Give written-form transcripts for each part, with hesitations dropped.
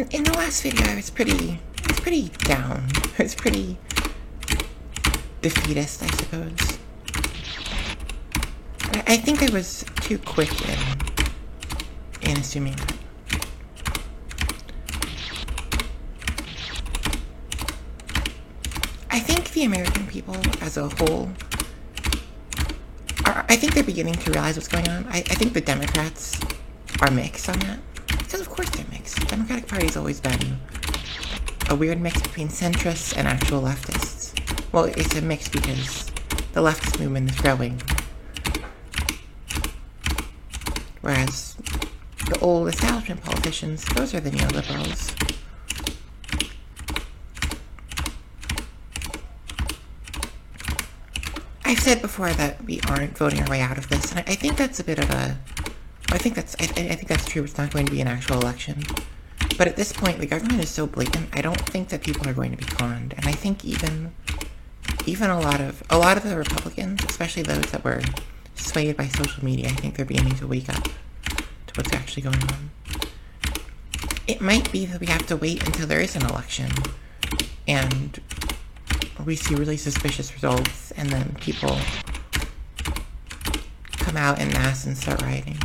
In the last video, I was pretty down. I was pretty defeatist, I suppose. I think I was too quick in assuming that. I think the American people as a whole I think they're beginning to realize what's going on. I think the Democrats are mixed on that. Because of course they're mixed. The Democratic Party's always been a weird mix between centrists and actual leftists. Well, it's a mix because the leftist movement is growing. Whereas the old establishment politicians, those are the neoliberals. I've said before that we aren't voting our way out of this, and I think that's a bit of a... I think that's true. It's not going to be an actual election. But at this point, the government is so blatant, I don't think that people are going to be conned. And I think even a lot of the Republicans, especially those that were swayed by social media, I think they're beginning to wake up to what's actually going on. It might be that we have to wait until there is an election, and we see really suspicious results, and then people come out en masse and start rioting.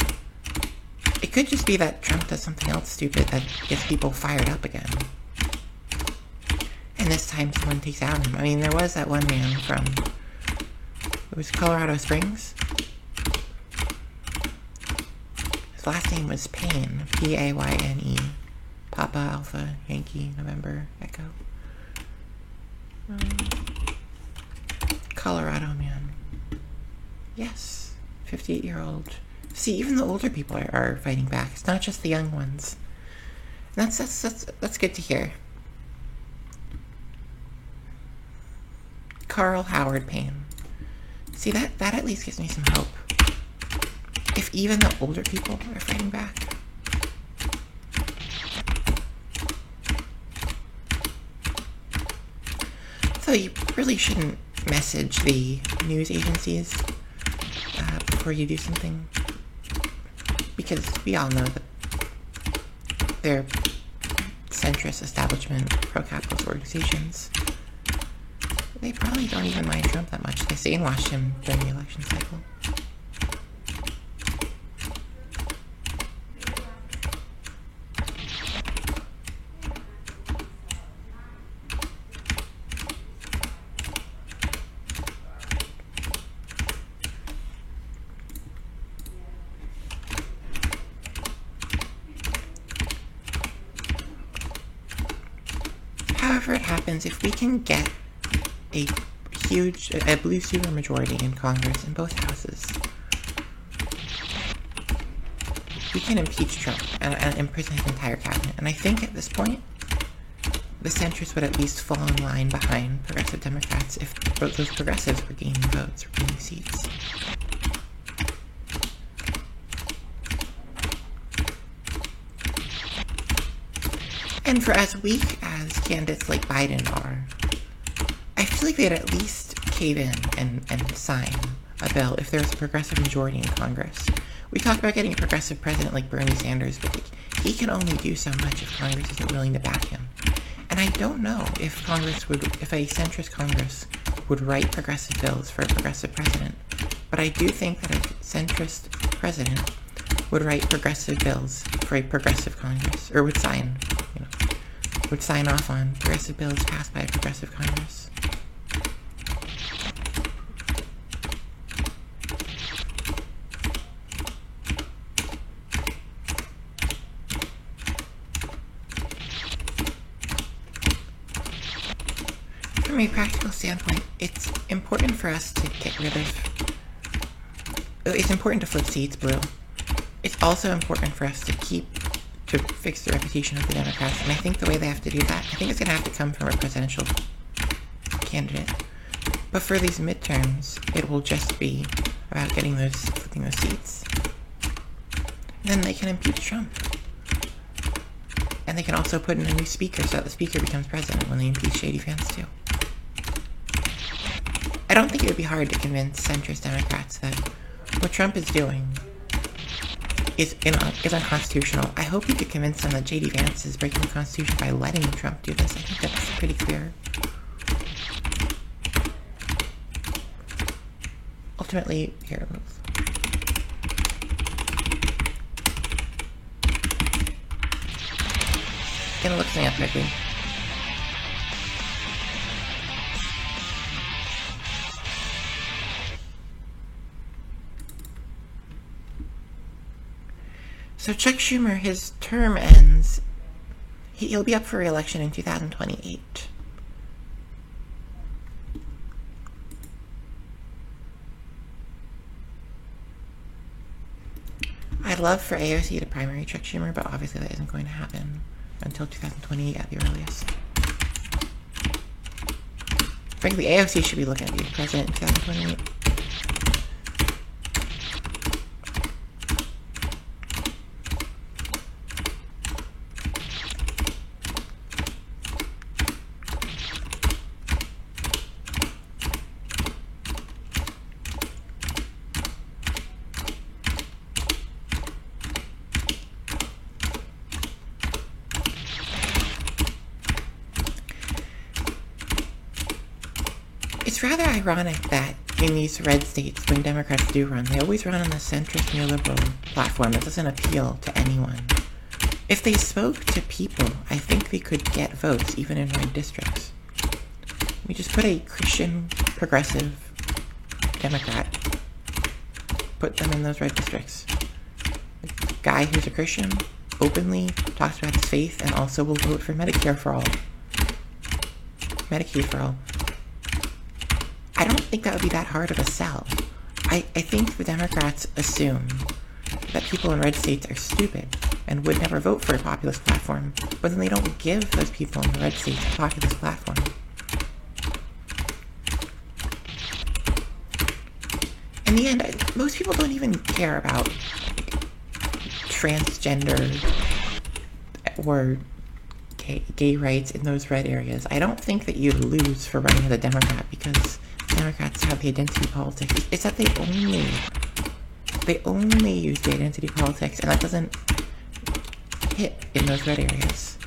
It could just be that Trump does something else stupid that gets people fired up again. And this time someone takes out him. I mean, there was that one man from, it was Colorado Springs. His last name was Payne, P-A-Y-N-E. Papa, Alpha, Yankee, November, Echo. Colorado man. Yes, 58-year-old. See, even the older people are fighting back. It's not just the young ones. And that's good to hear. Carl Howard Payne. See, that at least gives me some hope. If even the older people are fighting back. So you really shouldn't message the news agencies before you do something. Because we all know that they're centrist establishment, pro-capitalist organizations. They probably don't even mind Trump that much. They brainwashed him during the election cycle. However it happens, if we can get a blue supermajority in Congress in both houses, we can impeach Trump and imprison his entire cabinet. And I think at this point, the centrists would at least fall in line behind progressive Democrats if those progressives were gaining votes, or gaining seats. And for as weak as candidates like Biden are, I feel like they'd at least cave in and sign a bill if there's a progressive majority in Congress. We talk about getting a progressive president like Bernie Sanders, but he can only do so much if Congress isn't willing to back him. And I don't know if a centrist Congress would write progressive bills for a progressive president. But I do think that a centrist president would write progressive bills for a progressive Congress, or would sign off on progressive bills passed by a progressive Congress. From a practical standpoint, it's important for us to get rid of... It's important to flip seats blue. It's also important for us to fix the reputation of the Democrats, and I think the way they have to do that, I think it's going to have to come from a presidential candidate. But for these midterms, it will just be about flipping those seats. Then they can impeach Trump. And they can also put in a new speaker so that the speaker becomes president when they impeach Shady Fans too. I don't think it would be hard to convince centrist Democrats that what Trump is doing is unconstitutional. I hope you could convince them that J.D. Vance is breaking the Constitution by letting Trump do this. I think that's pretty clear. Ultimately, here, gonna look something up quickly. So Chuck Schumer, his term ends. He'll be up for re-election in 2028. I'd love for AOC to primary Chuck Schumer, but obviously that isn't going to happen until 2028 at the earliest. Frankly, AOC should be looking at being president in 2028. It's rather ironic that in these red states, when Democrats do run, they always run on the centrist neoliberal platform that doesn't appeal to anyone. If they spoke to people, I think they could get votes, even in red districts. We just put a Christian, progressive Democrat, put them in those red districts. A guy who's a Christian, openly talks about his faith, and also will vote for Medicare for all. Medicaid for all. I don't think that would be that hard of a sell. I think the Democrats assume that people in red states are stupid and would never vote for a populist platform, but then they don't give those people in the red states a populist platform. In the end, most people don't even care about transgender or gay rights in those red areas. I don't think that you lose for running as a Democrat because Democrats have the identity politics. It's that they only use the identity politics, and that doesn't hit in those red areas.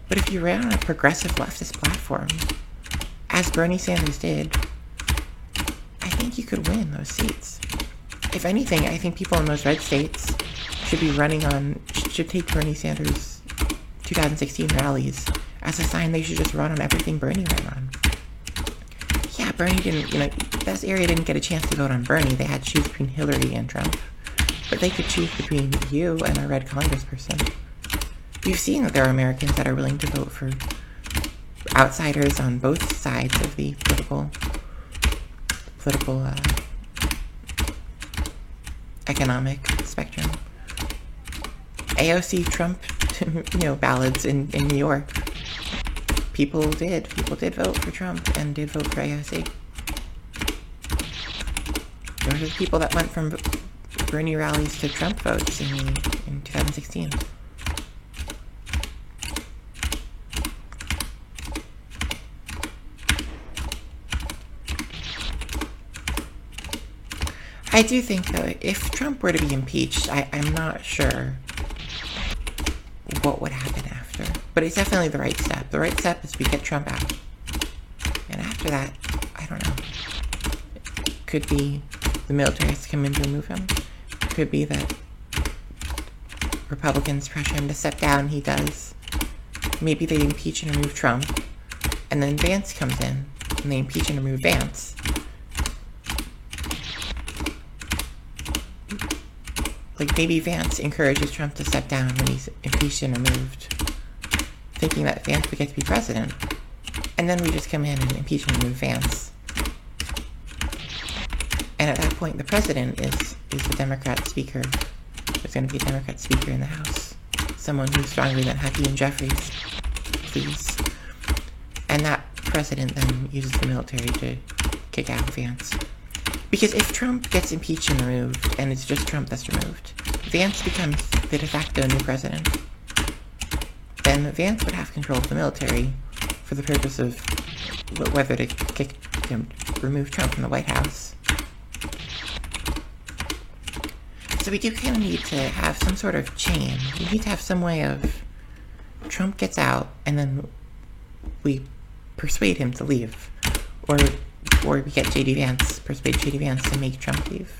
But if you ran on a progressive leftist platform, as Bernie Sanders did, I think you could win those seats. If anything, I think people in those red states should take Bernie Sanders' 2016 rallies as a sign they should just run on everything Bernie ran on. Yeah, Bernie this area didn't get a chance to vote on Bernie. They had to choose between Hillary and Trump. But they could choose between you and a red congressperson. We've seen that there are Americans that are willing to vote for outsiders on both sides of the political economic spectrum. AOC Trump, ballots in New York. People did vote for Trump and did vote for AOC. Those are the people that went from Bernie rallies to Trump votes in 2016. I do think, though, if Trump were to be impeached, I'm not sure what would happen after. But it's definitely the right step. The right step is we get Trump out. And after that, I don't know. It could be the military has to come in to remove him. It could be that Republicans pressure him to step down. He does. Maybe they impeach and remove Trump. And then Vance comes in. And they impeach and remove Vance. Like, maybe Vance encourages Trump to step down when he's impeached and removed, thinking that Vance would get to be president. And then we just come in and impeach and remove Vance. And at that point, the president is the Democrat speaker. There's going to be a Democrat speaker in the House. Someone who's stronger than Hakeem Jeffries, please. And that president then uses the military to kick out Vance. Because if Trump gets impeached and removed, and it's just Trump that's removed, Vance becomes the de facto new president. Then Vance would have control of the military for the purpose of whether to remove Trump from the White House. So we do kind of need to have some sort of chain. We need to have some way of Trump gets out, and then we persuade him to leave. Or we get J.D. Vance, persuade J.D. Vance to make Trump leave.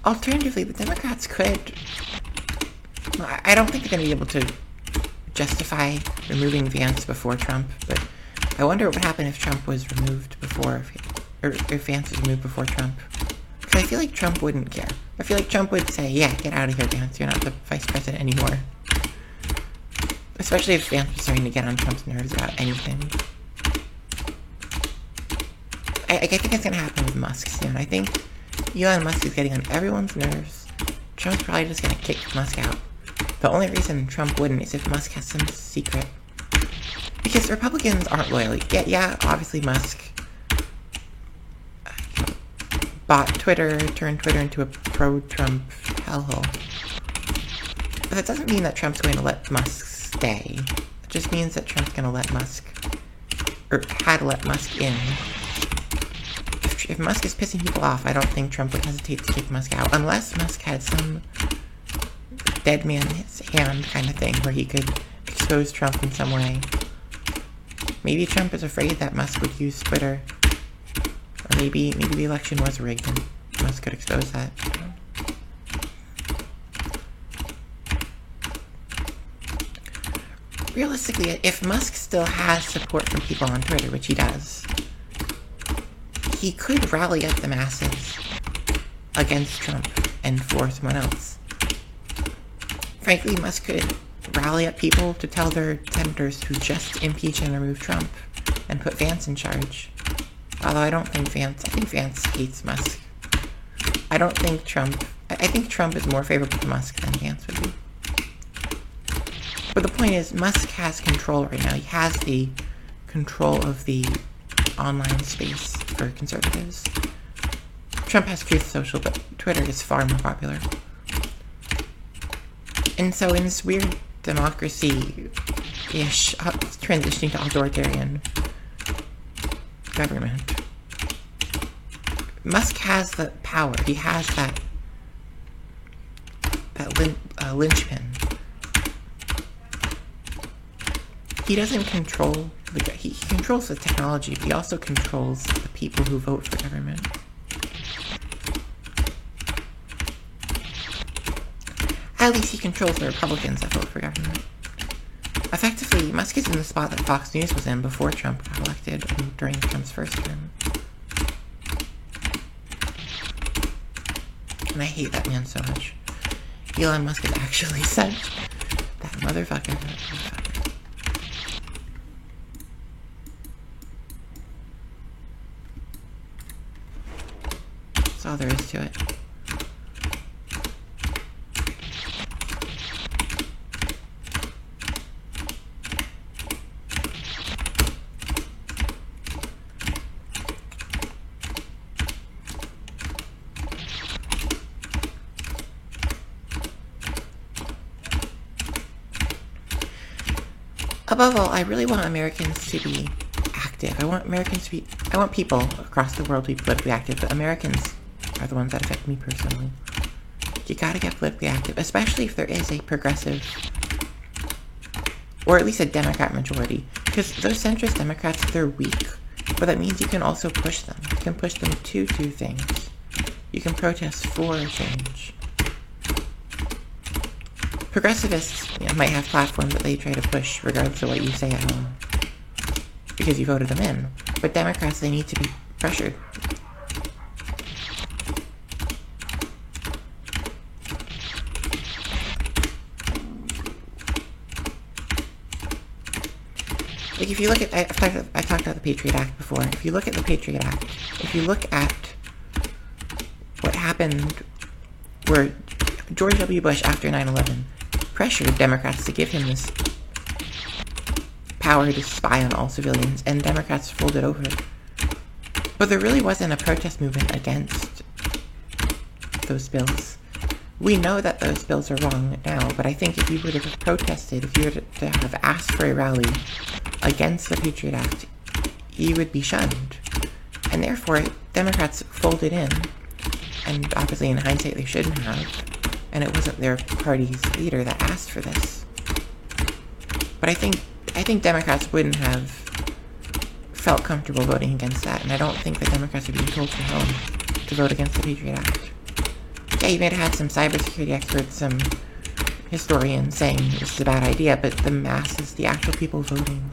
Alternatively, the Democrats could... I don't think they're going to be able to justify removing Vance before Trump, but I wonder what would happen if Trump was removed before... or if Vance was removed before Trump. Because I feel like Trump wouldn't care. I feel like Trump would say, yeah, get out of here, Vance. You're not the vice president anymore. Especially if Vance was starting to get on Trump's nerves about anything. I think it's going to happen with Musk soon. I think Elon Musk is getting on everyone's nerves. Trump's probably just going to kick Musk out. The only reason Trump wouldn't is if Musk has some secret. Because Republicans aren't loyal. Yeah, obviously Musk bought Twitter, turned Twitter into a pro-Trump hellhole. But that doesn't mean that Trump's going to let Musk stay. It just means that Trump's going to let Musk, or had to let Musk in. If Musk is pissing people off, I don't think Trump would hesitate to kick Musk out, unless Musk had some dead man's hand kind of thing where he could expose Trump in some way. Maybe Trump is afraid that Musk would use Twitter, or maybe the election was rigged and Musk could expose that. Realistically, if Musk still has support from people on Twitter, which he does, he could rally up the masses against Trump and for someone else. Frankly, Musk could rally up people to tell their senators to just impeach and remove Trump and put Vance in charge. Although I think Vance hates Musk. I think Trump is more favorable to Musk than Vance would be. But the point is, Musk has control right now. He has the control of the online space for conservatives. Trump has Truth Social, but Twitter is far more popular. And so in this weird democracy-ish, transitioning to authoritarian government, Musk has the power. He has that linchpin. He doesn't control he controls the technology, but he also controls the people who vote for government. At least he controls the Republicans that vote for government. Effectively, Musk is in the spot that Fox News was in before Trump got elected and during Trump's first term. And I hate that man so much. Elon Musk is actually such that motherfucker. That's all there is to it. Above all, I really want Americans to be active. I want people across the world to be politically active, but Americans are the ones that affect me personally. You gotta get politically active, especially if there is a progressive, or at least a Democrat majority. Because those centrist Democrats, they're weak, but that means you can also push them. You can push them to do things. You can protest for change. Progressivists might have platforms that they try to push regardless of what you say at home, because you voted them in. But Democrats, they need to be pressured. Like, if you look at, I talked about the Patriot Act before. If you look at the Patriot Act, if you look at what happened where George W. Bush, after 9/11, pressured Democrats to give him this power to spy on all civilians, and Democrats folded over. But there really wasn't a protest movement against those bills. We know that those bills are wrong now, but I think if you would have protested, if you were to have asked for a rally against the Patriot Act, you would be shunned. And therefore, Democrats folded in, and obviously in hindsight they shouldn't have, and it wasn't their party's leader that asked for this. But I think Democrats wouldn't have felt comfortable voting against that, and I don't think the Democrats are being told from home to vote against the Patriot Act. Yeah, you may have had some cybersecurity experts, some historians saying this is a bad idea, but the masses, the actual people voting,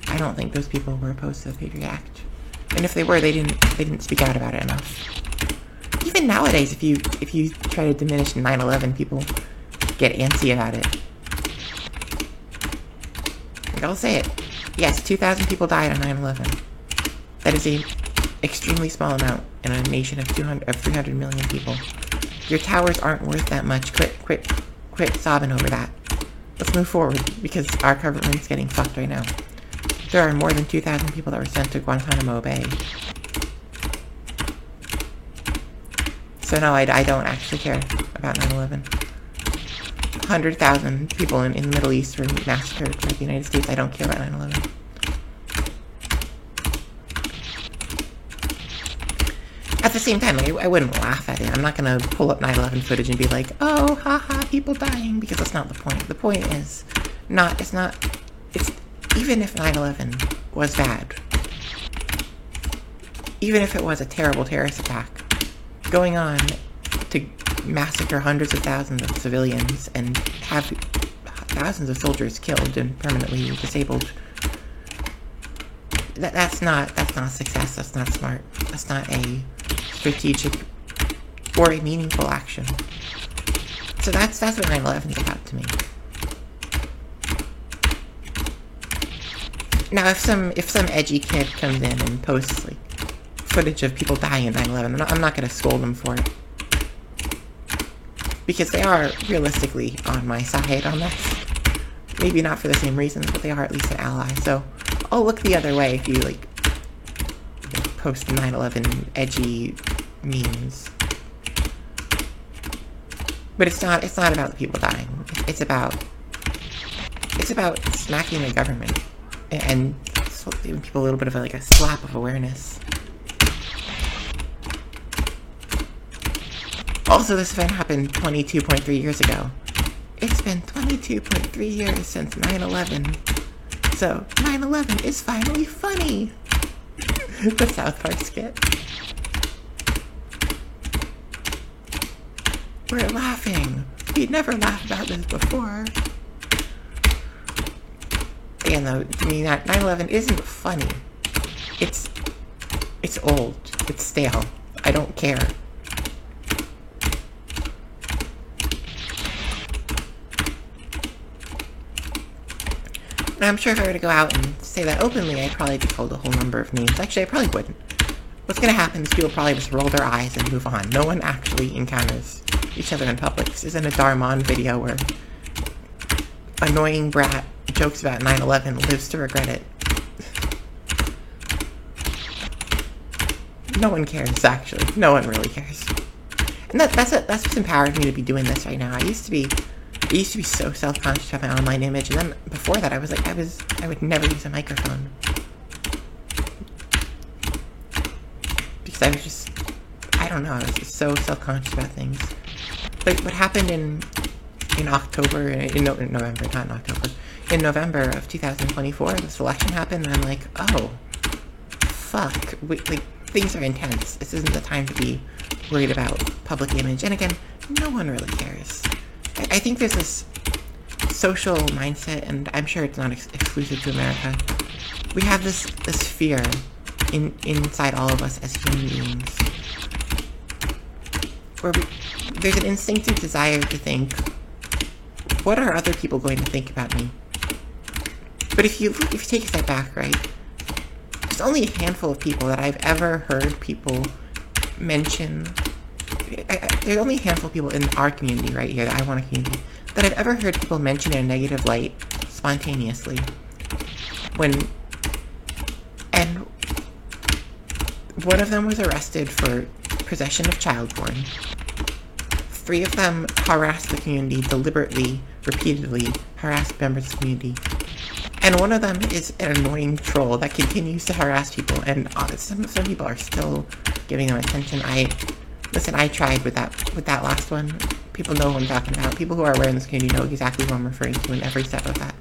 I don't think those people were opposed to the Patriot Act. And if they were, they didn't speak out about it enough. Even nowadays, if you try to diminish 9/11, people get antsy about it. Like, I'll say it. Yes, 2,000 people died on 9/11. That is a extremely small amount in a nation of 300 million people. Your towers aren't worth that much. Quit sobbing over that. Let's move forward, because our government's getting fucked right now. There are more than 2,000 people that were sent to Guantanamo Bay. So no, I don't actually care about 9/11. 100,000 people in the Middle East were massacred by the United States. I don't care about 9/11. At the same time, I wouldn't laugh at it. I'm not going to pull up 9/11 footage and be like, oh, haha, people dying, because that's not the point. The point is, even if 9/11 was bad, even if it was a terrible terrorist attack, going on to massacre hundreds of thousands of civilians and have thousands of soldiers killed and permanently disabled, that's not a success. That's not smart. That's not a strategic or a meaningful action. So that's what 9/11 is about to me. Now, if some edgy kid comes in and posts like footage of people dying in 9/11, I'm not going to scold them for it, because they are realistically on my side on this. Maybe not for the same reasons, but they are at least an ally. So I'll look the other way if you post 9/11 edgy memes. But it's not about the people dying. It's about smacking the government and giving people a little bit of a slap of awareness. Also, this event happened 22.3 years ago. It's been 22.3 years since 9/11. So 9/11 is finally funny. The South Park skit. We're laughing. We'd never laughed about this before. Again, though, to me, 9/11 isn't funny. It's old. It's stale. I don't care. And I'm sure if I were to go out and say that openly, I'd probably be called a whole number of names. Actually, I probably wouldn't. What's going to happen is people probably just roll their eyes and move on. No one actually encounters each other in public. This isn't a Darmon video where annoying brat jokes about 9/11 lives to regret it. No one cares, actually. No one really cares. And that's what's empowered me to be doing this right now. I used to be so self-conscious about my online image, and then before that I would never use a microphone. Because I was just, I don't know, I was just so self-conscious about things. But what happened in October, in November, not in October, in November of 2024, this election happened, and I'm like, oh, fuck, things are intense. This isn't the time to be worried about public image. And again, no one really cares. I think there's this social mindset, and I'm sure it's not exclusive to America. We have this fear inside all of us as human beings, where there's an instinctive desire to think, what are other people going to think about me? But if you take a step back, right, there's only a handful of people that I've ever heard people mention. There's only a handful of people in our community right here, that I want a community, that I've ever heard people mention in a negative light spontaneously. And one of them was arrested for possession of child porn. 3 of them harassed the community deliberately, repeatedly, harassed members of the community. And one of them is an annoying troll that continues to harass people, and some people are still giving them attention. Listen, I tried with that last one. People know who I'm talking about. People who are aware in this community know exactly who I'm referring to in every step of that.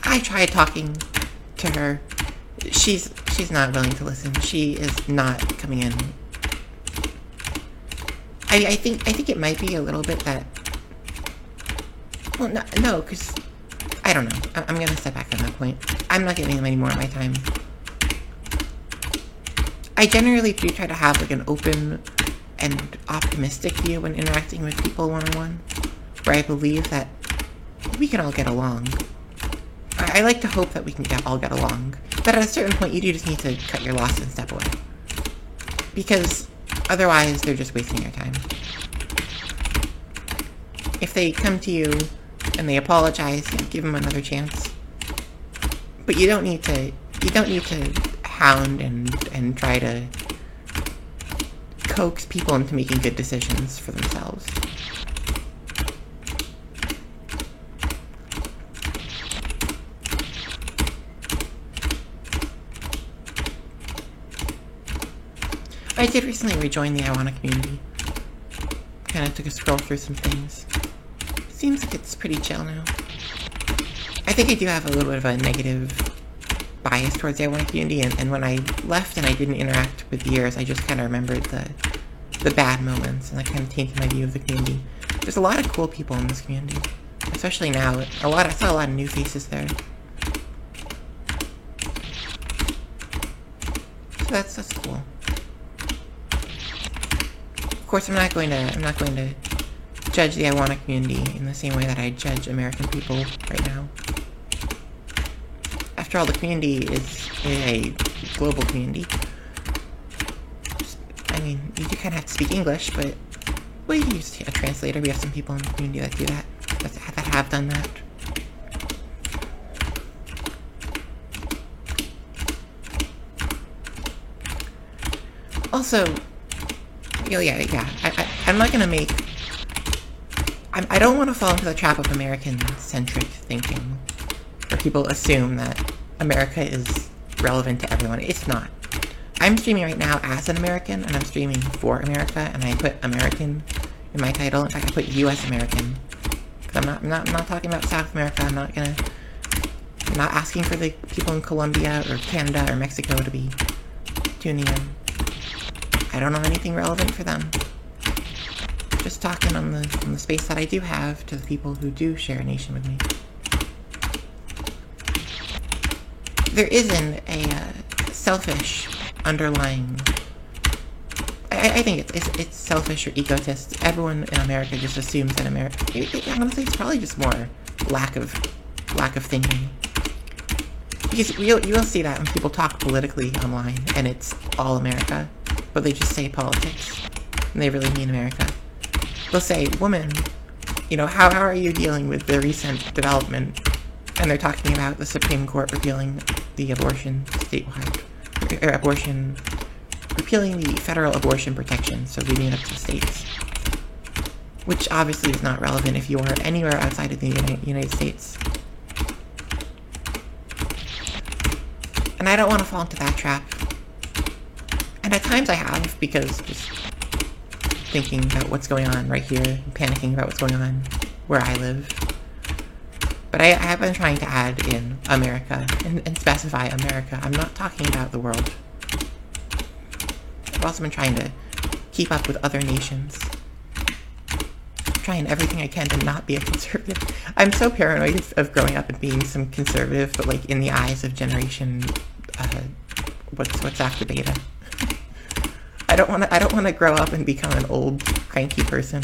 I tried talking to her. She's not willing to listen. She is not coming in. I think it might be a little bit that. Well, no, because I don't know. I'm gonna step back on that point. I'm not giving them any more of my time. I generally do try to have like an open and optimistic view when interacting with people one-on-one, where I believe that we can all get along. I like to hope that we can all get along, but at a certain point you do just need to cut your losses and step away. Because otherwise they're just wasting your time. If they come to you and they apologize, give them another chance. But you don't need to hound and try to coax people into making good decisions for themselves. I did recently rejoin the Iwana community. Kind of took a scroll through some things. Seems like it's pretty chill now. I think I do have a little bit of a negative bias towards the Iwana community, and when I left and I didn't interact with the years, I just kind of remembered the bad moments, and that kind of tainted my view of the community. There's a lot of cool people in this community, especially now. I saw a lot of new faces there. So that's cool. Of course, I'm not going to judge the Iwana community in the same way that I judge American people right now. After all, the community is a global community. I mean, you do kind of have to speak English, but well, you can use a translator. We have some people in the community that do that, that have done that. Also, yeah. I'm not gonna make. I don't want to fall into the trap of American-centric thinking, where people assume that America is relevant to everyone. It's not. I'm streaming right now as an American, and I'm streaming for America, and I put American in my title. In fact, I put U.S. American, because I'm not talking about South America. I'm not asking for the people in Colombia or Canada or Mexico to be tuning in. I don't know anything relevant for them. Just talking on the space that I do have to the people who do share a nation with me. There isn't a selfish underlying. I think it's selfish or egotist. Everyone in America just assumes that America. Honestly, it's probably just more lack of thinking. Because you'll see that when people talk politically online, and it's all America, but they just say politics, and they really mean America. They'll say, woman, how are you dealing with the recent development? And they're talking about the Supreme Court repealing the abortion statewide, repealing the federal abortion protection, so leaving it up to the states. Which obviously is not relevant if you are anywhere outside of the United States. And I don't want to fall into that trap. And at times I have, because just thinking about what's going on right here, and panicking about what's going on where I live. But I have been trying to add in America, and specify America. I'm not talking about the world. I've also been trying to keep up with other nations. Trying everything I can to not be a conservative. I'm so paranoid of growing up and being some conservative, but like in the eyes of generation, what's after beta. I don't want to grow up and become an old, cranky person.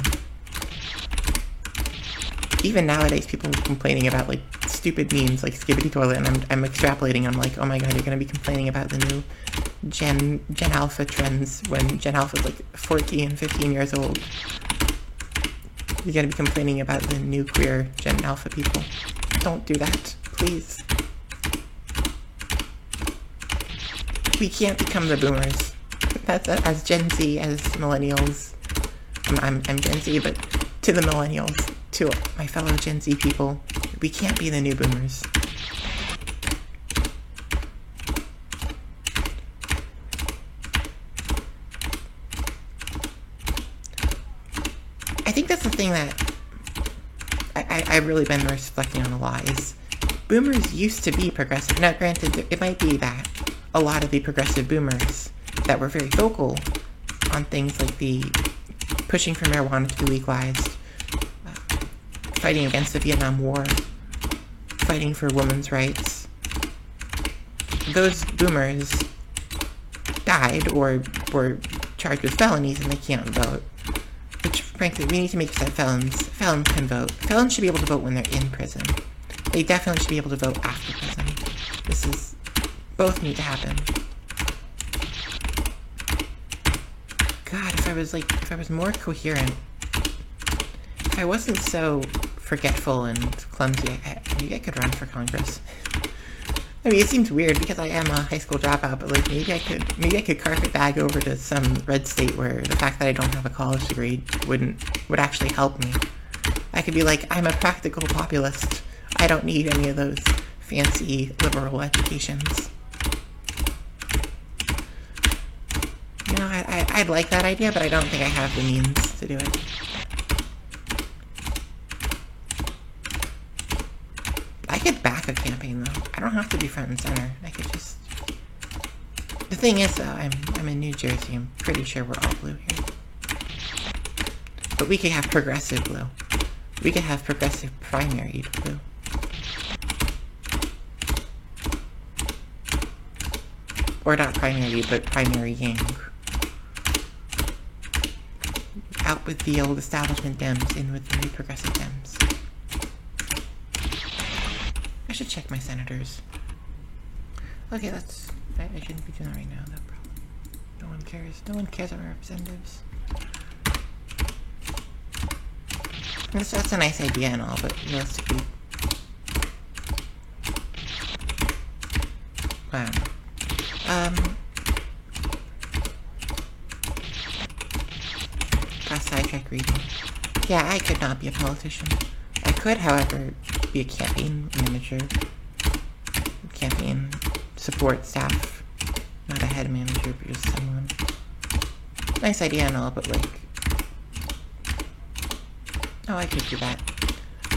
Even nowadays, people are complaining about like stupid memes like Skibbity Toilet, and I'm extrapolating. I'm like, oh my god, you're gonna be complaining about the new Gen Alpha trends when Gen Alpha is like 14, 15 years old. You're gonna be complaining about the new queer Gen Alpha people. Don't do that, please. We can't become the boomers. That's as Gen Z, as millennials. I'm Gen Z, but to the millennials, to my fellow Gen Z people, we can't be the new boomers. I think that's the thing that I've really been reflecting on a lot is boomers used to be progressive. Now, granted, it might be that a lot of the progressive boomers that were very vocal on things like the pushing for marijuana to be legalized, fighting against the Vietnam War, fighting for women's rights, those boomers died or were charged with felonies and they can't vote. Which, frankly, we need to make sure that felons can vote. Felons should be able to vote when they're in prison. They definitely should be able to vote after prison. Both need to happen. God, if I was more coherent, if I wasn't so forgetful and clumsy, maybe I could run for Congress. I mean, it seems weird because I am a high school dropout, but like maybe I could carpet bag over to some red state where the fact that I don't have a college degree would actually help me. I could be like, I'm a practical populist. I don't need any of those fancy liberal educations. You know, I'd like that idea, but I don't think I have the means to do it. I could back a campaign, though. I don't have to be front and center. I could just... The thing is, though, I'm in New Jersey. I'm pretty sure we're all blue here. But we could have progressive blue. We could have progressive primary blue. Or not primary, but primary yang. Out with the old establishment Dems, in with the new progressive Dems. I should check my senators. Okay, I shouldn't be doing that right now, no problem. No one cares. No one cares about my representatives. That's a nice idea and all, but realistically... Wow. Got sidetrack reading. Yeah, I could not be a politician. I could, however, be a campaign manager. Campaign support staff. Not a head manager, but just someone. Nice idea and all, but like... Oh, I could do that.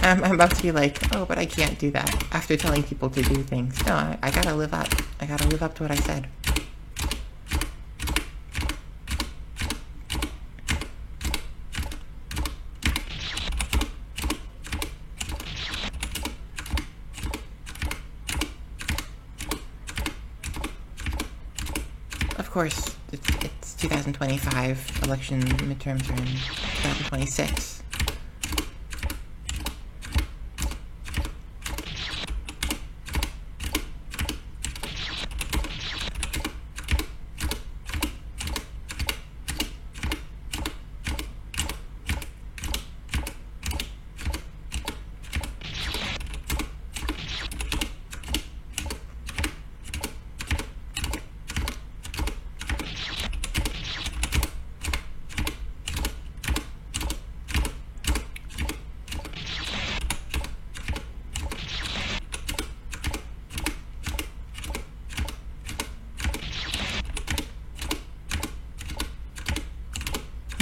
I'm about to be like, oh, but I can't do that after telling people to do things. No, I gotta live up. I gotta live up to what I said. Of course, it's 2025. Election midterms are in 2026.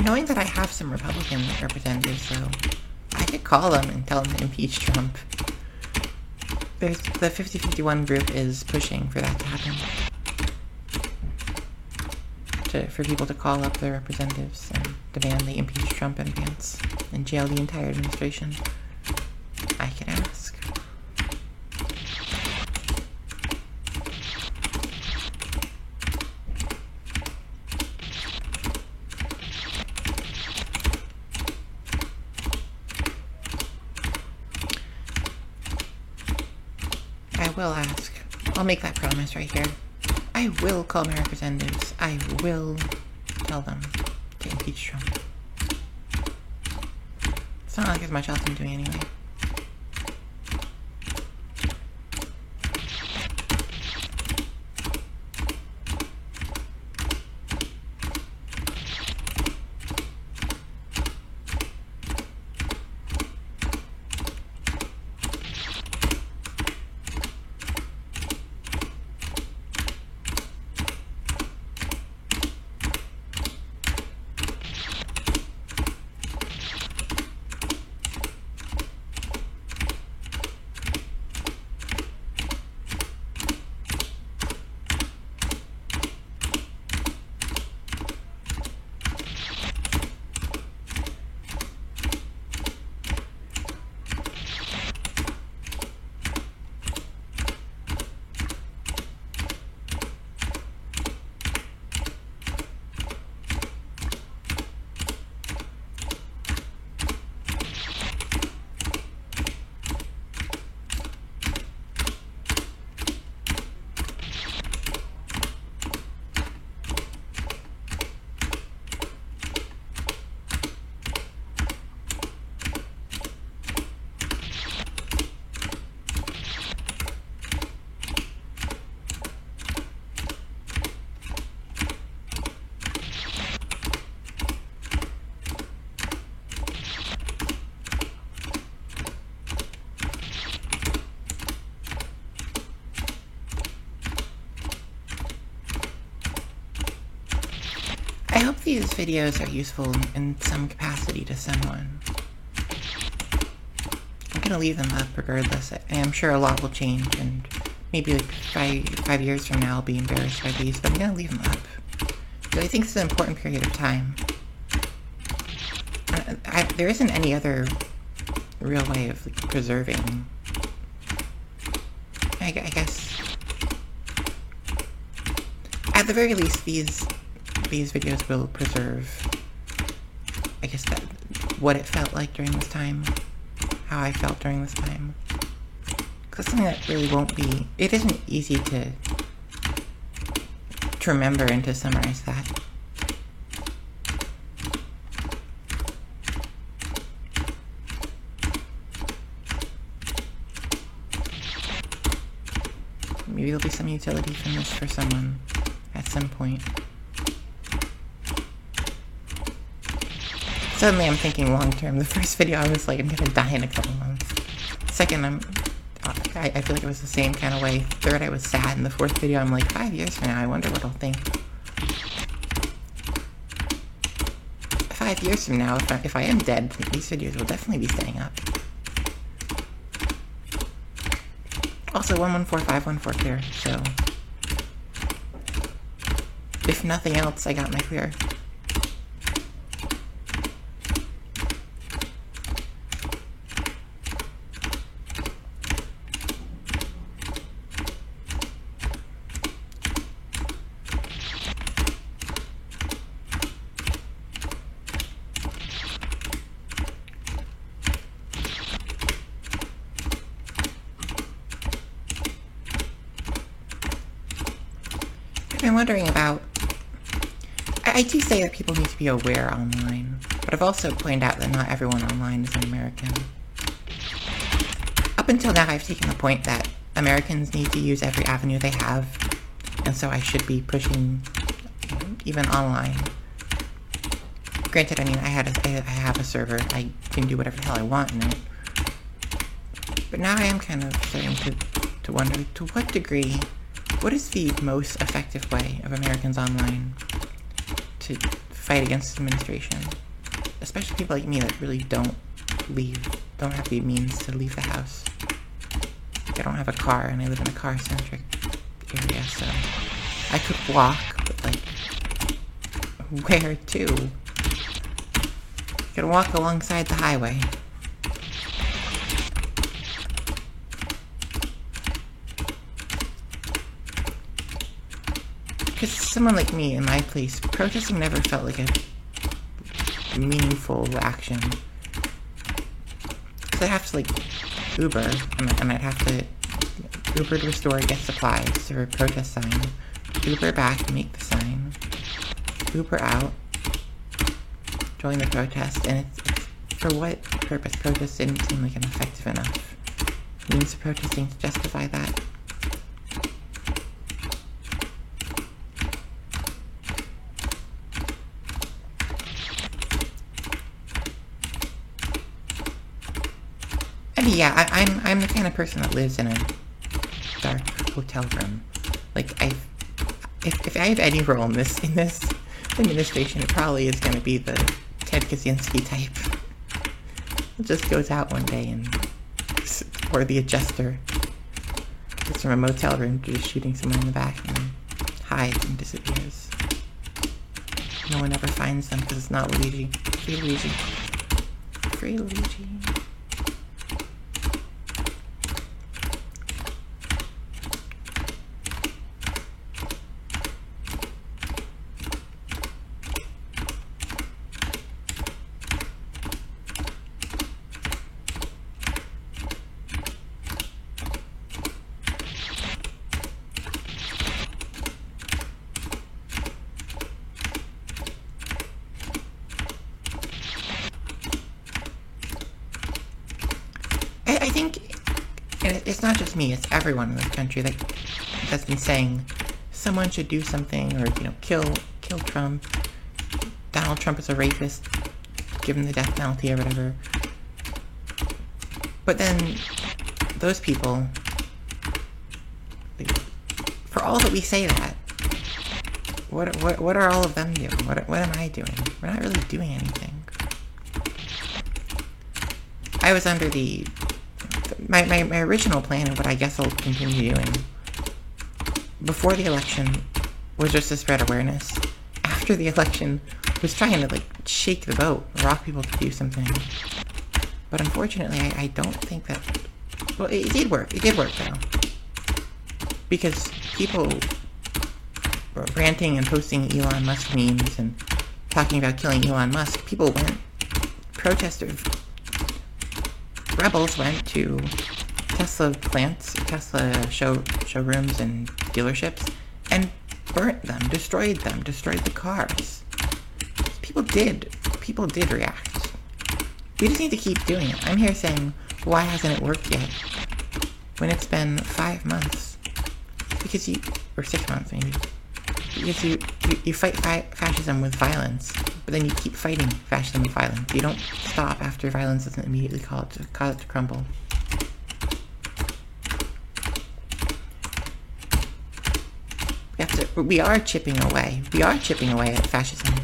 Knowing that I have some Republican representatives, so I could call them and tell them to impeach Trump. There's the 5051 group is pushing for that to happen. For people to call up their representatives and demand they impeach Trump in advance and jail the entire administration. I can ask. I will ask. I'll make that promise right here. I will call my representatives. I will tell them to impeach Trump. It's not like there's much else I'm doing anyway. hope these videos are useful in some capacity to someone. I'm gonna leave them up regardless. I'm sure a lot will change, and maybe like five years from now I'll be embarrassed by these, but I'm gonna leave them up. So I think it's an important period of time. There isn't any other real way of like, preserving. I guess at the very least these videos will preserve, I guess, that what it felt like during this time, how I felt during this time. Because something that really won't be, it isn't easy to remember and to summarize that. Maybe there'll be some utility from this for someone at some point. Suddenly I'm thinking long term. The first video I was like, I'm gonna die in a couple months. Second, I feel like it was the same kind of way. Third, I was sad. And the fourth video, I'm like, 5 years from now, I wonder what I'll think. 5 years from now, if I am dead, these videos will definitely be staying up. Also, 114514 clear, so if nothing else, I got my clear. I'm wondering about, I do say that people need to be aware online, but I've also pointed out that not everyone online is an American. Up until now, I've taken the point that Americans need to use every avenue they have, and so I should be pushing even online. Granted, I mean, I have a server, I can do whatever the hell I want in it, but now I am kind of starting to wonder, to what degree, what is the most effective way of Americans online to fight against administration? Especially people like me that really don't have the means to leave the house. I don't have a car, and I live in a car-centric area, so I could walk, but like, where to? I could walk alongside the highway. Because someone like me in my place, protesting never felt like a meaningful action. So I'd have to like Uber, and I'd have to Uber to a store, get supplies for a protest sign, Uber back, make the sign, Uber out, join the protest, and it's for what purpose? Protest didn't seem like an effective enough means of protesting to justify that. Yeah, I'm the kind of person that lives in a dark hotel room. Like, if I have any role in this administration, it probably is going to be the Ted Kaczynski type. It just goes out one day and, or the adjuster, gets from a motel room just shooting someone in the back and hides and disappears. No one ever finds them because it's not Luigi. Free Luigi. Free Luigi. I think, and it's not just me, it's everyone in this country that's been saying someone should do something, or, kill Trump, Donald Trump is a rapist, give him the death penalty or whatever. But then, those people, for all that we say that, What are all of them doing? What am I doing? We're not really doing anything. I was under my original plan, and what I guess I'll continue doing before the election was just to spread awareness. After the election was trying to like shake the boat, rock people to do something. But unfortunately, I don't think that. Well, it did work. It did work though, because people were ranting and posting Elon Musk memes and talking about killing Elon Musk. People went, protesters, rebels went to Tesla plants, Tesla showrooms and dealerships, and burnt them, destroyed the cars. People did react. We just need to keep doing it. I'm here saying, why hasn't it worked yet? When it's been 5 months. Because or 6 months maybe. Because you fight fascism with violence, but then you keep fighting fascism with violence. You don't stop after violence doesn't immediately cause it to crumble. We are chipping away. We are chipping away at fascism.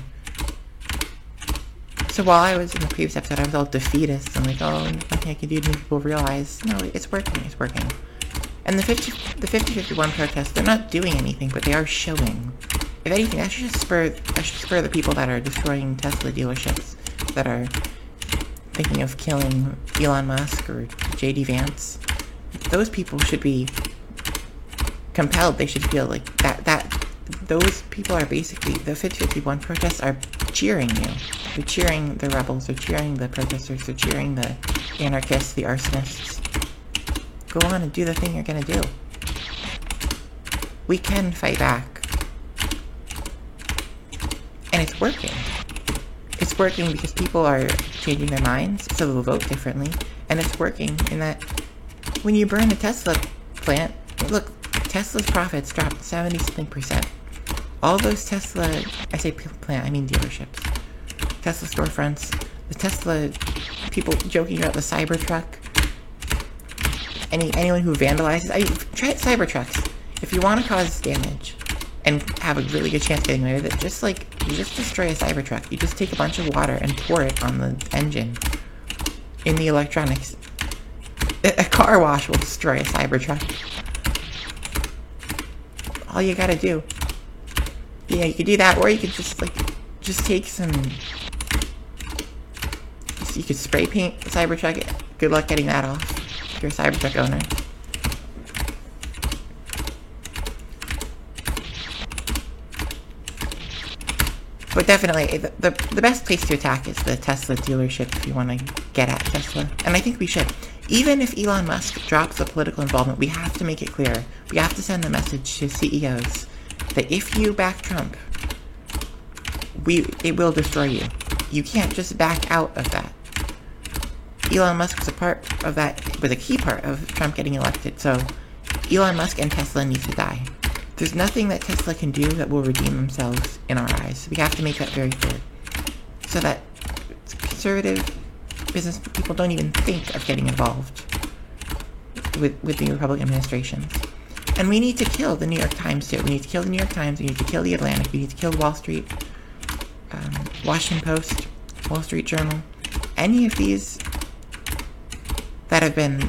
So while I was in the previous episode, I was all defeatist and like, oh, nothing I can do to make people realize, no, it's working, it's working. And the 50-51 protests, they're not doing anything, but they are showing. If anything, that should spur the people that are destroying Tesla dealerships, that are thinking of killing Elon Musk or J.D. Vance. Those people should be compelled. They should feel like that those people are basically, the 50-51 protests are cheering you. They're cheering the rebels, they're cheering the protesters, they're cheering the anarchists, the arsonists. Go on and do the thing you're gonna do. We can fight back. And it's working. It's working because people are changing their minds, so they'll vote differently. And it's working in that when you burn a Tesla plant, look, Tesla's profits dropped 70-something%. All those Tesla, I say plant, I mean dealerships. Tesla storefronts, the Tesla people joking about the Cybertruck. Anyone who vandalizes, try Cybertrucks. If you want to cause damage and have a really good chance of getting away with it, you just destroy a Cybertruck. You just take a bunch of water and pour it on the engine. In the electronics. A car wash will destroy a Cybertruck. All you gotta do. Yeah, you could do that, or you could just take some. You could spray paint the Cybertruck. Good luck getting that off if you're a Cybertruck owner. But definitely, the best place to attack is the Tesla dealership if you want to get at Tesla. And I think we should. Even if Elon Musk drops the political involvement, we have to make it clear. We have to send the message to CEOs that if you back Trump, it will destroy you. You can't just back out of that. Elon Musk was a key part of Trump getting elected, so Elon Musk and Tesla need to die. There's nothing that Tesla can do that will redeem themselves in our eyes. We have to make that very clear. So that conservative business people don't even think of getting involved with the Republican administrations. And we need to kill the New York Times too. We need to kill the New York Times, we need to kill the Atlantic, we need to kill Wall Street, Washington Post, Wall Street Journal. Any of these that have been,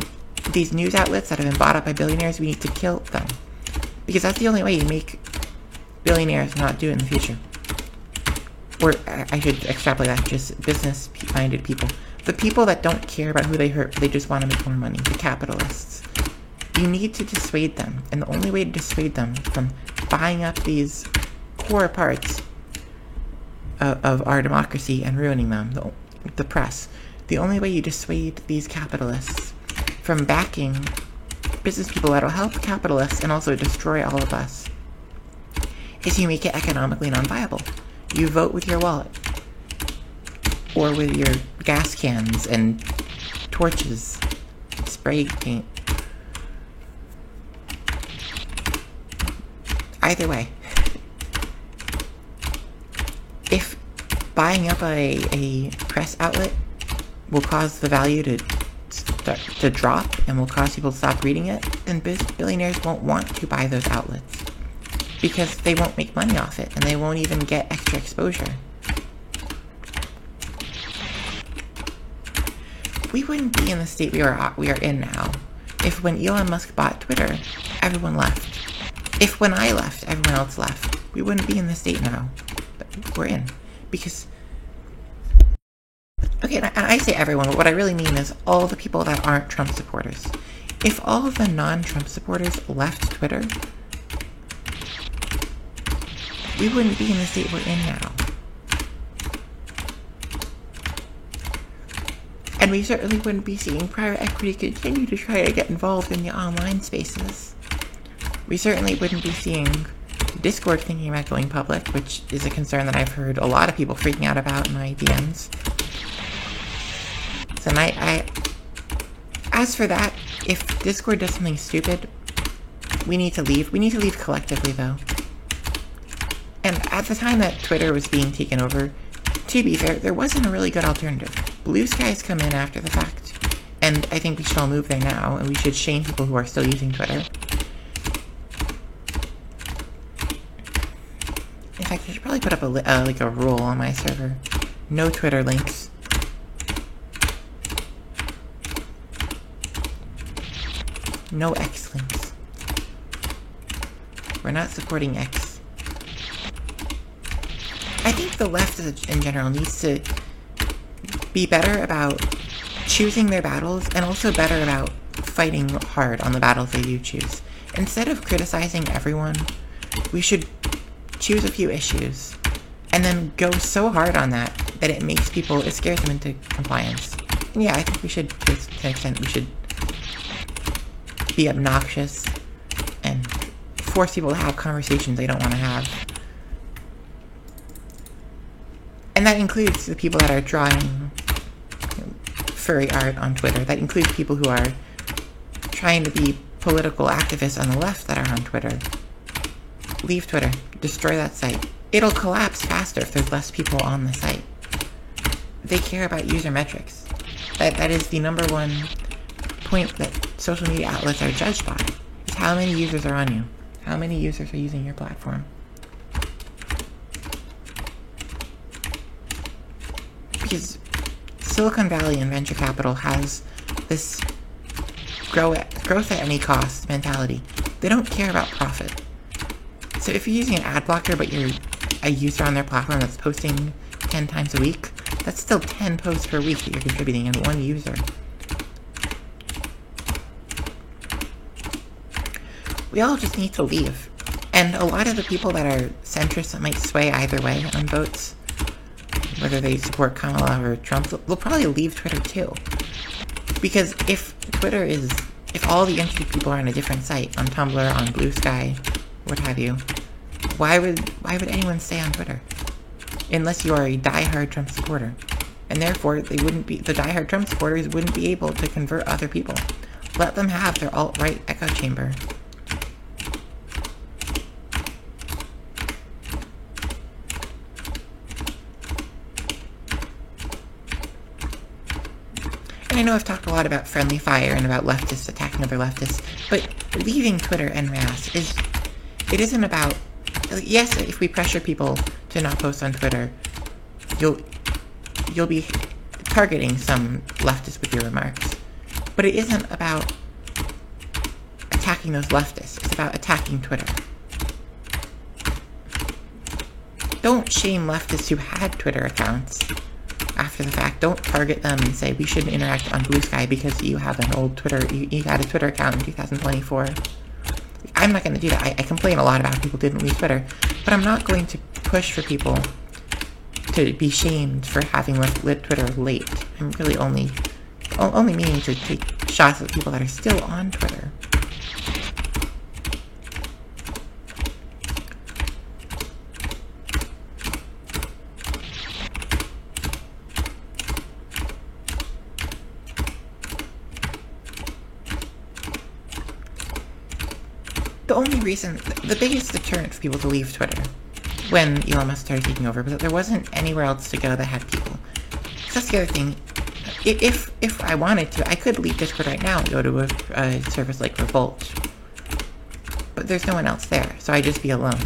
these news outlets that have been bought up by billionaires, we need to kill them. Because that's the only way you make billionaires not do it in the future. Or I should extrapolate that, just business-minded people. The people that don't care about who they hurt, they just want to make more money. The capitalists. You need to dissuade them. And the only way to dissuade them from buying up these core parts of our democracy and ruining them, the press. The only way you dissuade these capitalists from backing business people that will help capitalists and also destroy all of us is you make it economically non-viable. You vote with your wallet. Or with your gas cans and torches, spray paint. Either way. If buying up a press outlet will cause the value to drop and will cause people to stop reading it, then billionaires won't want to buy those outlets. because they won't make money off it, and they won't even get extra exposure. We wouldn't be in the state we are in now if when Elon Musk bought Twitter, everyone left. If when I left, everyone else left. We wouldn't be in the state now that we're in. Because, okay, and I say everyone, but what I really mean is all the people that aren't Trump supporters. If all of the non-Trump supporters left Twitter, we wouldn't be in the state we're in now. And we certainly wouldn't be seeing private equity continue to try to get involved in the online spaces. We certainly wouldn't be seeing Discord thinking about going public, which is a concern that I've heard a lot of people freaking out about in my DMs. So as for that, if Discord does something stupid, we need to leave. We need to leave collectively, though. And at the time that Twitter was being taken over, to be fair, there wasn't a really good alternative. Blue Sky's come in after the fact, and I think we should all move there now, and we should shame people who are still using Twitter. In fact, I should probably put up a rule on my server. No Twitter links. No X links. We're not supporting X. I think the left in general needs to be better about choosing their battles and also better about fighting hard on the battles they do choose. Instead of criticizing everyone, we should choose a few issues and then go so hard on that it makes people, it scares them into compliance. And yeah, I think we should, to an extent, we should be obnoxious and force people to have conversations they don't want to have. And that includes the people that are drawing furry art on Twitter. That includes people who are trying to be political activists on the left that are on Twitter. Leave Twitter. Destroy that site. It'll collapse faster if there's less people on the site. They care about user metrics. That is the number one point that social media outlets are judged by, is how many users are on you. How many users are using your platform. Because Silicon Valley and venture capital has this growth at any cost mentality. They don't care about profit. So if you're using an ad blocker but you're a user on their platform that's posting 10 times a week, that's still 10 posts per week that you're contributing in one user. We all just need to leave. And a lot of the people that are centrist that might sway either way on votes, whether they support Kamala or Trump, they'll probably leave Twitter too. Because if all the interested people are on a different site, on Tumblr, on Blue Sky, what have you, why would anyone stay on Twitter? Unless you are a diehard Trump supporter. And therefore, the diehard Trump supporters wouldn't be able to convert other people. Let them have their alt-right echo chamber. And I know I've talked a lot about friendly fire and about leftists attacking other leftists, but leaving Twitter en masse isn't about, yes, if we pressure people to not post on Twitter, you'll be targeting some leftists with your remarks. But it isn't about attacking those leftists, it's about attacking Twitter. Don't shame leftists who had Twitter accounts after the fact. Don't target them and say we shouldn't interact on Blue Sky because you have an old Twitter, you had a Twitter account in 2024. I'm not going to do that. I complain a lot about how people didn't leave Twitter, but I'm not going to push for people to be shamed for having left Twitter late. I'm really only meaning to take shots at people that are still on Twitter. The biggest deterrent for people to leave Twitter when Elon Musk started taking over was that there wasn't anywhere else to go that had people. So that's the other thing. If I wanted to, I could leave Discord right now and go to a service like Revolt. But there's no one else there, so I'd just be alone.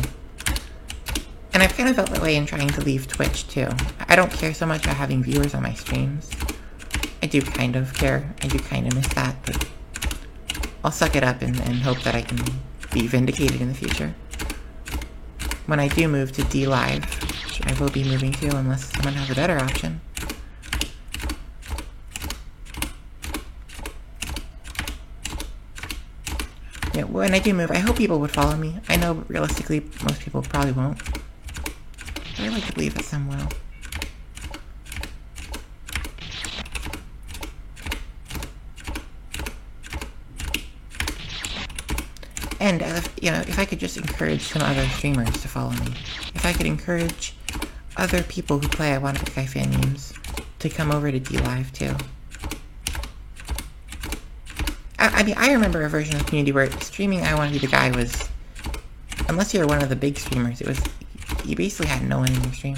And I've kind of felt that way in trying to leave Twitch, too. I don't care so much about having viewers on my streams. I do kind of care. I do kind of miss that, but I'll suck it up and hope that I can be vindicated in the future. When I do move to DLive, which I will be moving to unless someone has a better option. Yeah, when I do move, I hope people would follow me. I know realistically most people probably won't. But I like to believe that some will. And, you know, if I could just encourage some other streamers to follow me. If I could encourage other people who play I Wanna Be the Guy fan games to come over to DLive too. I mean, I remember a version of the community where streaming I Wanna Be the Guy was, unless you were one of the big streamers, it was, you basically had no one in your stream.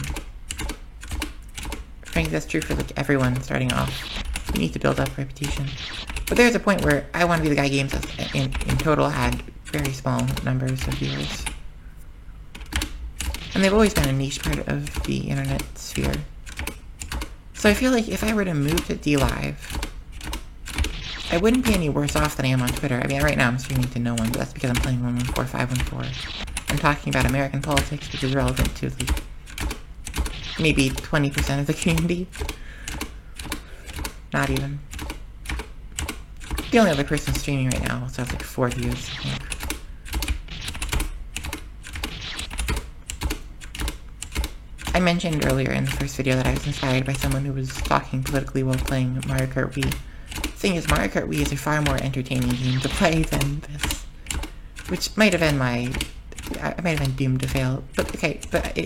I think that's true for like everyone starting off. You need to build up reputation. But there's a point where I Wanna Be the Guy games in total had very small numbers of viewers. And they've always been a niche part of the internet sphere. So I feel like if I were to move to DLive, I wouldn't be any worse off than I am on Twitter. I mean, right now I'm streaming to no one, but that's because I'm playing 114514. I'm talking about American politics, which is relevant to like maybe 20% of the community. Not even. The only other person streaming right now also has like 4 views, I think. I mentioned earlier in the first video that I was inspired by someone who was talking politically while playing Mario Kart Wii. The thing is, Mario Kart Wii is a far more entertaining game to play than this. Which might have been I might have been doomed to fail. But okay,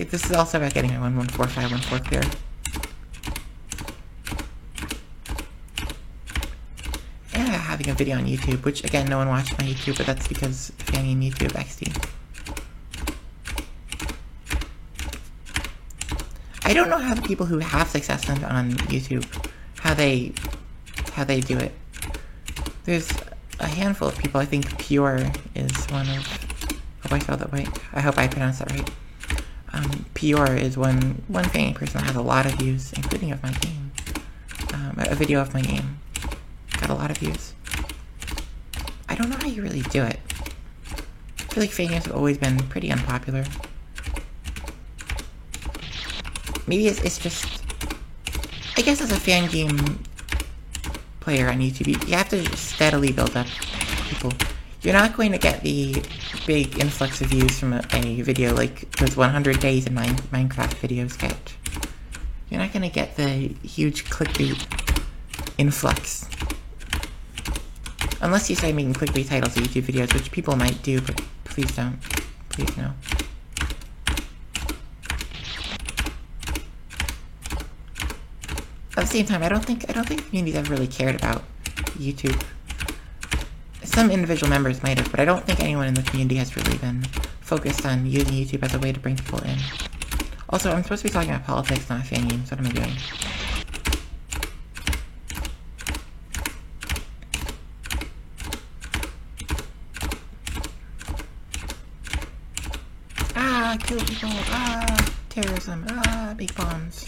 this is also about getting my 114514 clear. And having a video on YouTube, which again, no one watched my YouTube, but that's because Fanny and YouTube XD. I don't know how the people who have success on YouTube, how they do it. There's a handful of people. I think Pure is one of. Hope I spelled that right. I hope I pronounced that right. Pure is one Fanny person that has a lot of views, including of my game. A video of my game got a lot of views. I don't know how you really do it. I feel like Fanny has always been pretty unpopular. Maybe it's just, I guess as a fan game player on YouTube, you have to steadily build up people. You're not going to get the big influx of views from a video like those 100 days in Minecraft videos get. You're not going to get the huge clickbait influx. Unless you start making clickbait titles of YouTube videos, which people might do, but please don't. Please no. At the same time, I don't think the community's ever really cared about YouTube. Some individual members might have, but I don't think anyone in the community has really been focused on using YouTube as a way to bring people in. Also, I'm supposed to be talking about politics, not fan games. What am I doing? Ah, kill people. Ah, terrorism. Ah, big bombs.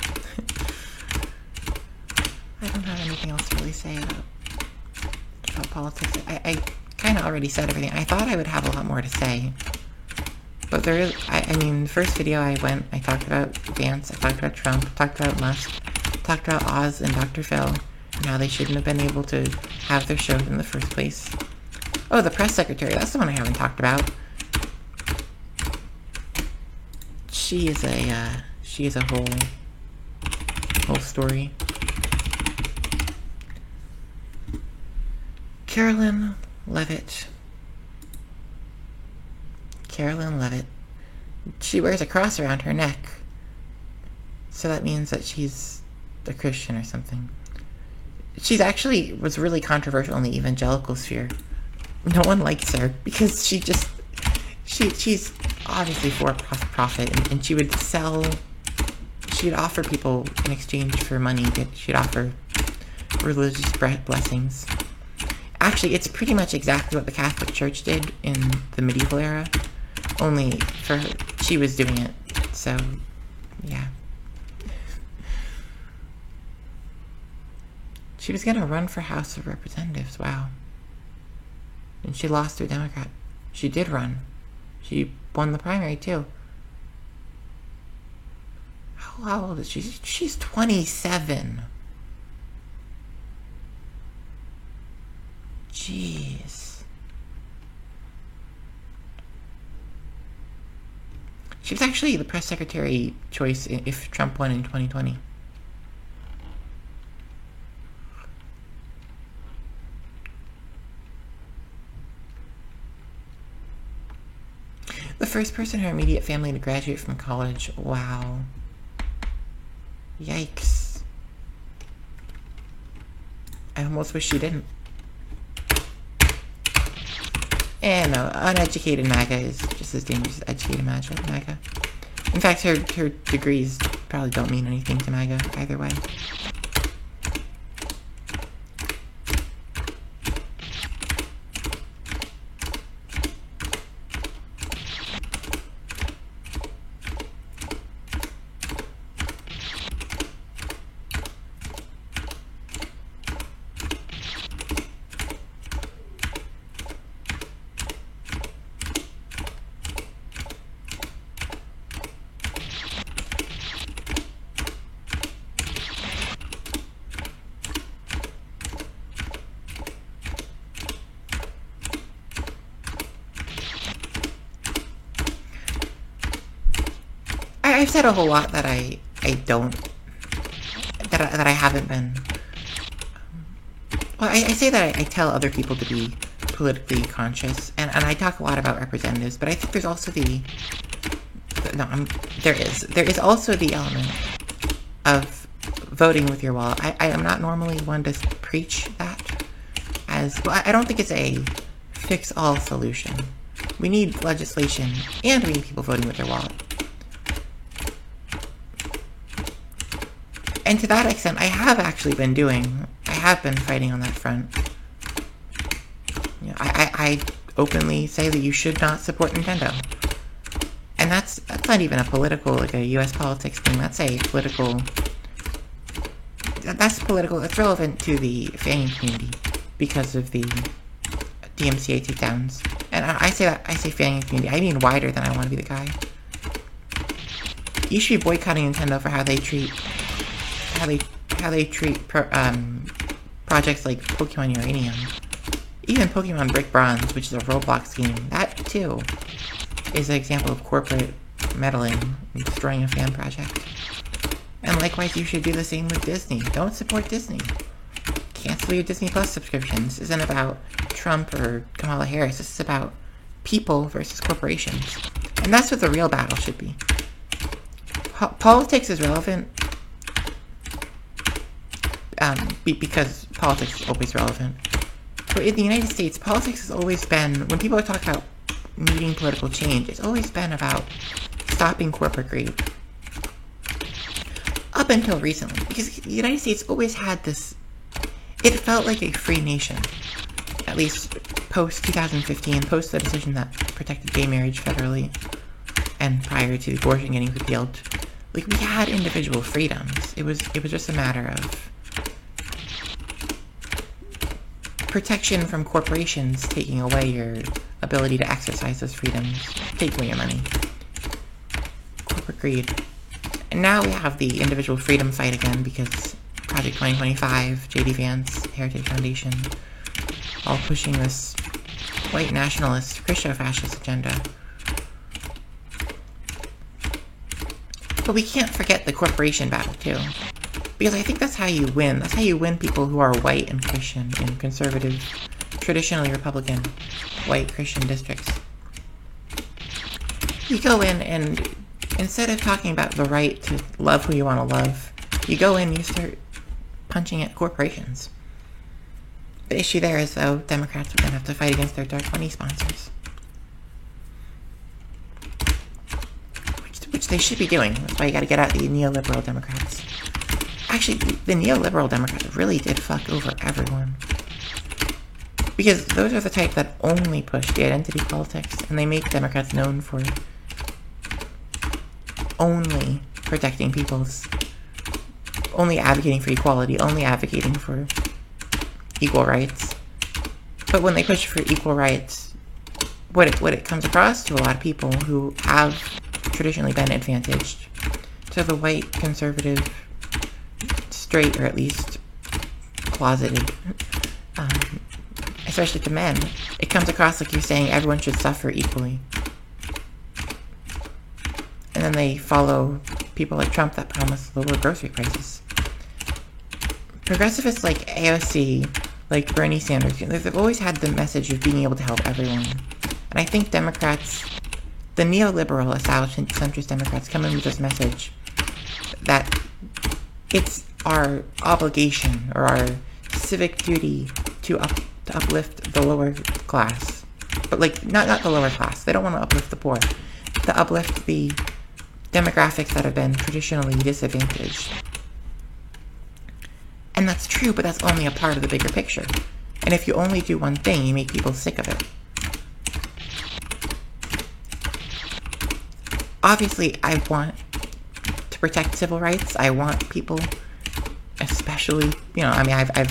I don't have anything else to really say about politics. I kind of already said everything. I thought I would have a lot more to say. But there is, I mean, the first video I talked about Vance, I talked about Trump, talked about Musk, talked about Oz and Dr. Phil, and how they shouldn't have been able to have their shows in the first place. Oh, the press secretary, that's the one I haven't talked about. She is a whole story. Carolyn Levitt. She wears a cross around her neck. So that means that she's a Christian or something. She's actually was really controversial in the evangelical sphere. No one likes her because she's obviously for profit, and she would offer people in exchange for money, she'd offer religious blessings. Actually, it's pretty much exactly what the Catholic Church did in the medieval era. Only for her, she was doing it. So, yeah. She was gonna run for House of Representatives, wow. And she lost to a Democrat. She did run. She won the primary, too. How old is she? She's 27. Jeez. She was actually the press secretary choice if Trump won in 2020. The first person in her immediate family to graduate from college. Wow. Yikes. I almost wish she didn't. And no, uneducated MAGA is just as dangerous as educated MAGA. In fact, her degrees probably don't mean anything to MAGA either way. I've said a whole lot that I haven't been. Well, I say that I tell other people to be politically conscious, and I talk a lot about representatives, but I think there's also there is also the element of voting with your wallet. I am not normally one to preach that, as well. I don't think it's a fix-all solution. We need legislation, and we need people voting with their wallet. And to that extent, I have been fighting on that front. You know, I openly say that you should not support Nintendo. And that's not even a political, like a US politics thing, that's political, it's relevant to the fan community because of the DMCA takedowns. And I say fan community, I mean wider than I want to be the guy. You should be boycotting Nintendo for how they treat projects like Pokemon Uranium. Even Pokemon Brick Bronze, which is a Roblox game, that too is an example of corporate meddling and destroying a fan project. And likewise, you should do the same with Disney. Don't support Disney. Cancel your Disney Plus subscription. This isn't about Trump or Kamala Harris. This is about people versus corporations. And that's what the real battle should be. Politics is relevant because politics is always relevant. But in the United States, politics has always been, when people talk about needing political change, it's always been about stopping corporate greed. Up until recently, because the United States always had this, it felt like a free nation, at least post-2015, post the decision that protected gay marriage federally, and prior to abortion getting repealed. Like, we had individual freedoms. It was just a matter of protection from corporations taking away your ability to exercise those freedoms, taking away your money. Corporate greed. And now we have the individual freedom fight again because Project 2025, J.D. Vance, Heritage Foundation, all pushing this white nationalist, Christo-fascist agenda. But we can't forget the corporation battle, too. Because I think that's how you win. That's how you win people who are white and Christian in conservative, traditionally Republican, white Christian districts. You go in and instead of talking about the right to love who you want to love, you go in and you start punching at corporations. The issue there is, though, Democrats would then have to fight against their dark money sponsors. Which they should be doing. That's why you gotta get out the neoliberal Democrats. Actually, the neoliberal Democrats really did fuck over everyone. Because those are the type that only push the identity politics, and they make Democrats known for only protecting people's, only advocating for equality, only advocating for equal rights. But when they push for equal rights, what it comes across to a lot of people who have traditionally been advantaged, to the white, conservative, straight, or at least closeted, especially to men, it comes across like you're saying everyone should suffer equally. And then they follow people like Trump that promise lower grocery prices. Progressivists like AOC, like Bernie Sanders, they've always had the message of being able to help everyone. And I think Democrats, the neoliberal establishment centrist Democrats, come in with this message that it's our obligation or our civic duty to uplift the lower class. But like, not the lower class. They don't want to uplift the poor. To uplift the demographics that have been traditionally disadvantaged. And that's true, but that's only a part of the bigger picture. And if you only do one thing, you make people sick of it. Obviously, I want to protect civil rights. I want people, especially, I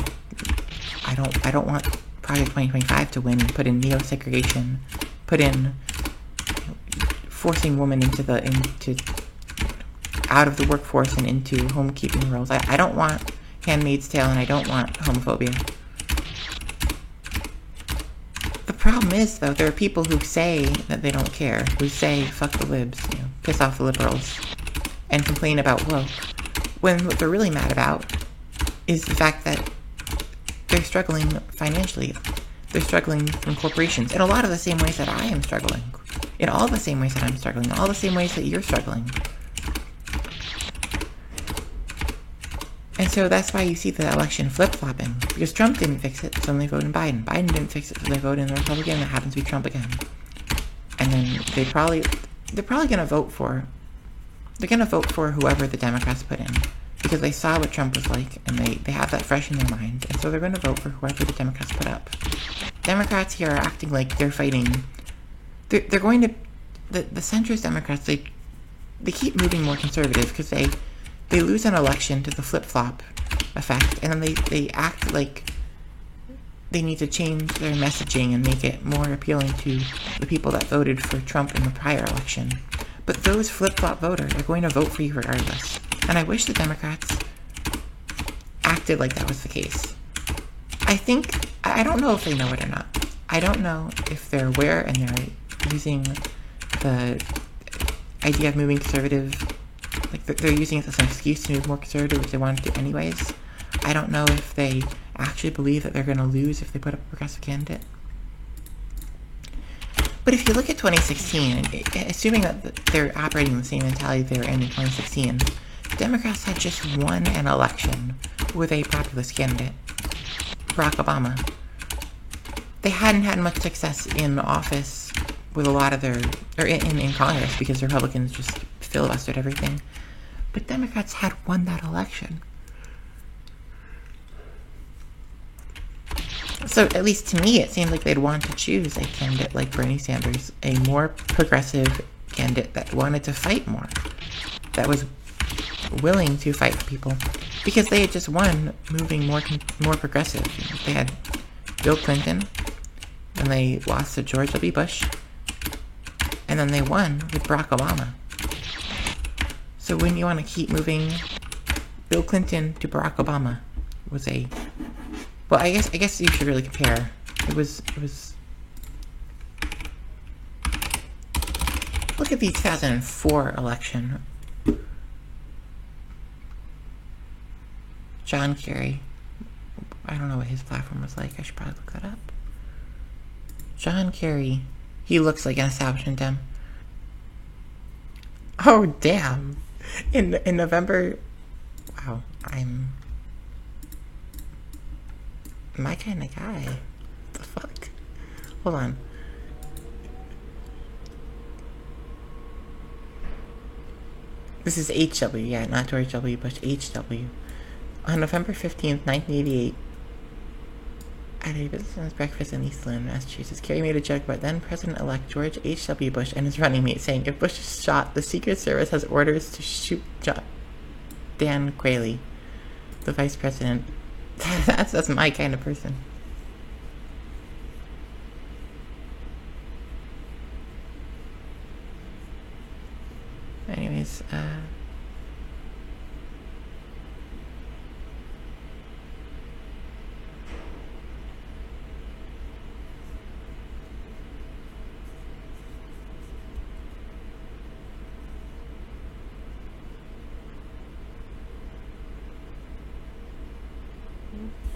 don't want Project 2025 to win and put in neo-segregation, put in forcing women into out of the workforce and into homekeeping roles. I don't want Handmaid's Tale, and I don't want homophobia. The problem is, though, there are people who say that they don't care, who say, fuck the libs, piss off the liberals, and complain about woke, when what they're really mad about is the fact that they're struggling financially. They're struggling from corporations in a lot of the same ways that I am struggling. In all the same ways that I'm struggling. In all the same ways that you're struggling. And so that's why you see the election flip-flopping. Because Trump didn't fix it, so they vote in Biden. Biden didn't fix it, so they vote in the Republican, that happens to be Trump again. And then they're probably going to vote for... They're going to vote for whoever the Democrats put in. Because they saw what Trump was like, and they have that fresh in their mind. And so they're going to vote for whoever the Democrats put up. Democrats here are acting like they're fighting... They're going to... The centrist Democrats, they keep moving more conservative because they lose an election to the flip-flop effect, and then they act like they need to change their messaging and make it more appealing to the people that voted for Trump in the prior election. But those flip-flop voters are going to vote for you regardless. And I wish the Democrats acted like that was the case. I don't know if they know it or not. I don't know if they're aware and they're using the idea of moving conservative, like they're using it as an excuse to move more conservative, which they want to do anyways. I don't know if they actually believe that they're going to lose if they put up a progressive candidate. But if you look at 2016, assuming that they're operating the same mentality they were in 2016, Democrats had just won an election with a populist candidate, Barack Obama. They hadn't had much success in office with a lot of their, or in Congress, because the Republicans just filibustered everything. But Democrats had won that election. So, at least to me, it seemed like they'd want to choose a candidate like Bernie Sanders, a more progressive candidate that wanted to fight more, that was willing to fight for people, because they had just won moving more progressive. They had Bill Clinton, and they lost to George W. Bush, and then they won with Barack Obama. So when you want to keep moving, Bill Clinton to Barack Obama was a... Well, I guess you should really compare. It was... Look at the 2004 election. John Kerry. I don't know what his platform was like. I should probably look that up. John Kerry. He looks like an establishment Dem. Oh, damn. In November... Wow, I'm my kind of guy. What the fuck? Hold on. This is HW, yeah, not George W. Bush, HW. On November 15th, 1988, At a business breakfast in East Lynn, Massachusetts, Kerry made a joke about then-President-elect George H.W. Bush and his running mate, saying, if Bush is shot, the Secret Service has orders to shoot Dan Quayle, the vice president. That's my kind of person. Anyways,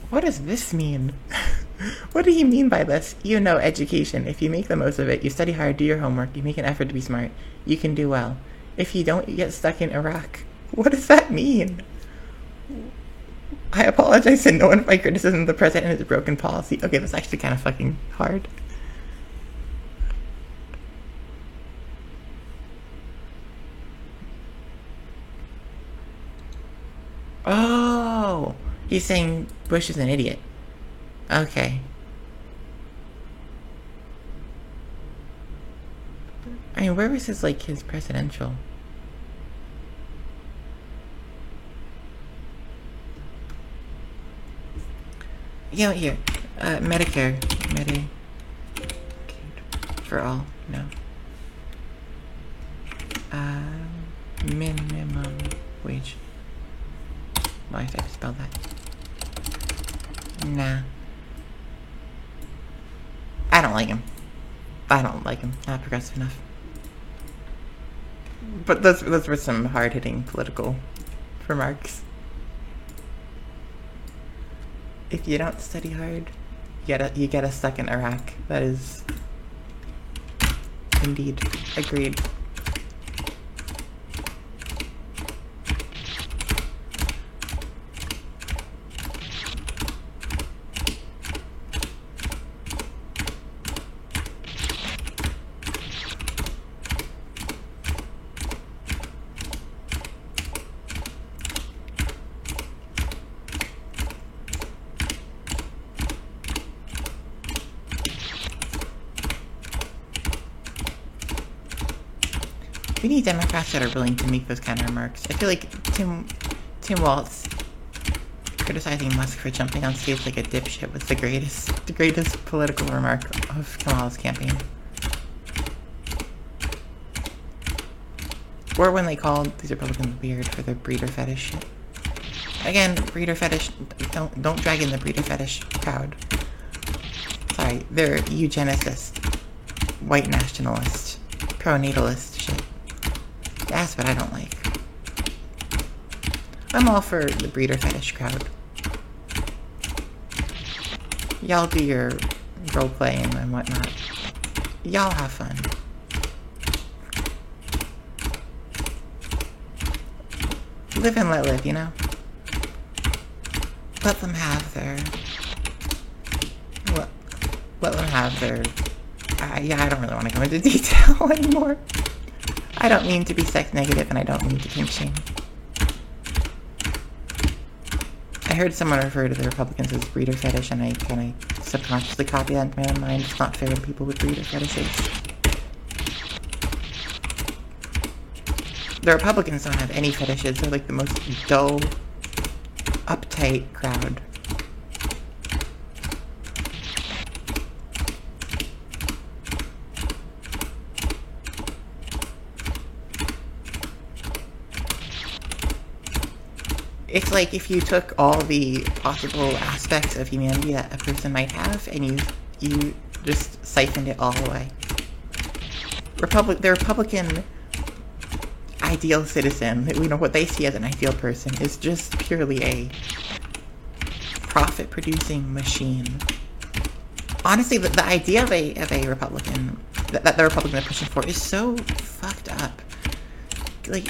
what does this mean? What do you mean by this? You know education. If you make the most of it, you study hard, do your homework, you make an effort to be smart, you can do well. If you don't, you get stuck in Iraq. What does that mean? I apologize to no one for my criticism of the president and his broken policy. Okay, that's actually kind of fucking hard. Oh, he's saying Bush is an idiot. Okay. I mean, where was his, like, his presidential? Yeah, here. Medicare. Medicaid. For all. No. Minimum wage. Why did I spell that? Nah. I don't like him. Not progressive enough. But those were some hard-hitting political remarks. If you don't study hard, you get stuck in Iraq. That is indeed agreed. We need Democrats that are willing to make those kind of remarks. I feel like Tim Walz criticizing Musk for jumping on stage like a dipshit was the greatest political remark of Kamala's campaign. Or when they called these Republicans weird for their breeder fetish shit. Again, breeder fetish, don't drag in the breeder fetish crowd. Sorry, they're eugenicist, white nationalist, pro-natalist shit. That's what I don't like. I'm all for the breeder fetish crowd. Y'all do your role-playing and whatnot. Y'all have fun. Live and let live, you know? Let them have their... Let them have their... yeah, I don't really want to go into detail anymore. I don't mean to be sex negative, and I don't mean to kink shame. I heard someone refer to the Republicans as breeder fetish, and I kind of subconsciously copy that into my own mind. It's not fair to people with breeder fetishes. The Republicans don't have any fetishes. They're like the most dull, uptight crowd. It's like if you took all the possible aspects of humanity that a person might have and you just siphoned it all away. The Republican ideal citizen, you know, what they see as an ideal person is just purely a profit-producing machine. Honestly, the idea of a Republican, that the Republicans are pushing for is so fucked up. Like,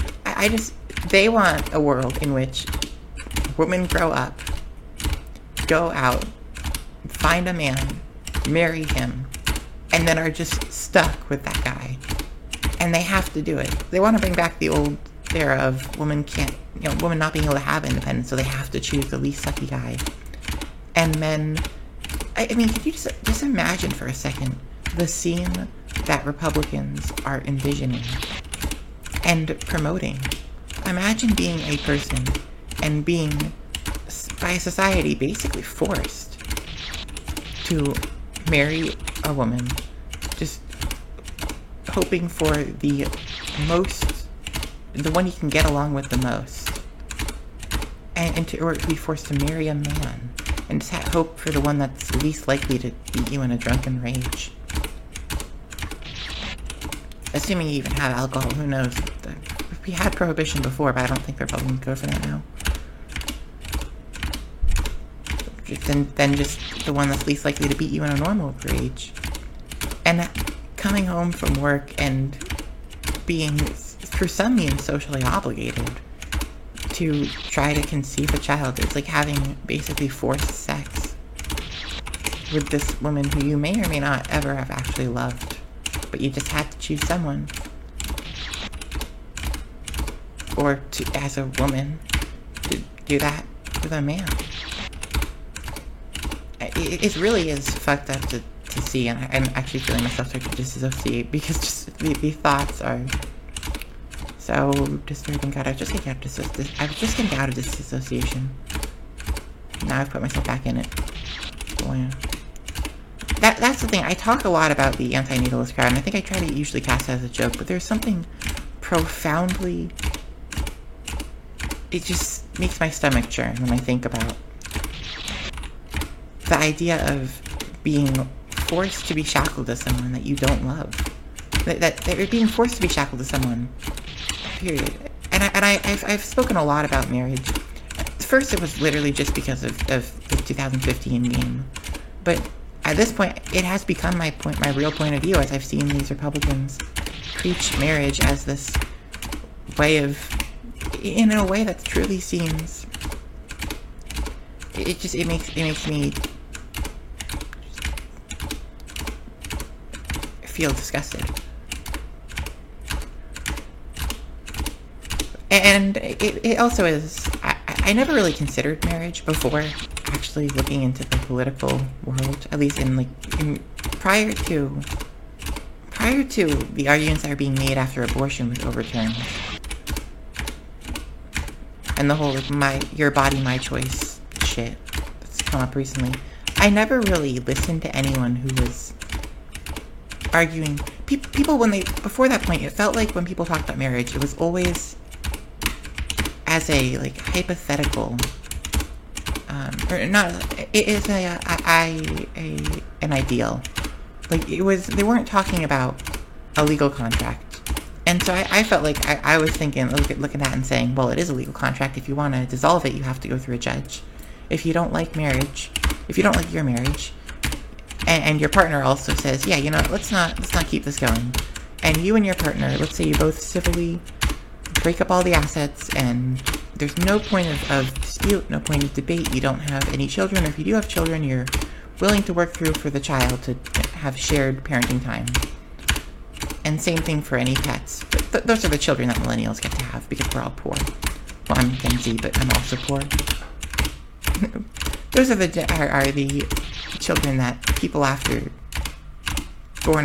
they want a world in which women grow up, go out, find a man, marry him, and then are just stuck with that guy. And they have to do it. They want to bring back the old era of women not being able to have independence, so they have to choose the least sucky guy. And men I mean, could you just imagine for a second the scene that Republicans are envisioning and promoting? Imagine being a person and being, by society, basically forced to marry a woman, just hoping for the one you can get along with the most, or to be forced to marry a man, and just hope for the one that's least likely to beat you in a drunken rage. Assuming you even have alcohol, who knows? We had prohibition before, but I don't think they're probably going to go for that now. Then just the one that's least likely to beat you in a normal rage. And coming home from work and being, through some means, socially obligated to try to conceive a child. It's like having basically forced sex with this woman who you may or may not ever have actually loved, but you just had to choose someone. Or to, as a woman, to do that with a man. It really is fucked up to see, and I'm actually feeling myself start to disassociate because just the thoughts are so disturbing. God, I was just getting out of disassociation. Now I've put myself back in it. Wow. That's the thing. I talk a lot about the anti-natalist crowd, and I think I try to usually cast it as a joke, but there's something profoundly... It just makes my stomach churn when I think about the idea of being forced to be shackled to someone that you don't love. That you're being forced to be shackled to someone, period. And I've spoken a lot about marriage. First, it was literally just because of the 2015 game. But at this point, it has become my real point of view, as I've seen these Republicans preach marriage as this way of, in a way that truly seems, it makes me feel disgusted. And it also is, I never really considered marriage before actually looking into the political world, at least prior to the arguments that are being made after abortion was overturned. And the whole, your body, my choice shit that's come up recently. I never really listened to anyone who was arguing. People, before that point, it felt like when people talked about marriage, it was always as a, hypothetical, or not, it is an ideal. They weren't talking about a legal contract. And so I felt like I was thinking, looking at it and saying, well, it is a legal contract. If you want to dissolve it, you have to go through a judge. If you don't like marriage, if you don't like your marriage, and your partner also says, yeah, let's not keep this going. And you and your partner, let's say you both civilly break up all the assets, and there's no point of dispute, no point of debate. You don't have any children, or if you do have children, you're willing to work through for the child to have shared parenting time. And same thing for any pets. Those are the children that millennials get to have because we're all poor. Well, I'm Gen Z, but I'm also poor. Those are the children that people born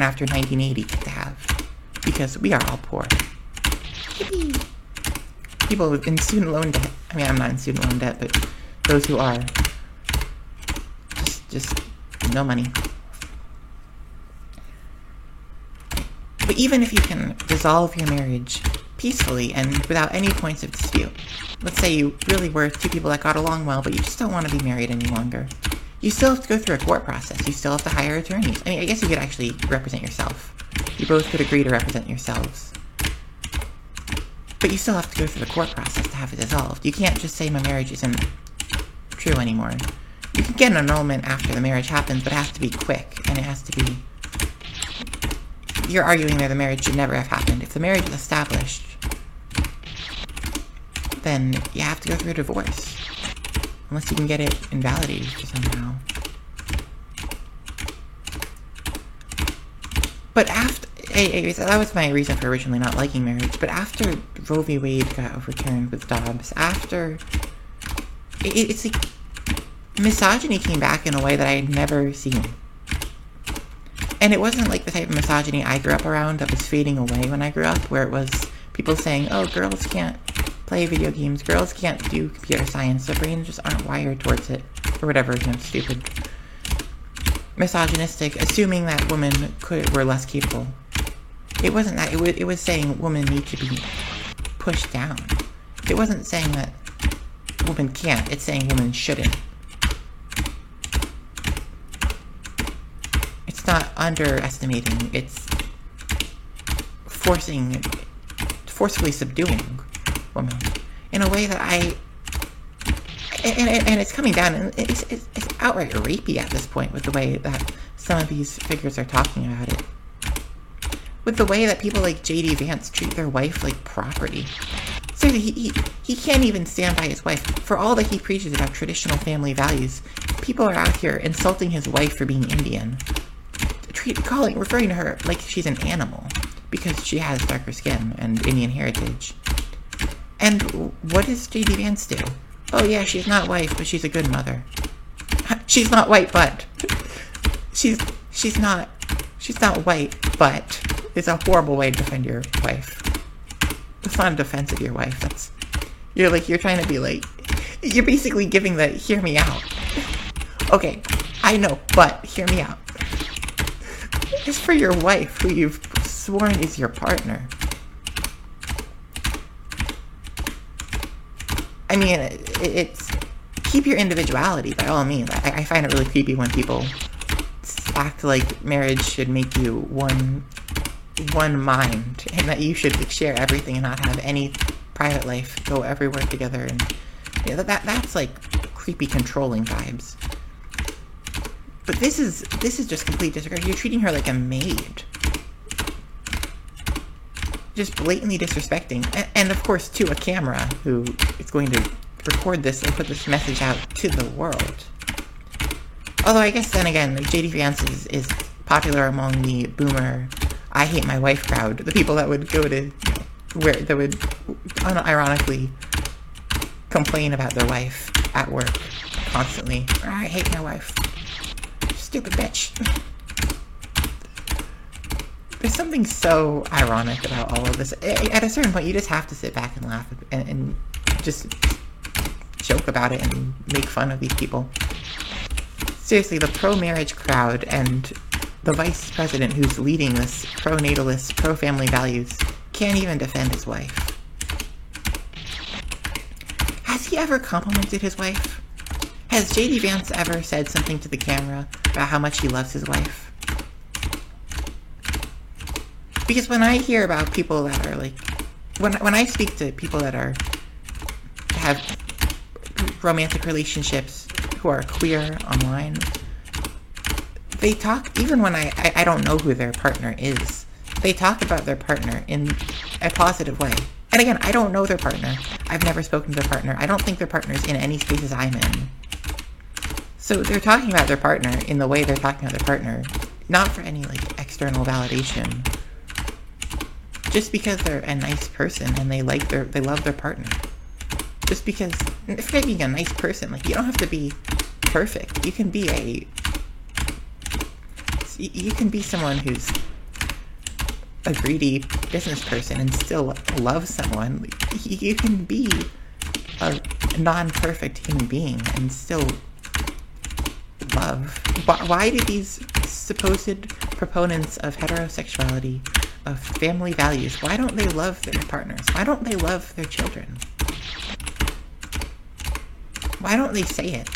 after 1980 get to have because we are all poor. Yippee. People in student loan debt. I mean, I'm not in student loan debt, but those who are just no money. But even if you can dissolve your marriage peacefully and without any points of dispute, let's say you really were two people that got along well, but you just don't want to be married any longer, you still have to go through a court process. You still have to hire attorneys. I mean, I guess you could actually represent yourself. You both could agree to represent yourselves. But you still have to go through the court process to have it dissolved. You can't just say my marriage isn't true anymore. You can get an annulment after the marriage happens, but it has to be quick, and it has to be... You're arguing that the marriage should never have happened. If the marriage is established, then you have to go through a divorce. Unless you can get it invalidated somehow. But after... that was my reason for originally not liking marriage. But after Roe v. Wade got overturned with Dobbs, after... It's like... misogyny came back in a way that I had never seen. And it wasn't like the type of misogyny I grew up around that was fading away when I grew up, where it was people saying, oh, girls can't play video games, girls can't do computer science, their brains just aren't wired towards it, or whatever, stupid. Misogynistic, assuming that women were less capable. It wasn't that, it was saying women need to be pushed down. It wasn't saying that women can't, it's saying women shouldn't. It's not underestimating, it's forcefully subduing women in a way that and it's coming down, and it's outright rapey at this point with the way that some of these figures are talking about it. With the way that people like J.D. Vance treat their wife like property. Seriously, he can't even stand by his wife. For all that he preaches about traditional family values, people are out here insulting his wife for being Indian. Referring to her like she's an animal because she has darker skin and Indian heritage. And what does J.D. Vance do? Oh yeah, she's not white, but she's a good mother. She's not white, but she's not white, but it's a horrible way to defend your wife. It's not a defense of your wife. You're trying to be like, you're basically giving the hear me out. Okay, I know, but hear me out. It's for your wife, who you've sworn is your partner. I mean, it's keep your individuality by all means. I find it really creepy when people act like marriage should make you one mind, and that you should share everything and not have any private life, go everywhere together, and that's like creepy, controlling vibes. But this is just complete disregard. You're treating her like a maid. Just blatantly disrespecting. And of course, to a camera who is going to record this and put this message out to the world. Although I guess then again, J.D. Vance is popular among the boomer, I hate my wife crowd. The people that would go to, that would unironically complain about their wife at work constantly. I hate my wife. Stupid bitch. There's something so ironic about all of this. At a certain point, you just have to sit back and laugh and just joke about it and make fun of these people. Seriously, the pro-marriage crowd and the vice president who's leading this pro-natalist, pro-family values can't even defend his wife. Has he ever complimented his wife? Has J.D. Vance ever said something to the camera about how much he loves his wife? Because when I hear about people that are like, when I speak to people that have romantic relationships who are queer online, they talk, even when I don't know who their partner is, they talk about their partner in a positive way. And again, I don't know their partner. I've never spoken to their partner. I don't think their partner's in any spaces I'm in. So they're talking about their partner in the way they're talking about their partner, not for any like external validation. Just because they're a nice person and they love their partner. Just because, forget being a nice person, like you don't have to be perfect. You can be someone who's a greedy business person and still love someone. You can be a non-perfect human being and still love. Why do these supposed proponents of heterosexuality, of family values, why don't they love their partners? Why don't they love their children? Why don't they say it?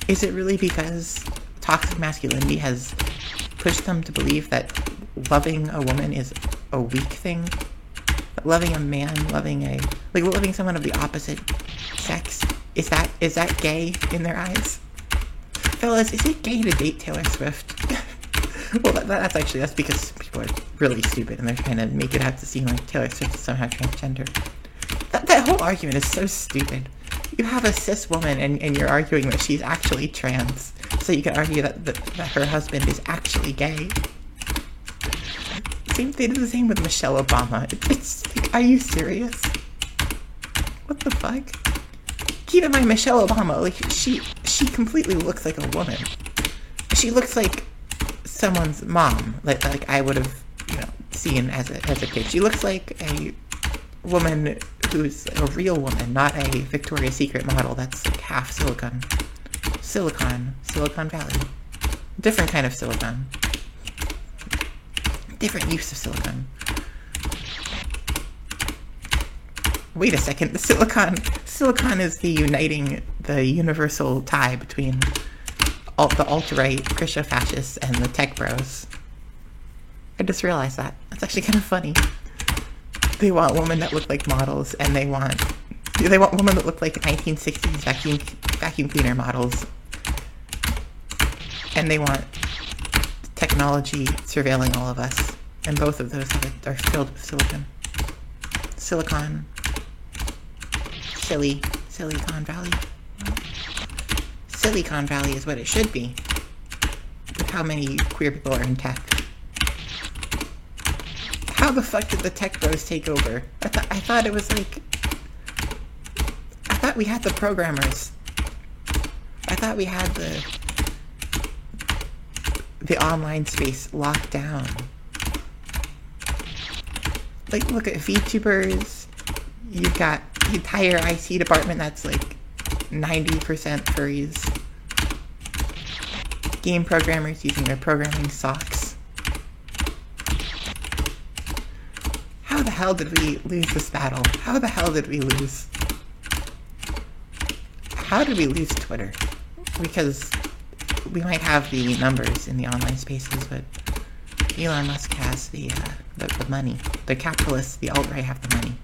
Is it really because toxic masculinity has pushed them to believe that loving a woman is a weak thing? That loving a man, loving someone of the opposite sex, is that gay in their eyes? Fellas, is it gay to date Taylor Swift? Well, that's because people are really stupid and they're trying to make it out to seem like Taylor Swift is somehow transgender. That whole argument is so stupid. You have a cis woman and you're arguing that she's actually trans, so you can argue that her husband is actually gay. They did the same with Michelle Obama. It's like, are you serious? What the fuck? Keep in mind, Michelle Obama, like, she she completely looks like a woman. She looks like someone's mom, like I would have, seen as a kid. She looks like a woman who's a real woman, not a Victoria's Secret model that's like half silicone. Silicon Valley. Different kind of silicone. Different use of silicone. Wait a second, the silicon is the universal tie between the alt-right Christo-fascists and the tech bros. I just realized that. That's actually kind of funny. They want women that look like models, and they want women that look like 1960s vacuum cleaner models. And they want technology surveilling all of us. And both of those are filled with silicon. Silicon Valley. Silicon Valley is what it should be. With how many queer people are in tech. How the fuck did the tech bros take over? I thought it was like... I thought we had the programmers. I thought we had the online space locked down. Like, look at VTubers. You've got the entire IT department that's like 90% furries. Game programmers using their programming socks. How the hell did we lose this battle? How the hell did we lose? How did we lose Twitter? Because we might have the numbers in the online spaces, but Elon Musk has the money. The capitalists, the alt-right have the money.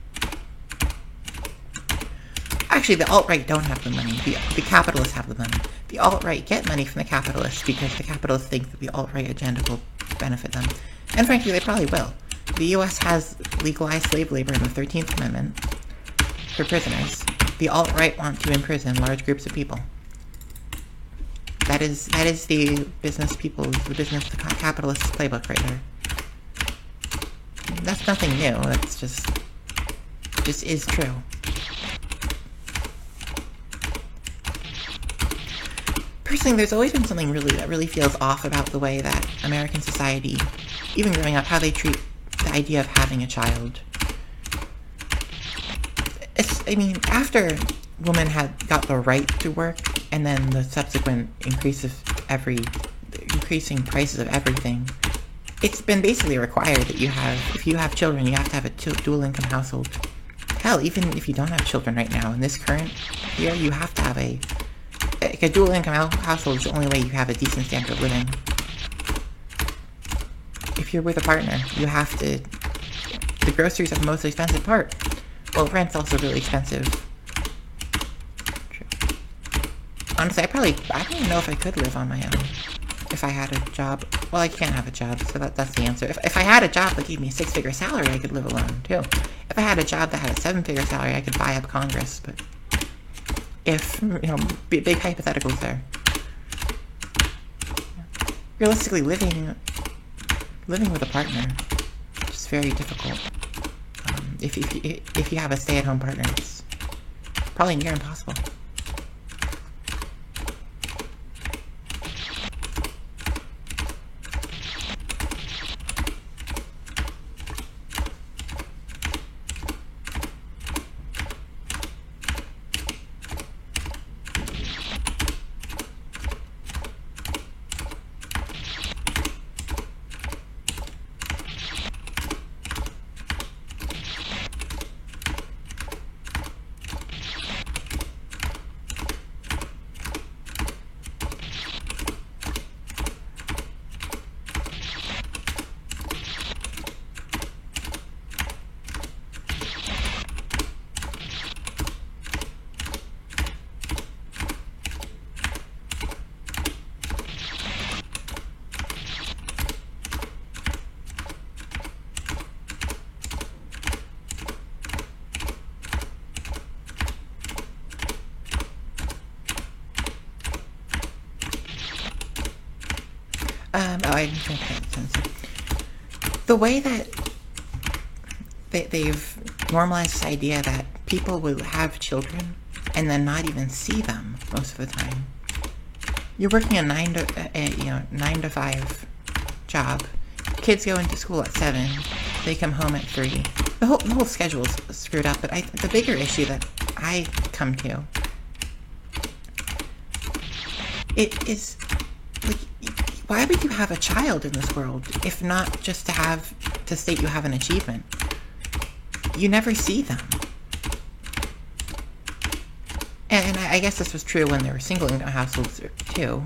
Actually, the alt-right don't have the money. The capitalists have the money. The alt-right get money from the capitalists because the capitalists think that the alt-right agenda will benefit them. And frankly, they probably will. The US has legalized slave labor in the 13th Amendment for prisoners. The alt-right want to imprison large groups of people. That is the business capitalists playbook right there. That's nothing new. That's just is true. Personally, there's always been something that really feels off about the way that American society, even growing up, how they treat the idea of having a child. After women had got the right to work, and then the subsequent increasing prices of everything, it's been basically required that if you have children, you have to have a dual income household. Hell, even if you don't have children right now, in this current year, you have to have a dual income household is the only way you have a decent standard of living. If you're with a partner, you have to... The groceries are the most expensive part. Well, rent's also really expensive. True. Honestly, I don't even know if I could live on my own. If I had a job. Well, I can't have a job, so that's the answer. If I had a job that gave me a 6-figure salary, I could live alone, too. If I had a job that had a 7-figure salary, I could buy up Congress, but... If, big hypotheticals there. Realistically, living with a partner is very difficult. If you have a stay-at-home partner, it's probably near impossible. I didn't think that sense. The way that they've normalized this idea that people will have children and then not even see them most of the time. You're working a 9 to 5 job. Kids go into school at 7. They come home at 3. The whole schedule's screwed up, but the bigger issue that I come to, it is, like, why would you have a child in this world if not just to state you have an achievement? You never see them. And I guess this was true when there were single income households too.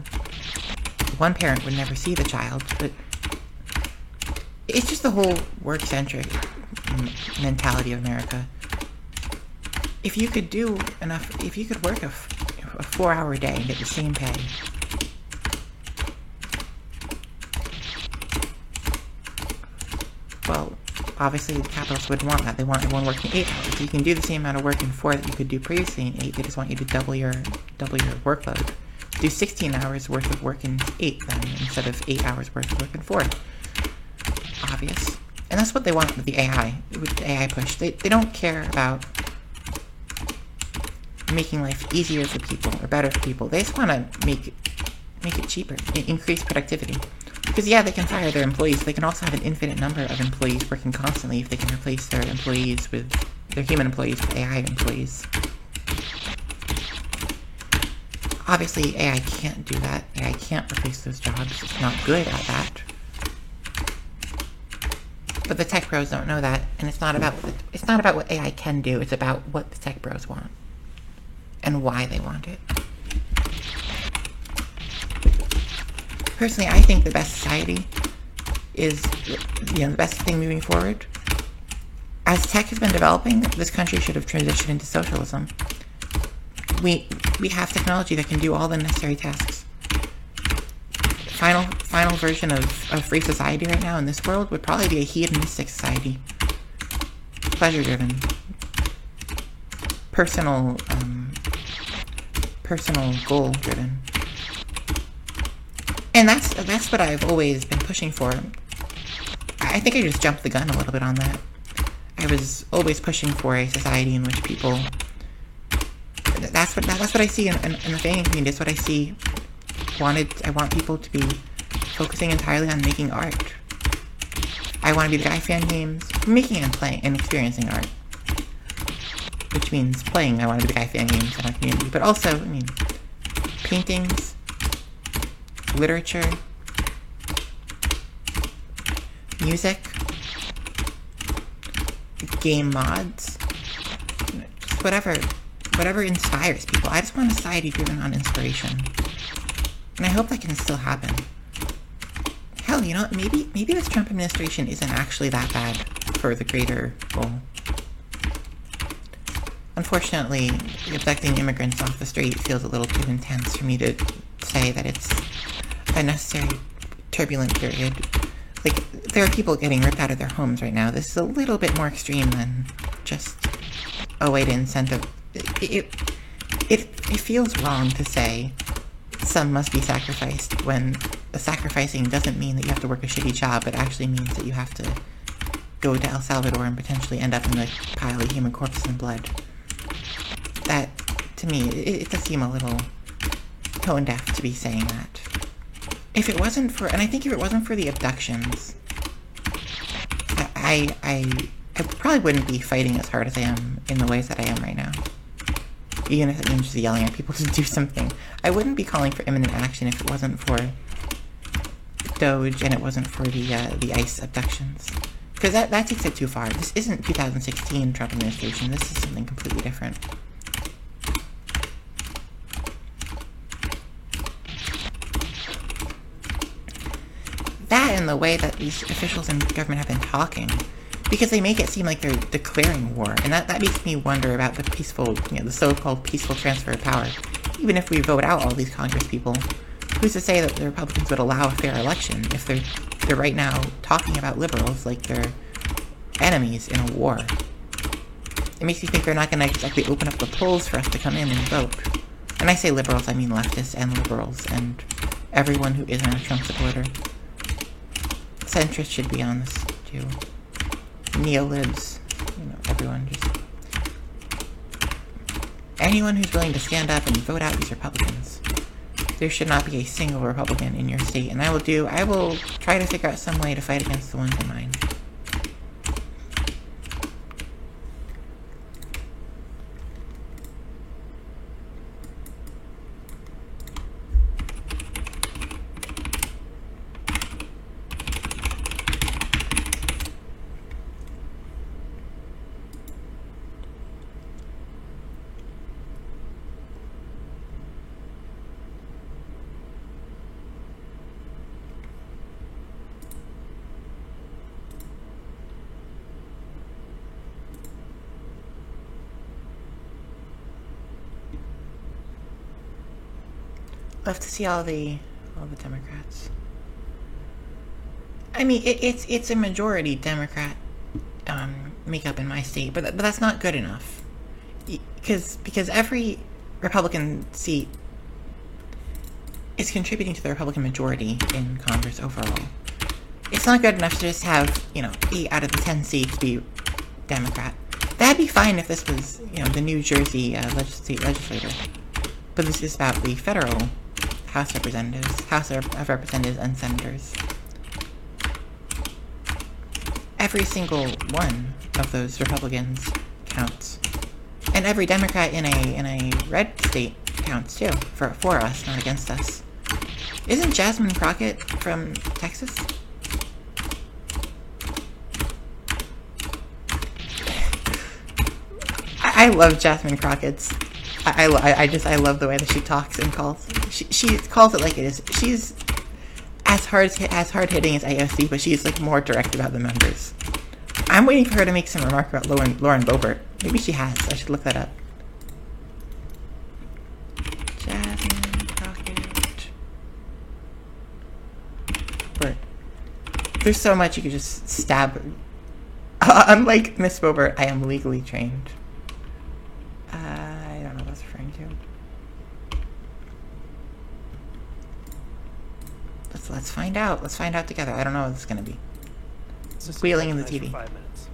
One parent would never see the child, but it's just the whole work-centric mentality of America. If you could work a 4-hour day and get the same pay, well, obviously the capitalists wouldn't want that. They want everyone working 8 hours. You can do the same amount of work in 4 that you could do previously in 8. They just want you to double your workload. Do 16 hours worth of work in 8 then, instead of 8 hours worth of work in 4. Obvious. And that's what they want with the AI push. They don't care about making life easier for people or better for people. They just want to make it cheaper, increase productivity. Because yeah, they can fire their employees. They can also have an infinite number of employees working constantly if they can replace their human employees with AI employees. Obviously, AI can't do that. AI can't replace those jobs. It's not good at that. But the tech bros don't know that, and it's not about what AI can do. It's about what the tech bros want and why they want it. Personally, I think the best society is, the best thing moving forward. As tech has been developing, this country should have transitioned into socialism. We have technology that can do all the necessary tasks. Final version of free society right now in this world would probably be a hedonistic society. Pleasure-driven. Personal goal-driven. And that's what I've always been pushing for. I think I just jumped the gun a little bit on that. I was always pushing for a society in which people... That's what I see in the fanning community. That's what I see. I want people to be focusing entirely on making art. I want to be the guy fan games, making and playing and experiencing art. Which means playing, I want to be the guy fan games in our community. But also, paintings, literature, music, game mods, just whatever inspires people. I just want a society driven on inspiration. And I hope that can still happen. Hell, maybe this Trump administration isn't actually that bad for the greater goal. Unfortunately, abducting immigrants off the street feels a little too intense for me to say that it's a necessary turbulent period. Like, there are people getting ripped out of their homes right now. This is a little bit more extreme than just a way to incentive. It feels wrong to say some must be sacrificed when the sacrificing doesn't mean that you have to work a shitty job. It actually means that you have to go to El Salvador and potentially end up in the pile of human corpses and blood. That, to me, it does seem a little tone deaf to be saying that. If it wasn't for the abductions, I probably wouldn't be fighting as hard as I am in the ways that I am right now. Even if it means just yelling at people to do something. I wouldn't be calling for imminent action if it wasn't for Doge and it wasn't for the ICE abductions. Because that takes it too far. This isn't 2016 Trump administration. This is something completely different. That and the way that these officials in government have been talking. Because they make it seem like they're declaring war, and that makes me wonder about the the so-called peaceful transfer of power. Even if we vote out all these Congress people, who's to say that the Republicans would allow a fair election if they're right now talking about liberals like they're enemies in a war? It makes me think they're not going to exactly open up the polls for us to come in and vote. And I say liberals, I mean leftists and liberals, and everyone who isn't a Trump supporter. Centrists should be on this, too. Neo-libs, everyone, just... anyone who's willing to stand up and vote out these Republicans. there should not be a single Republican in your state, and I will try to figure out some way to fight against the ones in mine. Love to see all the Democrats. I mean, it's a majority Democrat makeup in my state, but that's not good enough, because every Republican seat is contributing to the Republican majority in Congress overall. It's not good enough to just have 8 out of the 10 seats be Democrat. That'd be fine if this was the New Jersey legislature, but this is about the federal House of Representatives and Senators. Every single one of those Republicans counts, and every Democrat in a red state counts too, for us, not against us. Isn't Jasmine Crockett from Texas? I love Jasmine Crockett's. I love the way that she talks and calls. She calls it like it is. She's as hard hitting as AOC, but she's like more direct about the members. I'm waiting for her to make some remark about Lauren Boebert. Maybe she has. I should look that up. Jasmine Crockett. But there's so much you could just stab. Unlike Miss Boebert, I am legally trained. I don't know what I was referring to. Let's find out. Let's find out together. I don't know what this is going to be. Squealing in the TV. 5 minutes.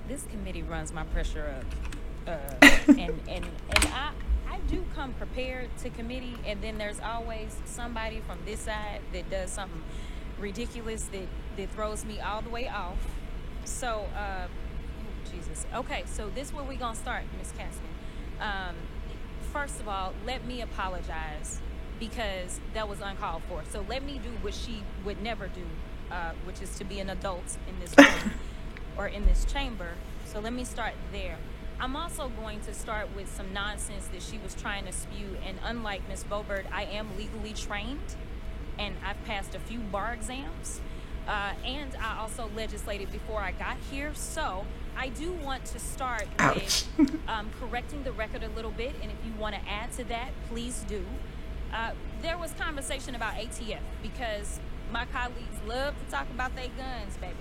This committee runs my pressure up. And I do come prepared to committee, and then there's always somebody from this side that does something ridiculous that throws me all the way off. So, Jesus. Okay, so this is where we're going to start, Ms. Caskin. First of all, let me apologize because that was uncalled for. So let me do what she would never do, which is to be an adult in this room or in this chamber. So let me start there. I'm also going to start with some nonsense that she was trying to spew. And unlike Ms. Boebert, I am legally trained, and I've passed a few bar exams. And I also legislated before I got here. So I do want to start with correcting the record a little bit. And if you want to add to that, please do. There was conversation about ATF because my colleagues love to talk about their guns, baby.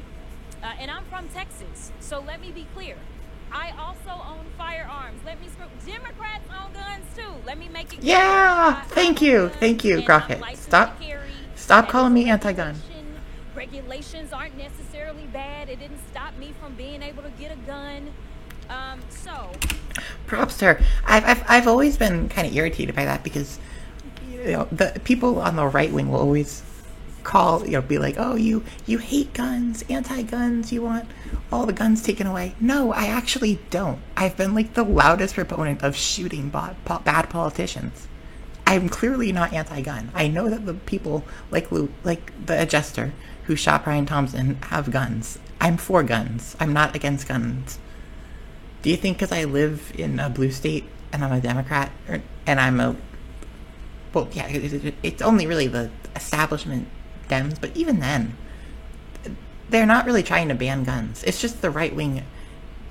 And I'm from Texas. So let me be clear. I also own firearms. Let me screw. Democrats own guns too. Let me make it clear. Yeah, thank you, Crockett. Stop calling me anti-gun. Regulations aren't necessarily bad. It didn't stop me from being able to get a gun. So props to her. I've always been kind of irritated by that because the people on the right wing will always be like, oh, you hate guns, anti-guns, you want all the guns taken away. No, I actually don't. I've been like the loudest proponent of shooting bad politicians. I'm clearly not anti-gun. I know that the people like the adjuster who shot Brian Thompson have guns. I'm for guns. I'm not against guns. Do you think because I live in a blue state and I'm a Democrat and I'm a it's only really the establishment Dems, but even then, they're not really trying to ban guns. It's just the right wing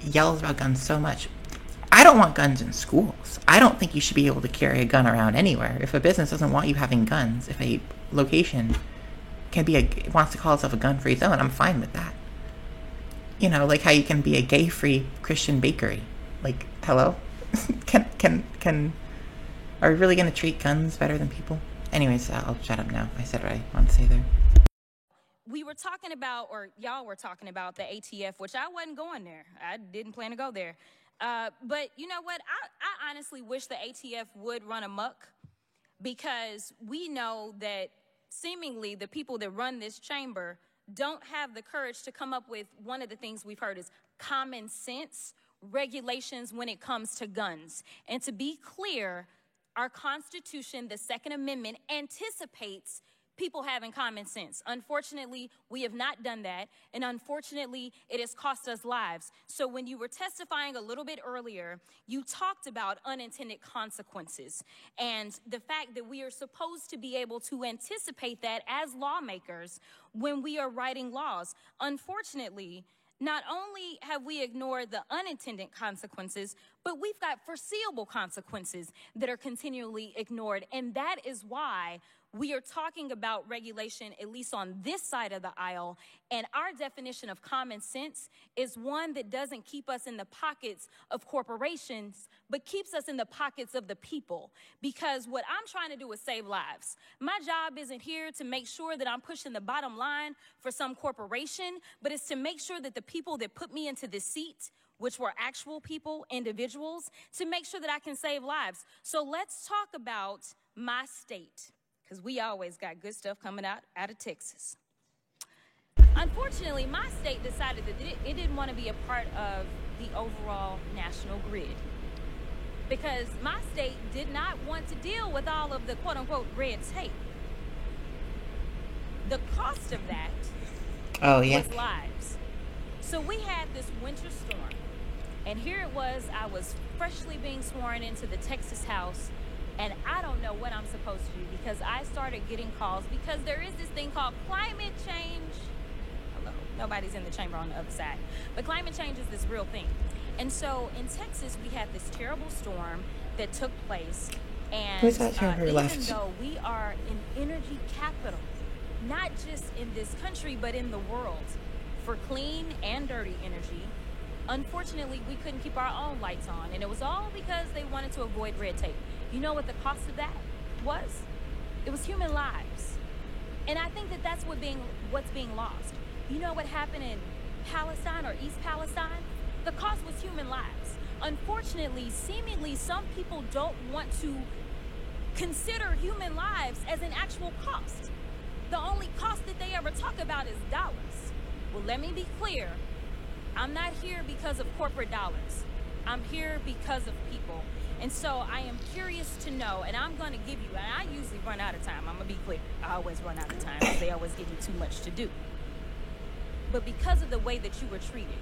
yells about guns so much. I don't want guns in schools. I don't think you should be able to carry a gun around anywhere. If a business doesn't want you having guns, if a location wants to call itself a gun-free zone, I'm fine with that. Like how you can be a gay-free Christian bakery. Like, hello? Are we really going to treat guns better than people? Anyways, I'll shut up now. I said what I wanted to say there. We were talking about, or y'all were talking about the ATF, which I wasn't going there. I didn't plan to go there. But you know what? I honestly wish the ATF would run amok, because we know that seemingly the people that run this chamber don't have the courage to come up with one of the things we've heard is common sense regulations when it comes to guns. And to be clear, our Constitution, the Second Amendment, anticipates people having common sense. Unfortunately, we have not done that, and unfortunately, it has cost us lives. So when you were testifying a little bit earlier, you talked about unintended consequences and the fact that we are supposed to be able to anticipate that as lawmakers when we are writing laws. Unfortunately, not only have we ignored the unintended consequences, but we've got foreseeable consequences that are continually ignored. And that is why we are talking about regulation, at least on this side of the aisle. And our definition of common sense is one that doesn't keep us in the pockets of corporations, but keeps us in the pockets of the people. Because what I'm trying to do is save lives. My job isn't here to make sure that I'm pushing the bottom line for some corporation, but it's to make sure that the people that put me into this seat, which were actual people, individuals, to make sure that I can save lives. So let's talk about my state, because we always got good stuff coming out of Texas. Unfortunately, my state decided that it didn't want to be a part of the overall national grid, because my state did not want to deal with all of the quote-unquote red tape. The cost of that was lives. So we had this winter storm, and here it was, I was freshly being sworn into the Texas House, and I don't know what I'm supposed to do, because I started getting calls because there is this thing called climate change. Hello, nobody's in the chamber on the other side. But climate change is this real thing. And so in Texas, we had this terrible storm that took place. And Who's that to her even left? though we are an energy capital, not just in this country, but in the world, for clean and dirty energy, unfortunately, we couldn't keep our own lights on. And it was all because they wanted to avoid red tape. You know what the cost of that was? It was human lives. And I think that that's what's being lost. You know what happened in Palestine or East Palestine? The cost was human lives. Unfortunately, seemingly, some people don't want to consider human lives as an actual cost. The only cost that they ever talk about is dollars. Well, let me be clear. I'm not here because of corporate dollars. I'm here because of people. And so I am curious to know, and I'm going to give you, and I usually run out of time. I'm going to be clear. I always run out of time because they always give me too much to do. But because of the way that you were treated,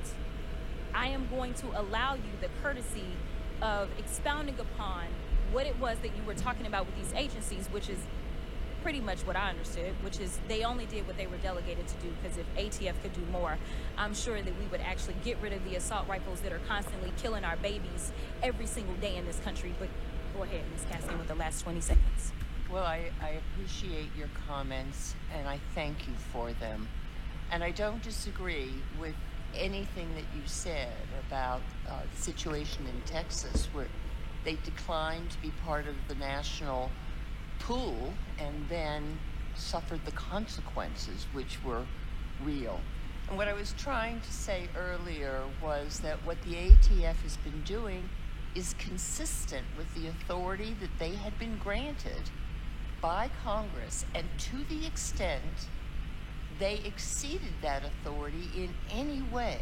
I am going to allow you the courtesy of expounding upon what it was that you were talking about with these agencies, which is pretty much what I understood, which is they only did what they were delegated to do, because if ATF could do more, I'm sure that we would actually get rid of the assault rifles that are constantly killing our babies every single day in this country. But go ahead, Ms. Caston, with the last 20 seconds. Well, I appreciate your comments, and I thank you for them. And I don't disagree with anything that you said about the situation in Texas, where they declined to be part of the national pool and then suffered the consequences, which were real. And what I was trying to say earlier was that what the ATF has been doing is consistent with the authority that they had been granted by Congress, and to the extent they exceeded that authority in any way,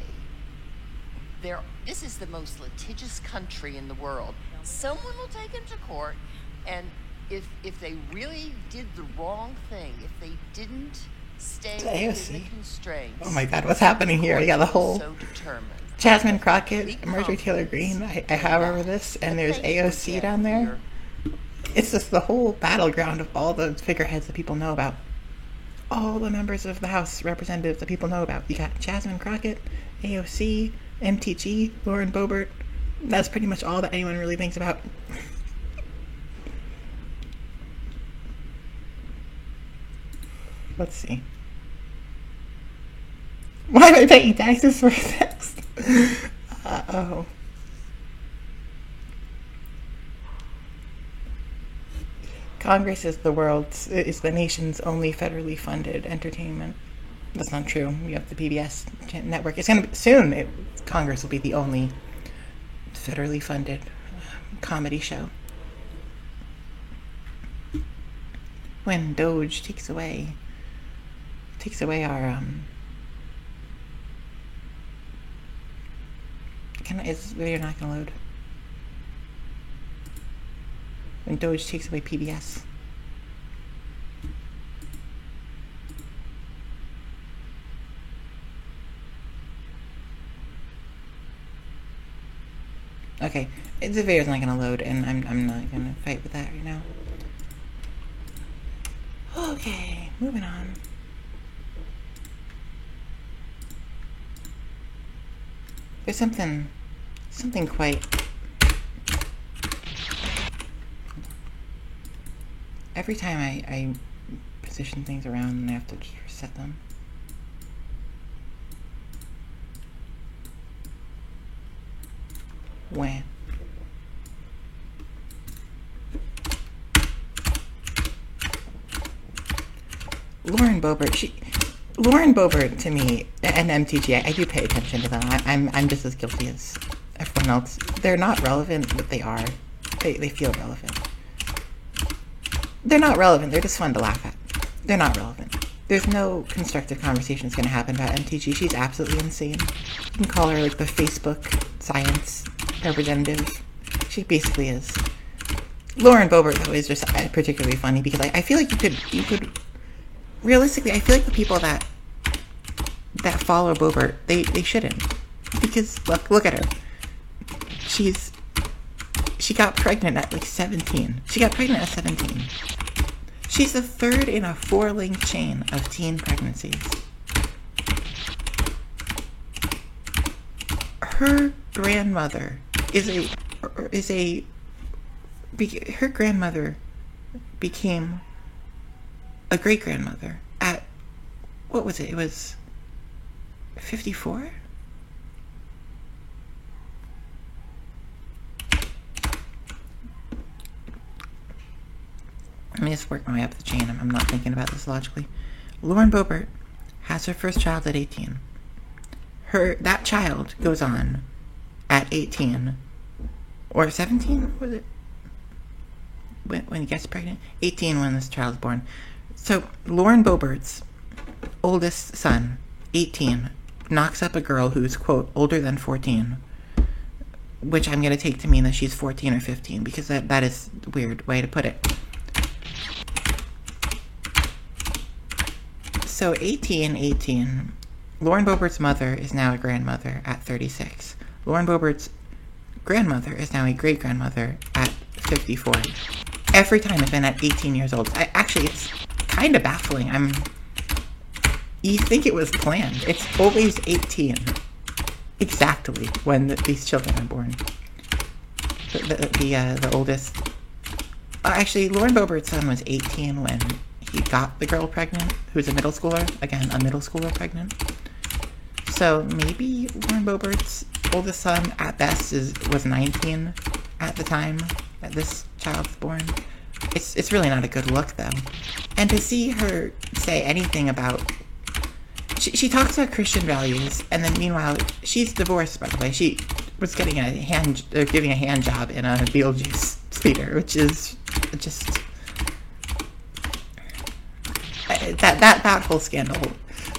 this is the most litigious country in the world. Someone will take them to court, and if they really did the wrong thing, if they didn't stay within the constraints. Oh my God, what's happening here? You got the whole so determined. Jasmine Crockett, Marjorie Taylor Greene. I have over this, and there's AOC down there. It's just the whole battleground of all the figureheads that people know about. All the members of the House representatives that people know about. You got Jasmine Crockett, AOC, MTG, Lauren Boebert. That's pretty much all that anyone really thinks about. Let's see. Why am I paying taxes for sex? Uh-oh. Congress is the nation's only federally funded entertainment. That's not true. You have the PBS network. It's going to be soon. Congress will be the only federally funded comedy show. When Doge takes away our is this video not gonna load? When Doge takes away PBS. Okay, the video's not gonna load, and I'm not gonna fight with that right now. Okay, moving on. There's something quite... Every time I position things around and I have to just reset them. When? Lauren Boebert to me, and MTG, I do pay attention to them. I'm just as guilty as everyone else. They're not relevant, but they are. They feel relevant. They're not relevant, they're just fun to laugh at. They're not relevant. There's no constructive conversation that's going to happen about MTG. She's absolutely insane. You can call her like the Facebook science representative. She basically is. Lauren Boebert, though, is just particularly funny because I feel like you could realistically, I feel like the people that follow Boebert, they shouldn't. Because look at her. She got pregnant at like 17. She got pregnant at 17. She's the third in a 4-link chain of teen pregnancies. Her grandmother her grandmother became a great-grandmother at, what was it? It was 54? Let me just work my way up the chain. I'm not thinking about this logically. Lauren Boebert has her first child at 18. That child goes on at 18 or 17, was it? When he gets pregnant? 18 when this child's born. So Lauren Boebert's oldest son, 18, knocks up a girl who's, quote, older than 14, which I'm going to take to mean that she's 14 or 15, because that is a weird way to put it. So 18, Lauren Boebert's mother is now a grandmother at 36. Lauren Boebert's grandmother is now a great-grandmother at 54. Every time it's been at 18 years old. Actually, it's kind of baffling. You think it was planned. It's always 18. Exactly when these children are born. The oldest... Actually, Lauren Boebert's son was 18 when he got the girl pregnant, who's a middle schooler. Again, a middle schooler pregnant. So maybe Lauren Boebert's oldest son, at best, was 19 at the time that this child was born. It's really not a good look, though. And to see her say anything about... She talks about Christian values, and then meanwhile, she's divorced, by the way. She was giving a hand job in a Beetlejuice theater, which is just... That whole scandal.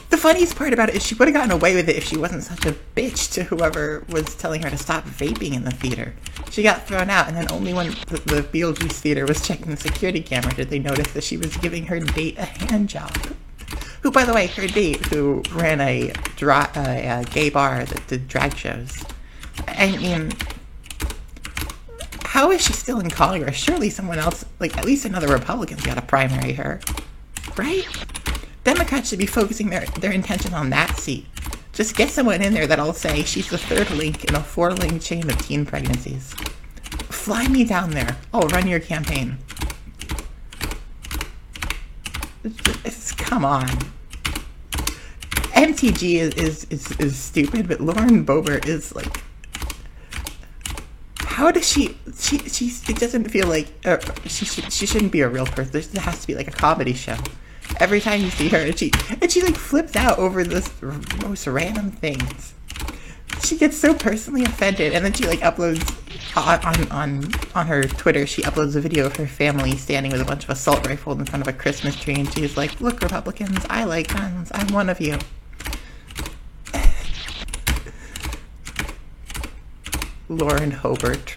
The funniest part about it is she would have gotten away with it if she wasn't such a bitch to whoever was telling her to stop vaping in the theater. She got thrown out, and then only when the Beetlejuice theater was checking the security camera did they notice that she was giving her date a hand job. Who, by the way, her date, who ran a gay bar that did drag shows. I mean, how is she still in Congress? Surely someone else, like at least another Republican's got to primary her. Right? Democrats should be focusing their intention on that seat. Just get someone in there that'll say she's the third link in a 4-link chain of teen pregnancies. Fly me down there. I'll run your campaign. Come on. MTG is stupid, but Lauren Boebert is like... How does she it doesn't feel like... she shouldn't be a real person. There has to be like a comedy show. Every time you see her, and she like flips out over this most random things. she gets so personally offended, and then she like uploads on her Twitter. She uploads a video of her family standing with a bunch of assault rifles in front of a Christmas tree, and she's like, "Look, Republicans, I like guns. I'm one of you." Lauren Hobart.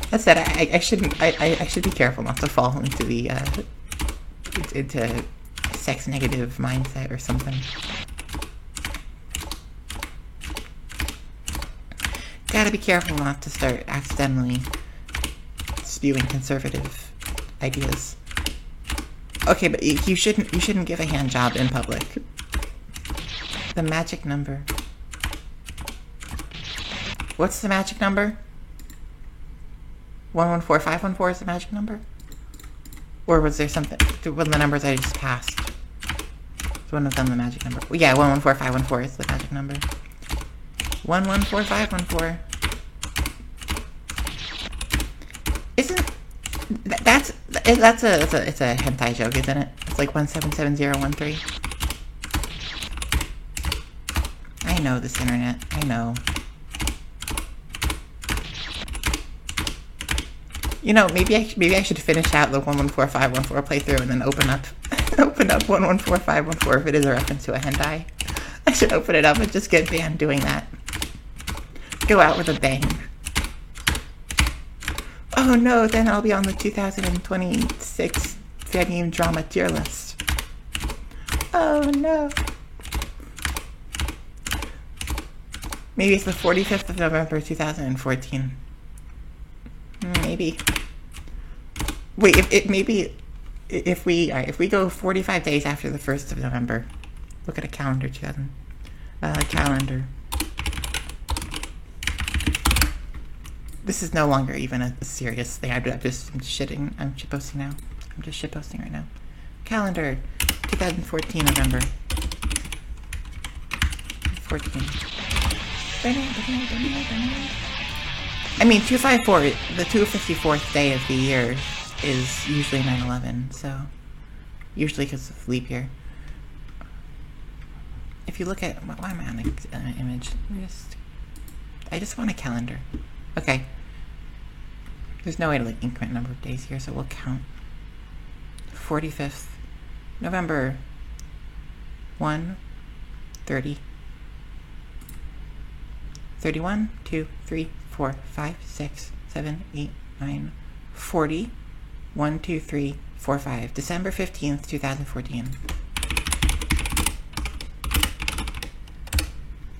That said, I should be careful not to fall into the into sex negative mindset or something. Gotta be careful not to start accidentally spewing conservative ideas. Okay, but you shouldn't give a hand job in public. The magic number. What's the magic number? 114514 is the magic number? Or was there something? One of the numbers I just passed. Is one of them the magic number? Well, yeah, 114514 is the magic number. 114514. Isn't it's a hentai joke, isn't it? It's like 177013. I know this internet. I know. You know, maybe I should finish out the 114514 playthrough and then open up 114514 if it is a reference to a hentai. I should open it up and just get banned doing that. Go out with a bang. Oh no, then I'll be on the 2026 Fandom Drama tier list. Oh no. Maybe it's the 45th of November 2014. Maybe. Wait, if we go 45 days after the 1st of November, look at a calendar, calendar. This is no longer even a serious thing. I'm just shitting. I'm shitposting now. I'm just shitposting right now. Calendar, 2014 November. 14. I mean, 254, the 254th day of the year is usually 9/11, so usually because of leap year. If you look at, why am I on an image? I just want a calendar. Okay. There's no way to like increment number of days here, so we'll count. 45th November 1, 30, 31, 2, 3, 4, 5, 6, 7, 8, 9, 40, 1, 2, 3, 4, 5. December 15th, 2014.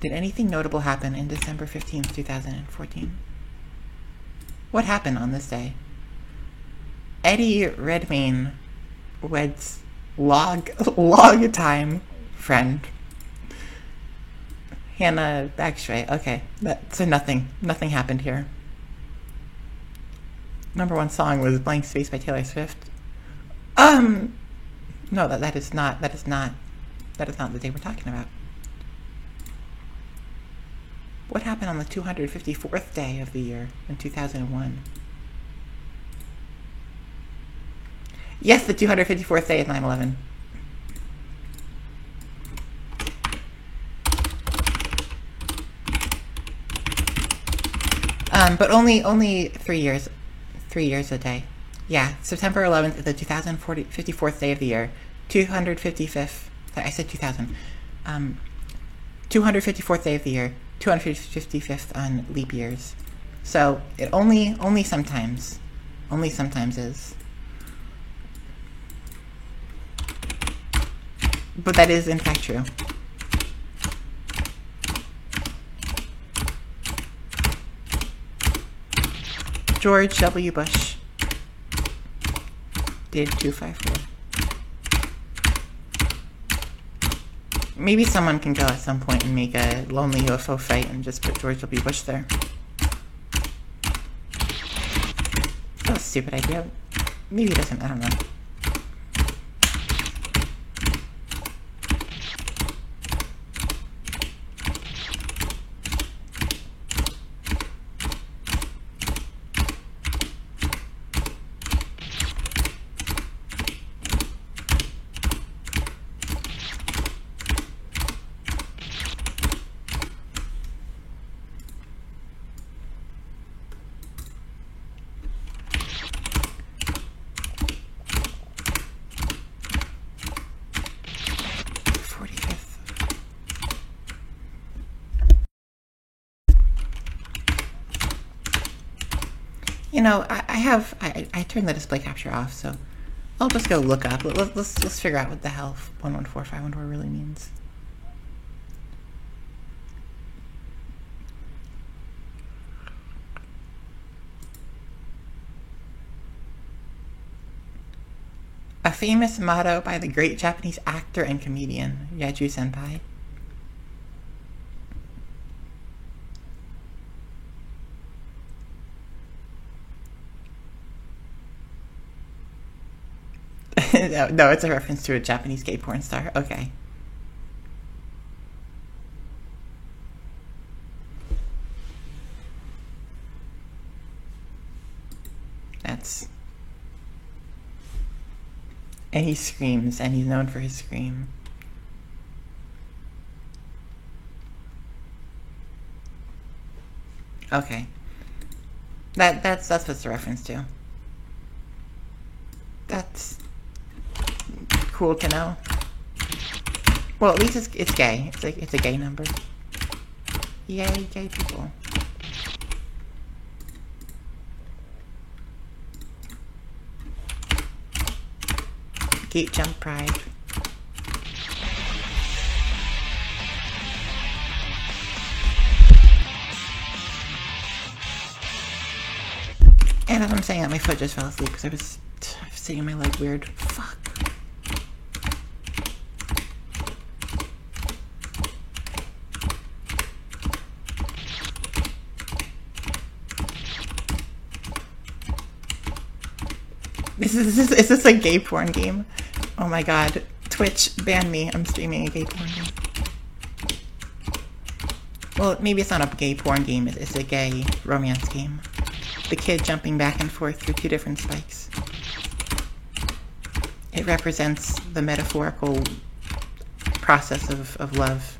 Did anything notable happen in December 15th, 2014? What happened on this day? Eddie Redmayne weds log time friend. Hannah Backstray. Okay, so nothing happened here. Number one song was Blank Space by Taylor Swift. No, that is not the day we're talking about. What happened on the 254th day of the year in 2001? Yes, the 254th day is 9/11. But only 3 years. 3 years a day. Yeah, September 11th is the 254th day of the year. 255th. I said 2000. 254th day of the year. 255th on leap years. So it only sometimes is. But that is in fact true. George W. Bush did 254. Maybe someone can go at some point and make a lonely UFO fight and just put George W. Bush there. That was a stupid idea. Maybe he doesn't, I don't know. You know, I turned the display capture off, so I'll just go look up. Let's figure out what the hell 114514 really means. A famous motto by the great Japanese actor and comedian Yaju Senpai. No, it's a reference to a Japanese gay porn star. Okay. That's... And he screams, and he's known for his scream. Okay. That's what it's a reference to. That's cool to know. Well, at least it's gay. It's a gay number. Yay, gay people. Gate jump pride. And as I'm saying that, my foot just fell asleep because I was sitting on my leg weird. Fuck. Is this a gay porn game? Oh my god. Twitch, ban me. I'm streaming a gay porn game. Well, maybe it's not a gay porn game. It's a gay romance game. The kid jumping back and forth through two different spikes. It represents the metaphorical process of love.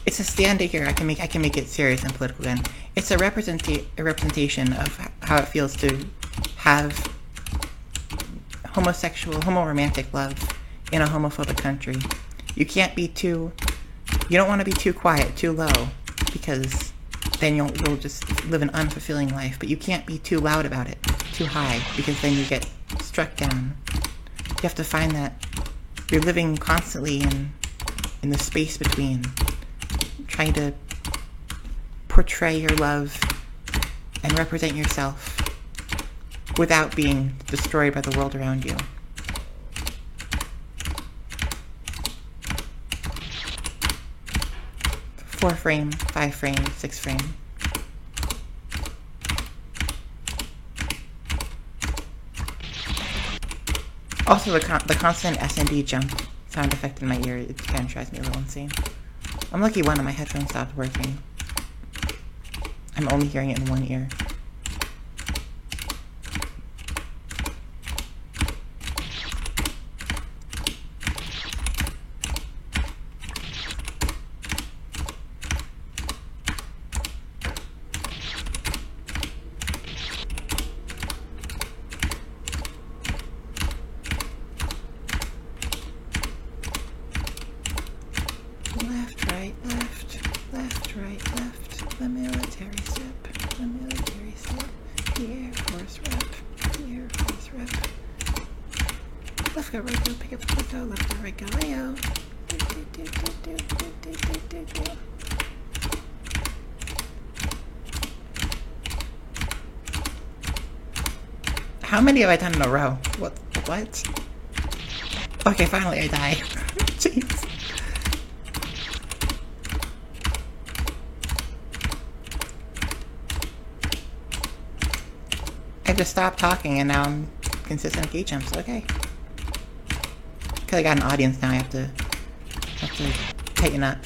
It's a standard here. I can make it serious and political again. It's a representation of how it feels to have homo-romantic love in a homophobic country. You can't be you don't want to be too quiet, too low, because then you'll just live an unfulfilling life. But you can't be too loud about it, too high, because then you get struck down. You have to find that you're living constantly in the space between, trying to portray your love and represent yourself without being destroyed by the world around you. Four frame, 5 frame, 6 frame. Also, the constant S&D jump sound effect in my ear, it kind of drives me a little insane. I'm lucky one of my headphones stopped working. I'm only hearing it in one ear. Left, right, left, right, left. The military step, the military step. The Air Force rep, the Air Force rep. Left go, right go, pick up the go, left go, right go, Leo. How many have I done in a row? What? Okay, finally I die. Jeez. I just stopped talking and now I'm consistent gay jumps. Okay. Because I got an audience now, I have to tighten up.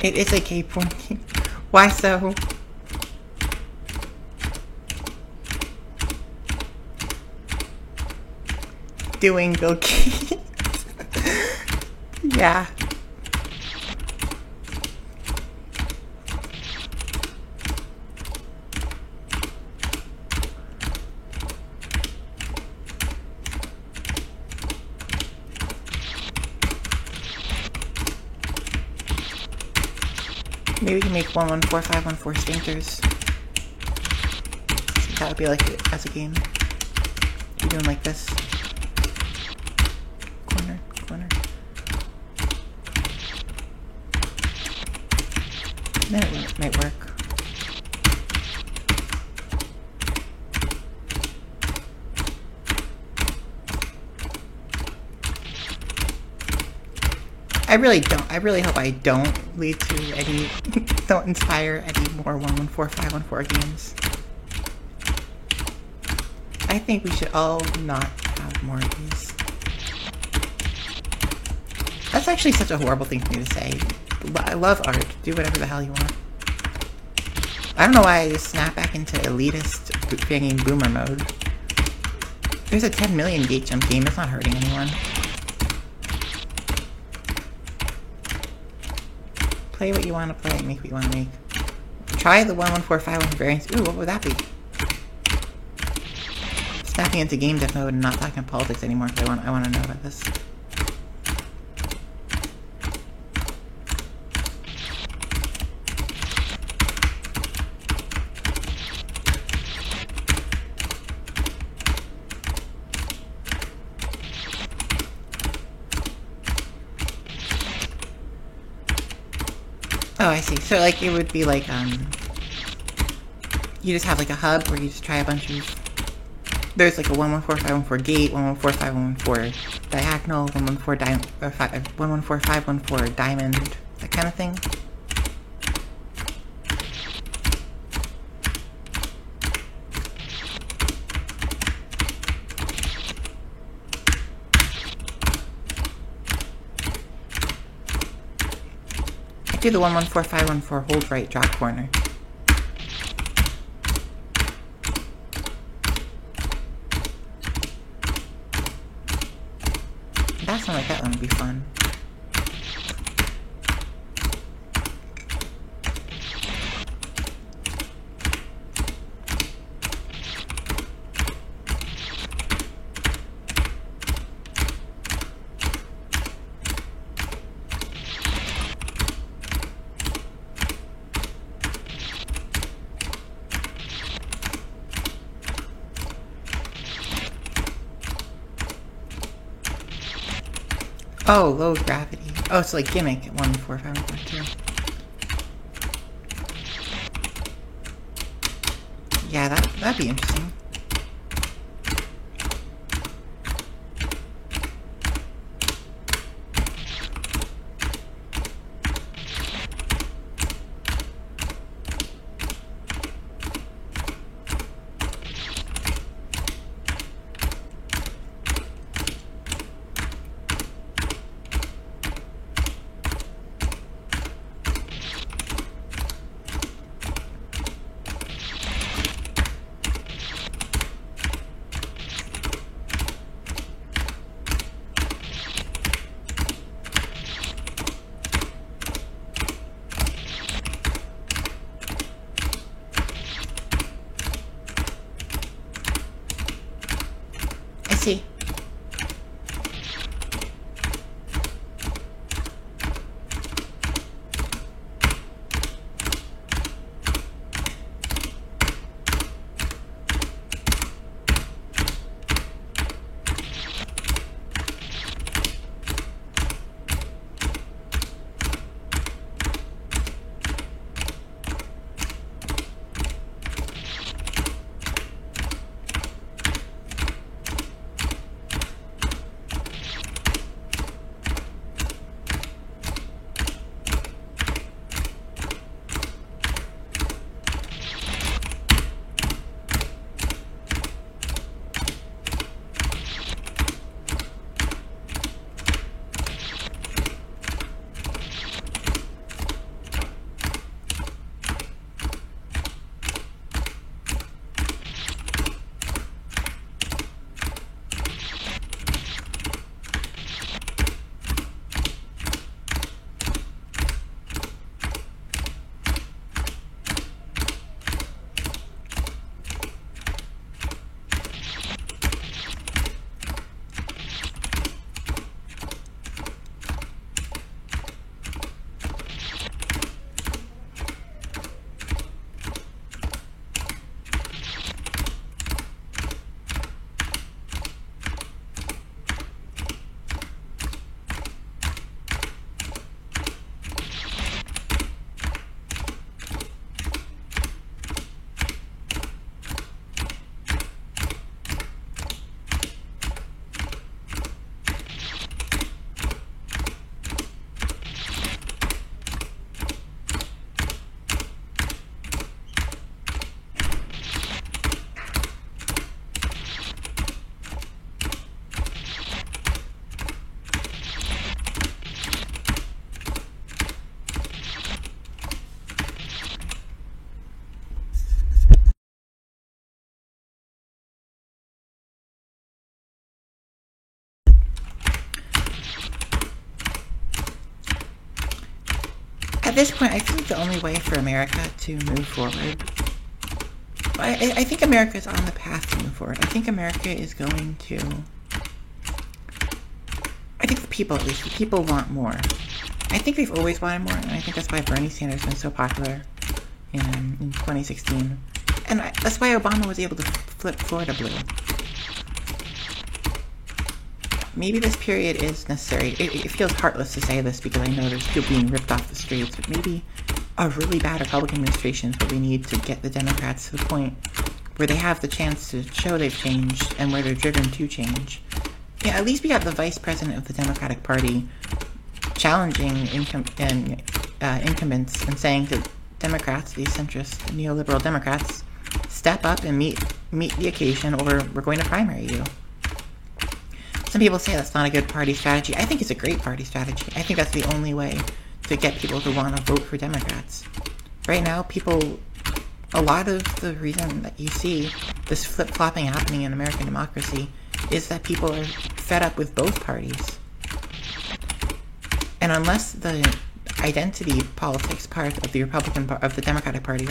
It is a K porn game. Why so? Doing Bill Gates. Yeah. Maybe we can make 114514 stinkers. That would be like it as a game. You're doing like this. Corner, corner. Then it might work. I really hope I don't lead to any, don't inspire any more 114514 games. I think we should all not have more of these. That's actually such a horrible thing for me to say. I love art. Do whatever the hell you want. I don't know why I just snap back into elitist banging boomer mode. There's a 10 million gate jump game. It's not hurting anyone. Play what you want to play, make what you want to make. Try the 1145 variants. Ooh, what would that be? Snapping into game dev mode and not talking politics anymore because I want to know about this. Oh, I see. So, like, it would be like, you just have, like, a hub where you just try a bunch of... There's, like, a 114514 gate, 114514 diagonal, 114514 diamond, that kind of thing. Do the 114514 hold right drop corner. That sounds like that one would be fun. Oh, low gravity. Oh, it's like gimmick at 14512. Yeah, that'd be interesting. See. this point, I think the only way for America to move forward, I think America is on the path to move forward. I think America is going to, I think the people, at least, the people want more. I think they've always wanted more, and I think that's why Bernie Sanders has been so popular in 2016. And that's why Obama was able to flip Florida blue. Maybe this period is necessary. It feels heartless to say this because I know there's people being ripped off the streets, but maybe a really bad Republican administration is what we need to get the Democrats to the point where they have the chance to show they've changed and where they're driven to change. Yeah, at least we got the vice president of the Democratic Party challenging incumbents and saying to Democrats, these centrist neoliberal Democrats, step up and meet the occasion, or we're going to primary you. Some people say that's not a good party strategy. I think it's a great party strategy. I think that's the only way to get people to want to vote for Democrats. Right now, a lot of the reason that you see this flip-flopping happening in American democracy is that people are fed up with both parties. And unless the identity politics part of the Democratic Party,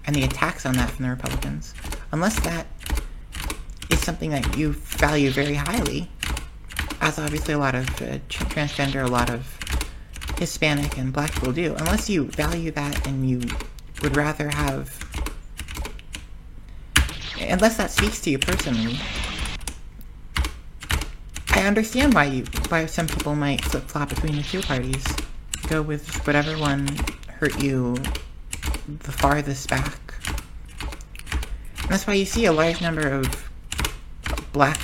and the attacks on that from the Republicans, unless that is something that you value very highly, as obviously a lot of transgender, a lot of Hispanic and Black people do, unless you value that and you would rather have, unless that speaks to you personally, I understand why some people might flip-flop between the two parties, go with whatever one hurt you the farthest back. And that's why you see a large number of Black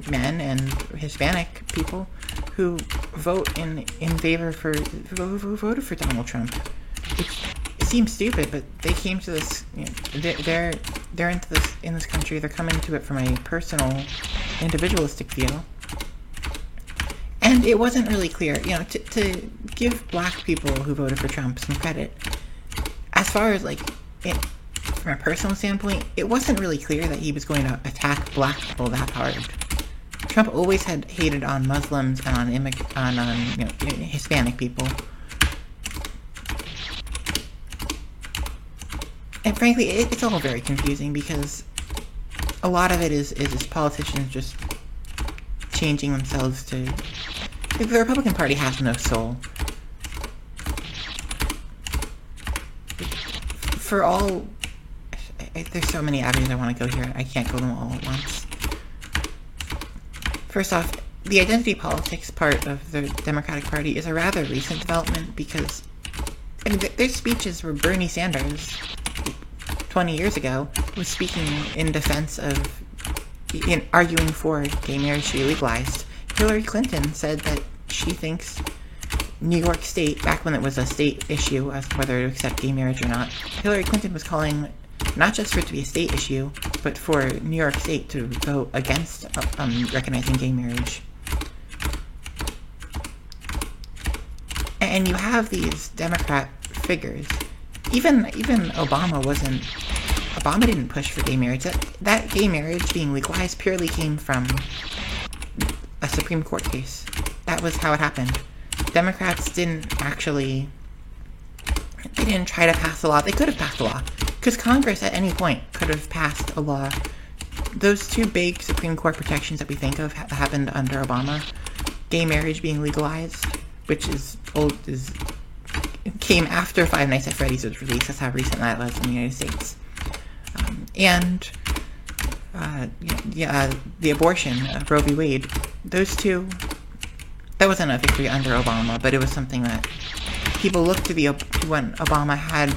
men and Hispanic people who vote in favor who voted for Donald Trump. It seems stupid, but they came to this. They're into this in this country. They're coming to it from a personal, individualistic view. And it wasn't really clear, to give Black people who voted for Trump some credit. As far as from a personal standpoint, it wasn't really clear that he was going to attack Black people that hard. Trump always had hated on Muslims and on Hispanic people. And frankly, it's all very confusing because a lot of it is politicians just changing themselves to. The Republican Party has no soul. For all, there's so many avenues I want to go here. I can't go them all at once. First off, the identity politics part of the Democratic Party is a rather recent development because, their speeches were Bernie Sanders 20 years ago was speaking in defense of, arguing for gay marriage to be legalized. Hillary Clinton said that she thinks New York State, back when it was a state issue as to whether to accept gay marriage or not, Hillary Clinton was calling not just for it to be a state issue, but for New York State to vote against recognizing gay marriage. And you have these Democrat figures. Even Obama didn't push for gay marriage. That gay marriage being legalized purely came from a Supreme Court case. That was how it happened. Democrats didn't try to pass a law. They could have passed a law. Because Congress at any point could have passed a law. Those two big Supreme Court protections that we think of happened under Obama. Gay marriage being legalized, which came after Five Nights at Freddy's was released. That's how recent that was in the United States. The abortion, Roe v. Wade, those two, that wasn't a victory under Obama, but it was something that people looked to when Obama had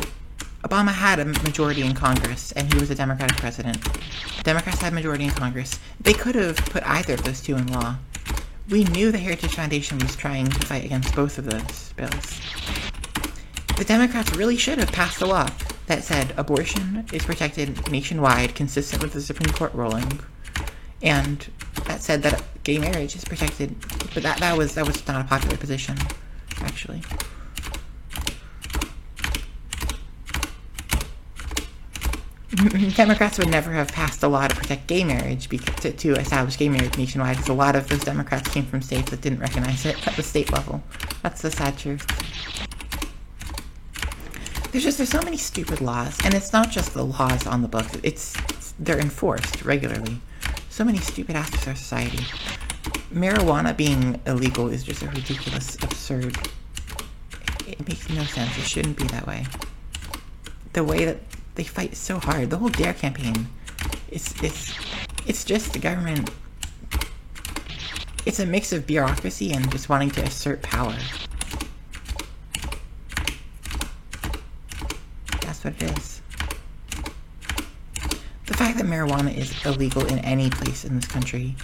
a majority in Congress, and he was a Democratic president. Democrats had a majority in Congress. They could have put either of those two in law. We knew the Heritage Foundation was trying to fight against both of those bills. The Democrats really should have passed a law that said abortion is protected nationwide, consistent with the Supreme Court ruling, and that said that gay marriage is protected. But that was not a popular position, actually. Democrats would never have passed a law to protect gay marriage, to establish gay marriage nationwide, because a lot of those Democrats came from states that didn't recognize it at the state level. That's the sad truth. there's so many stupid laws, and it's not just the laws on the books. They're enforced regularly. So many stupid aspects of our society. Marijuana being illegal is just a ridiculous, absurd. It makes no sense. It shouldn't be that way. The way that they fight so hard, the whole DARE campaign, it's just the government. It's a mix of bureaucracy and just wanting to assert power. That's what it is. The fact that marijuana is illegal in any place in this country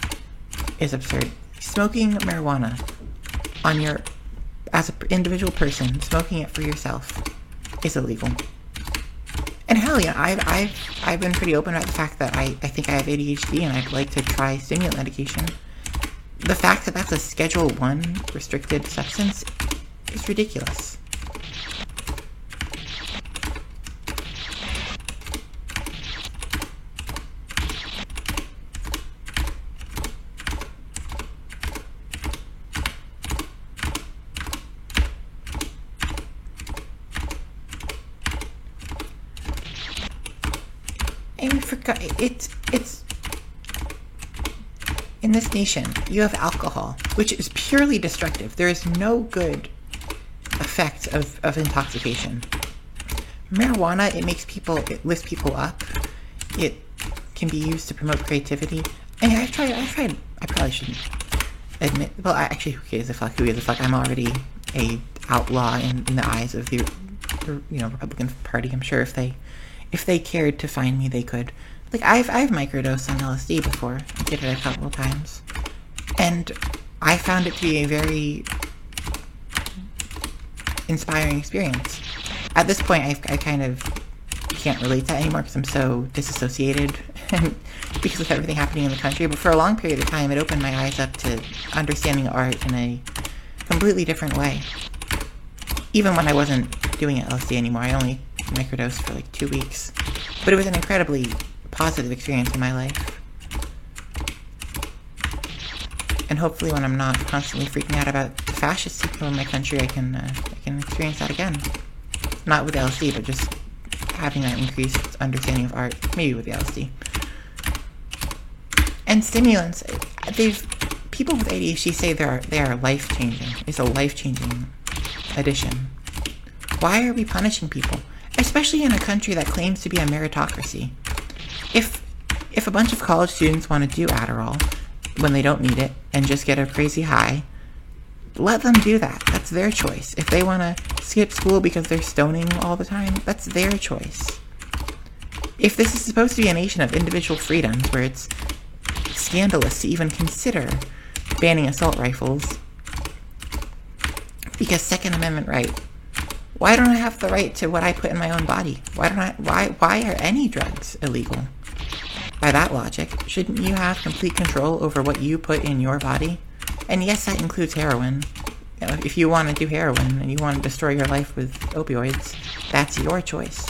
is absurd. Smoking marijuana as an individual person, smoking it for yourself is illegal. And hell yeah, I've been pretty open about the fact that I think I have ADHD and I'd like to try stimulant medication. The fact that that's a Schedule 1 restricted substance is ridiculous. And we forgot, it's in this nation, you have alcohol, which is purely destructive. There is no good effect of intoxication. Marijuana, it lifts people up. It can be used to promote creativity. And I've tried, I probably shouldn't admit, well, actually, who gives a fuck? I'm already a outlaw in the eyes of the Republican Party. I'm sure if they cared to find me, they could. Like, I've microdosed on LSD before. I did it a couple of times. And I found it to be a very inspiring experience. At this point, I kind of can't relate to that anymore because I'm so disassociated because of everything happening in the country. But for a long period of time, it opened my eyes up to understanding art in a completely different way. Even when I wasn't doing LSD anymore, I only microdosed for like 2 weeks. But it was an incredibly positive experience in my life. And hopefully when I'm not constantly freaking out about the fascists people in my country, I can experience that again. Not with LSD, but just having that increased understanding of art, maybe with the LSD. And stimulants, people with ADHD say they are life-changing. It's a life-changing addition. Why are we punishing people? Especially in a country that claims to be a meritocracy. If a bunch of college students want to do Adderall when they don't need it and just get a crazy high, let them do that. That's their choice. If they want to skip school because they're stoning all the time, that's their choice. If this is supposed to be a nation of individual freedoms where it's scandalous to even consider banning assault rifles because Second Amendment right, why don't I have the right to what I put in my own body? Why are any drugs illegal? By that logic, shouldn't you have complete control over what you put in your body? And yes, that includes heroin. If you want to do heroin and you want to destroy your life with opioids, that's your choice.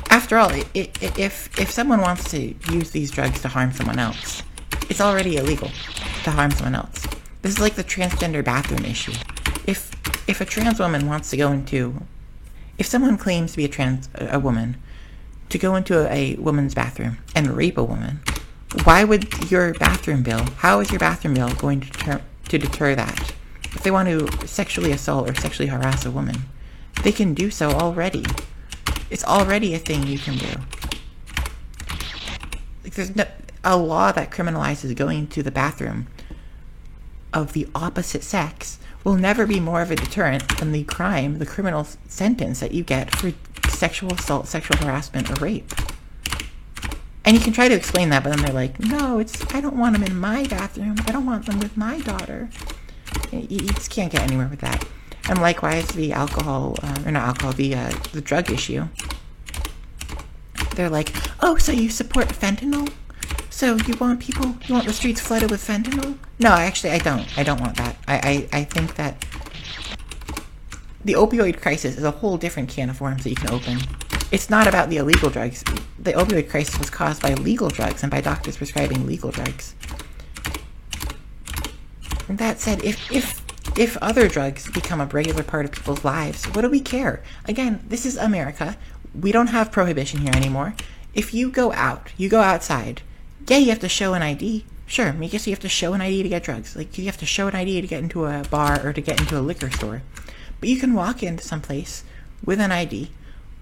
After all, if someone wants to use these drugs to harm someone else, it's already illegal to harm someone else. This is like the transgender bathroom issue. If a trans woman wants to go into... If someone claims to be a woman, to go into a woman's bathroom and rape a woman, why would your bathroom bill... How is your bathroom bill going to deter that? If they want to sexually assault or sexually harass a woman, they can do so already. It's already a thing you can do. Like, there's a law that criminalizes going to the bathroom of the opposite sex will never be more of a deterrent than the criminal sentence that you get for sexual assault, sexual harassment, or rape. And you can try to explain that, but then they're like, no, I don't want them in my bathroom. I don't want them with my daughter. You just can't get anywhere with that. And likewise, the the drug issue. They're like, oh, so you support fentanyl? So you want the streets flooded with fentanyl? No, actually, I don't. I don't want that. I think that the opioid crisis is a whole different can of worms that you can open. It's not about the illegal drugs. The opioid crisis was caused by legal drugs and by doctors prescribing legal drugs. And that said, if if other drugs become a regular part of people's lives, what do we care? Again, this is America. We don't have prohibition here anymore. If you go out, you go outside, yeah, you have to show an ID. Sure, I guess you have to show an ID to get drugs. Like, you have to show an ID to get into a bar or to get into a liquor store. But you can walk into someplace with an ID,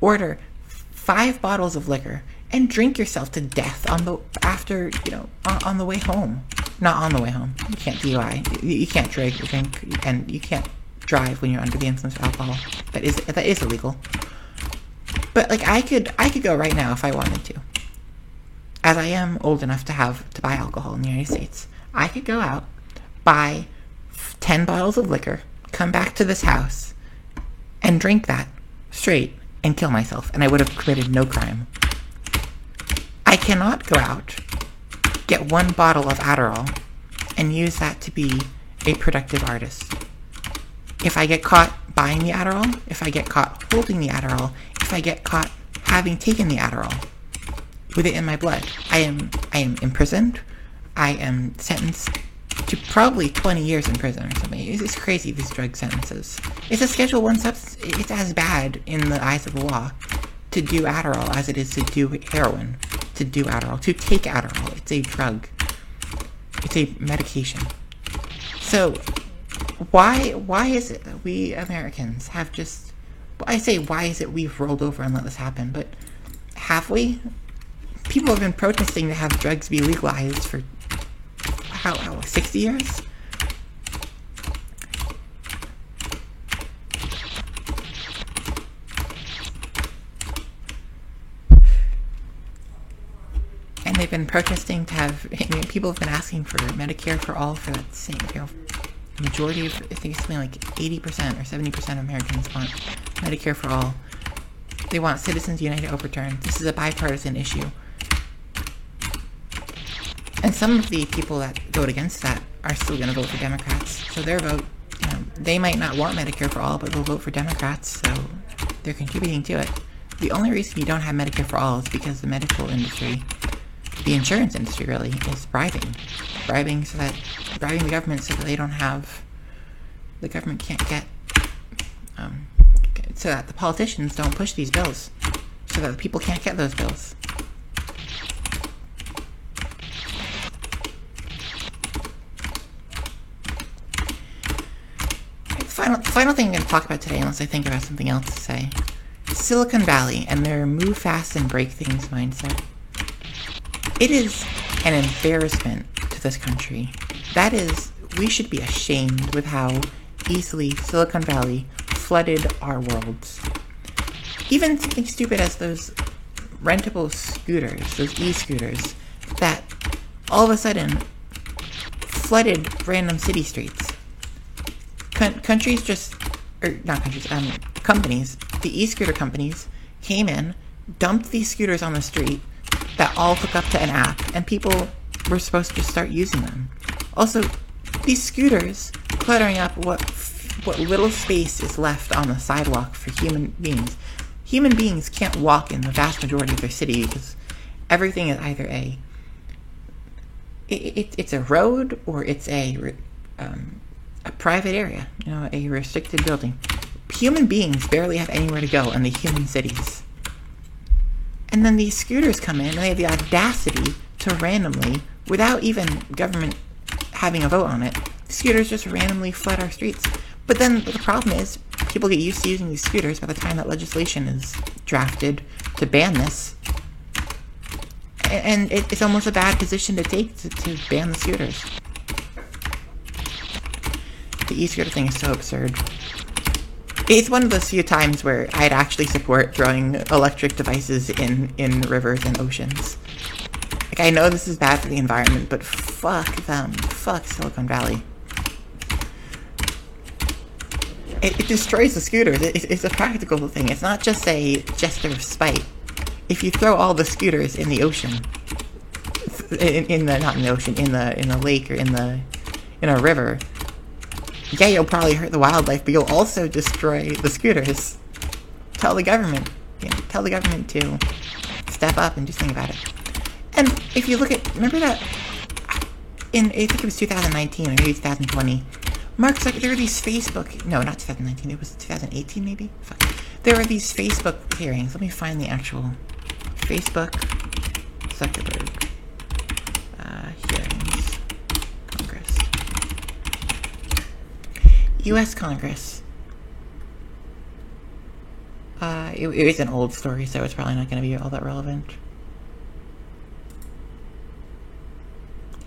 order 5 bottles of liquor, and drink yourself to death on the way home. Not on the way home. You can't DUI. You can't drink, and you can't drive when you're under the influence of alcohol. That is illegal. But like, I could go right now if I wanted to. As I am old enough to buy alcohol in the United States, I could go out, buy 10 bottles of liquor, come back to this house, and drink that straight and kill myself, and I would have committed no crime. I cannot go out, get 1 bottle of Adderall, and use that to be a productive artist. If I get caught buying the Adderall, if I get caught holding the Adderall, if I get caught having taken the Adderall with it in my blood, I am imprisoned. I am sentenced to probably 20 years in prison or something. It's crazy, these drug sentences. It's a Schedule 1 substance. It's as bad in the eyes of the law to do Adderall as it is to do heroin, to do Adderall, to take Adderall. It's a drug. It's a medication. So why is it that we Americans have just... I say, why is it we've rolled over and let this happen? But have we? People have been protesting to have drugs be legalized for, how 60 years? And they've been protesting to have, people have been asking for Medicare for all for that same, majority of, I think it's something like 80% or 70% of Americans want Medicare for all. They want Citizens United overturned. This is a bipartisan issue. And some of the people that vote against that are still going to vote for Democrats. So their vote, they might not want Medicare for all, but they'll vote for Democrats, so they're contributing to it. The only reason you don't have Medicare for all is because the medical industry, the insurance industry really, is bribing the government so that they don't have, the government can't get, so that the politicians don't push these bills, so that the people can't get those bills. The final thing I'm going to talk about today, unless I think about something else to say, Silicon Valley and their move fast and break things mindset. It is an embarrassment to this country. We should be ashamed with how easily Silicon Valley flooded our worlds. Even something stupid as those rentable scooters, those e-scooters, that all of a sudden flooded random city streets. Companies, the e-scooter companies came in, dumped these scooters on the street that all hook up to an app, and people were supposed to start using them. Also, these scooters cluttering up what little space is left on the sidewalk for human beings. Human beings can't walk in the vast majority of their city because everything is either it's a road or it's a private area, a restricted building. Human beings barely have anywhere to go in the human cities. And then these scooters come in and they have the audacity to randomly, without even government having a vote on it, scooters just randomly flood our streets. But then the problem is, people get used to using these scooters by the time that legislation is drafted to ban this. And it's almost a bad position to take to ban the scooters. The e-scooter thing is so absurd. It's one of those few times where I'd actually support throwing electric devices in rivers and oceans. Like, I know this is bad for the environment, but fuck them. Fuck Silicon Valley. It destroys the scooters. It's a practical thing. It's not just a gesture of spite. If you throw all the scooters in the ocean, in the lake or in a river, yeah, you'll probably hurt the wildlife, but you'll also destroy the scooters. Tell the government to step up and do something about it. And if you look at, remember that I think it was 2019 or maybe 2020, there were these Facebook, no, not 2019, it was 2018 maybe? Fuck. There were these Facebook hearings. Let me find the actual Facebook Zuckerberg hearings. Congress. U.S. Congress. It is an old story, so it's probably not going to be all that relevant.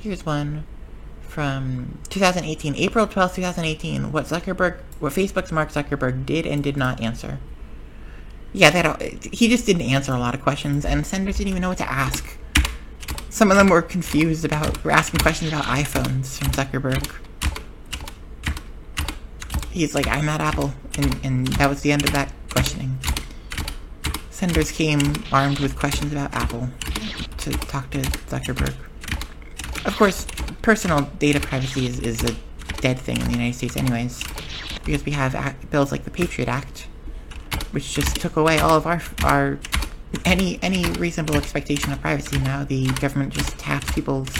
Here's one from 2018, April 12th, 2018. What Facebook's Mark Zuckerberg did and did not answer. Yeah, he just didn't answer a lot of questions, and senators didn't even know what to ask. Some of them were were asking questions about iPhones from Zuckerberg. He's like, I'm at Apple, and that was the end of that questioning. Senators came armed with questions about Apple to talk to Zuckerberg. Of course, personal data privacy is a dead thing in the United States anyways, because we have bills like the Patriot Act, which just took away all of our any reasonable expectation of privacy. Now the government just taps people's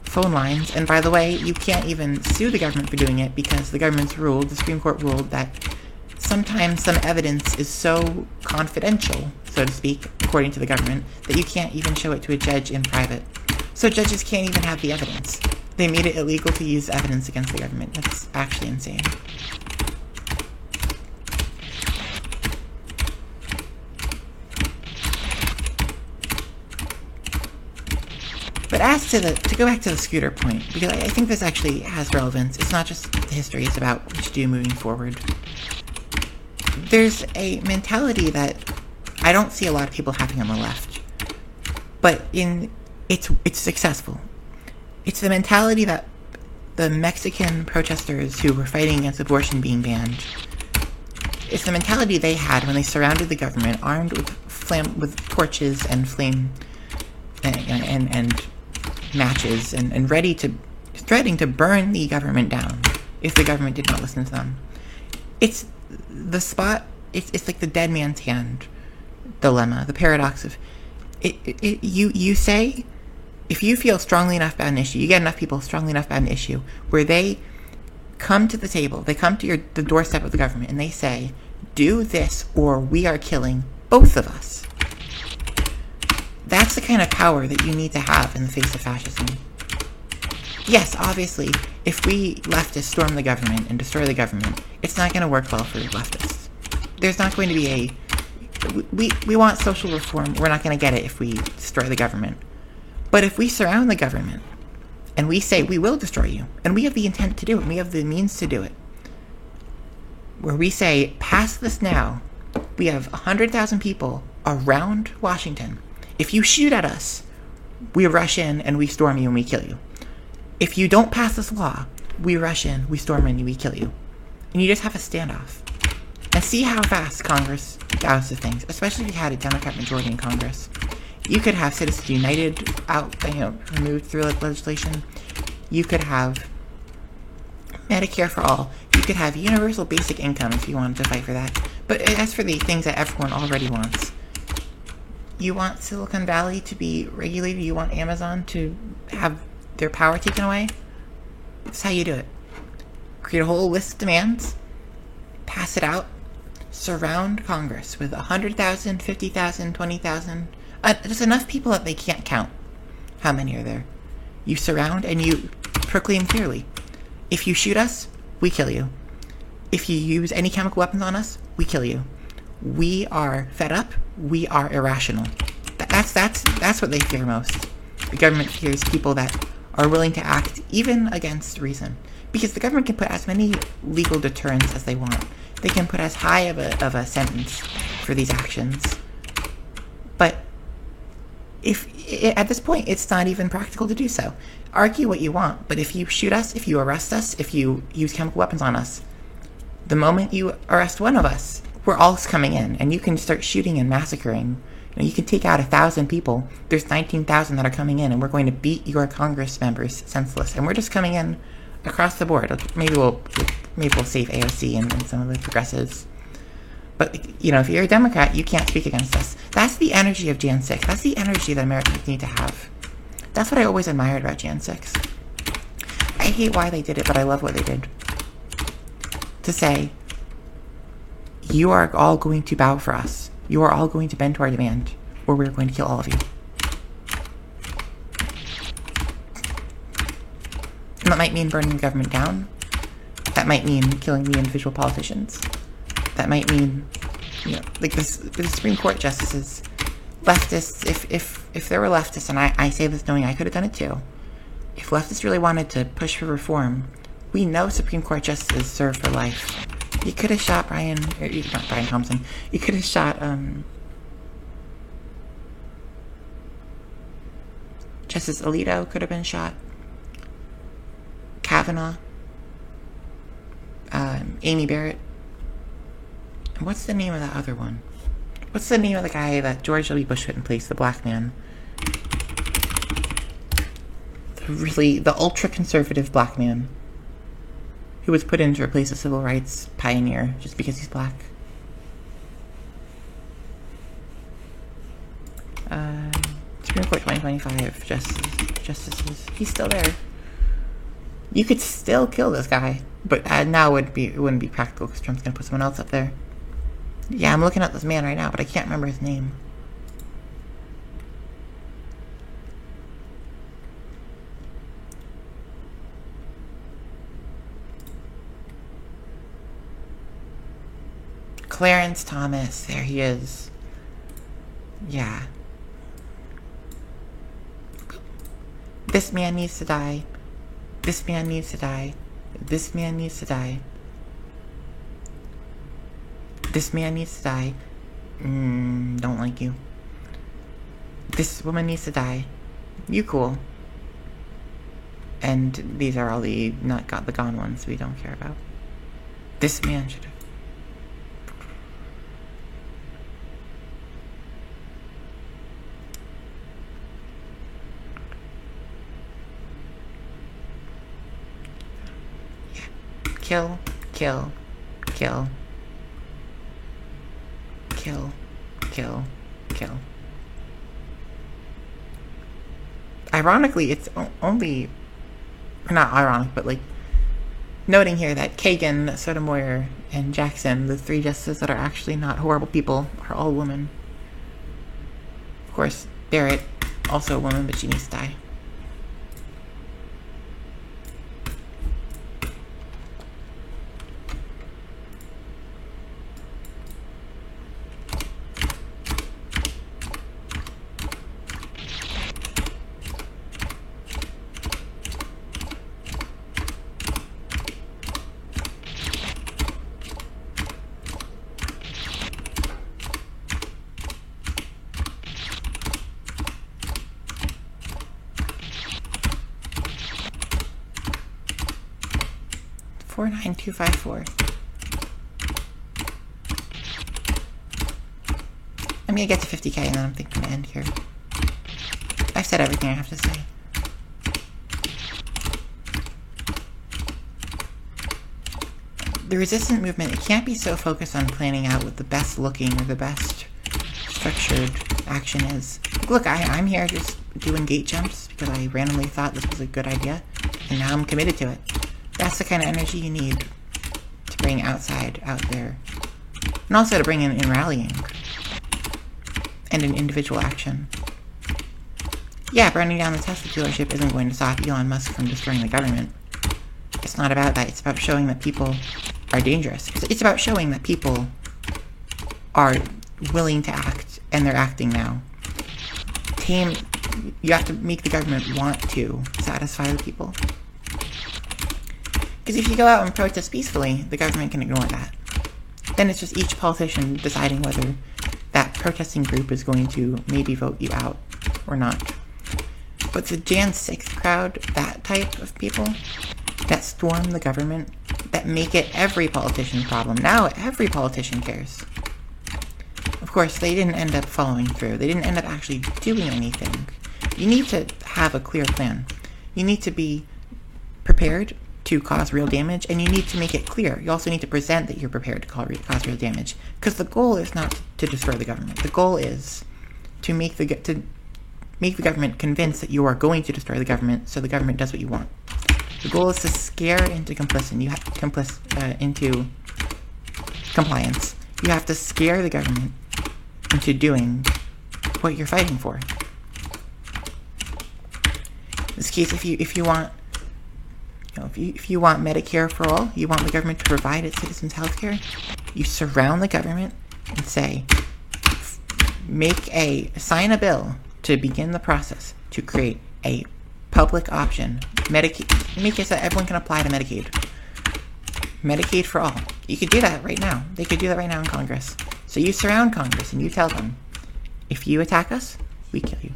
phone lines, and by the way, you can't even sue the government for doing it because the Supreme Court ruled that sometimes some evidence is so confidential, so to speak, according to the government, that you can't even show it to a judge in private. So judges can't even have the evidence. They made it illegal to use evidence against the government. That's actually insane. But as to go back to the scooter point, because I think this actually has relevance. It's not just the history, it's about what you do moving forward. There's a mentality that I don't see a lot of people having on the left, but it's successful. It's the mentality that the Mexican protesters who were fighting against abortion being banned, it's the mentality they had when they surrounded the government, armed with torches and flame and matches, and threatening to burn the government down if the government did not listen to them. It's the spot. It's like the dead man's hand dilemma, the paradox of you say, if you feel strongly enough about an issue, you get enough people strongly enough about an issue where they come to the table, they come to the doorstep of the government, and they say, do this or we are killing both of us. That's the kind of power that you need to have in the face of fascism. Yes, obviously, if we leftists storm the government and destroy the government, it's not going to work well for leftists. There's not going to be we want social reform. We're not going to get it if we destroy the government. But if we surround the government and we say we will destroy you, and we have the intent to do it, we have the means to do it, where we say, pass this now, we have 100,000 people around Washington. If you shoot at us, we rush in and we storm you and we kill you. If you don't pass this law, we rush in, we storm in, and we kill you. And you just have a standoff. And see how fast Congress does the things, especially if you had a Democrat majority in Congress. You could have Citizens United removed through legislation. You could have Medicare for all. You could have universal basic income if you wanted to fight for that. But as for the things that everyone already wants, you want Silicon Valley to be regulated, you want Amazon to have their power taken away, that's how you do it. Create a whole list of demands, pass it out, surround Congress with 100,000, 50,000, 20,000, just enough people that they can't count how many are there. You surround and you proclaim clearly, if you shoot us, we kill you. If you use any chemical weapons on us, we kill you. We are fed up, we are irrational. That's what they fear most. The government fears people that are willing to act even against reason. Because the government can put as many legal deterrents as they want. They can put as high of a sentence for these actions. But at this point, it's not even practical to do so. Argue what you want, but if you shoot us, if you arrest us, if you use chemical weapons on us, the moment you arrest one of us, we're all coming in, and you can start shooting and massacring. You can take out 1,000 people. There's 19,000 that are coming in, and we're going to beat your Congress members senseless. And we're just coming in across the board. Maybe we'll save AOC and some of the progressives. But, if you're a Democrat, you can't speak against us. That's the energy of Jan 6. That's the energy that Americans need to have. That's what I always admired about Jan 6. I hate why they did it, but I love what they did. To say, you are all going to bow for us. You are all going to bend to our demand, or we're going to kill all of you. And that might mean burning the government down. That might mean killing the individual politicians. That might mean, like the Supreme Court justices, leftists, if there were leftists, and I say this knowing I could have done it too, if leftists really wanted to push for reform, we know Supreme Court justices serve for life. You could have shot not Brian Thompson, you could have shot, Justice Alito could have been shot. Kavanaugh. Amy Barrett. And what's the name of that other one? What's the name of the guy that George W. Bush put in place, the black man? The ultra-conservative black man who was put in to replace a civil rights pioneer just because he's black. Supreme Court 2025 justices. He's still there. You could still kill this guy, but now it wouldn't be practical because Trump's gonna put someone else up there. Yeah, I'm looking at this man right now, but I can't remember his name. Clarence Thomas, there he is. Yeah. This man needs to die. This man needs to die. This man needs to die. This man needs to die. Don't like you. This woman needs to die. You cool. And these are all the gone ones we don't care about. This man should have. Kill, kill, kill. Kill, kill, kill. Ironically, it's only, or not ironic, but like, noting here that Kagan, Sotomayor, and Jackson, the three justices that are actually not horrible people, are all women. Of course, Barrett, also a woman, but she needs to die. $49254. I'm gonna get to 50K and then I'm thinking to end here. I've said everything I have to say. The resistance movement, it can't be so focused on planning out what the best looking or the best structured action is. Look, I'm here just doing gate jumps because I randomly thought this was a good idea, and now I'm committed to it. That's the kind of energy you need to bring outside out there. And also to bring in rallying. And in individual action. Yeah, burning down the Tesla dealership isn't going to stop Elon Musk from destroying the government. It's not about that. It's about showing that people are dangerous. It's about showing that people are willing to act, and they're acting now. You have to make the government want to satisfy the people. Because if you go out and protest peacefully, the government can ignore that. Then it's just each politician deciding whether that protesting group is going to maybe vote you out or not. But the Jan 6th crowd, that type of people, that storm the government, that make it every politician's problem. Now every politician cares. Of course, they didn't end up following through. They didn't end up actually doing anything. You need to have a clear plan. You need to be prepared to cause real damage, and you need to make it clear. You also need to present that you're prepared to cause real damage. Because the goal is not to destroy the government. The goal is to make the government convinced that you are going to destroy the government, so the government does what you want. The goal is to scare into into compliance. You have to scare the government into doing what you're fighting for. In this case, if you want Medicare for all, you want the government to provide its citizens health care, you surround the government and say, sign a bill to begin the process to create a public option, Medicaid, make it so that everyone can apply to Medicaid. Medicaid for all. You could do that right now. They could do that right now in Congress. So you surround Congress and you tell them, if you attack us, we kill you.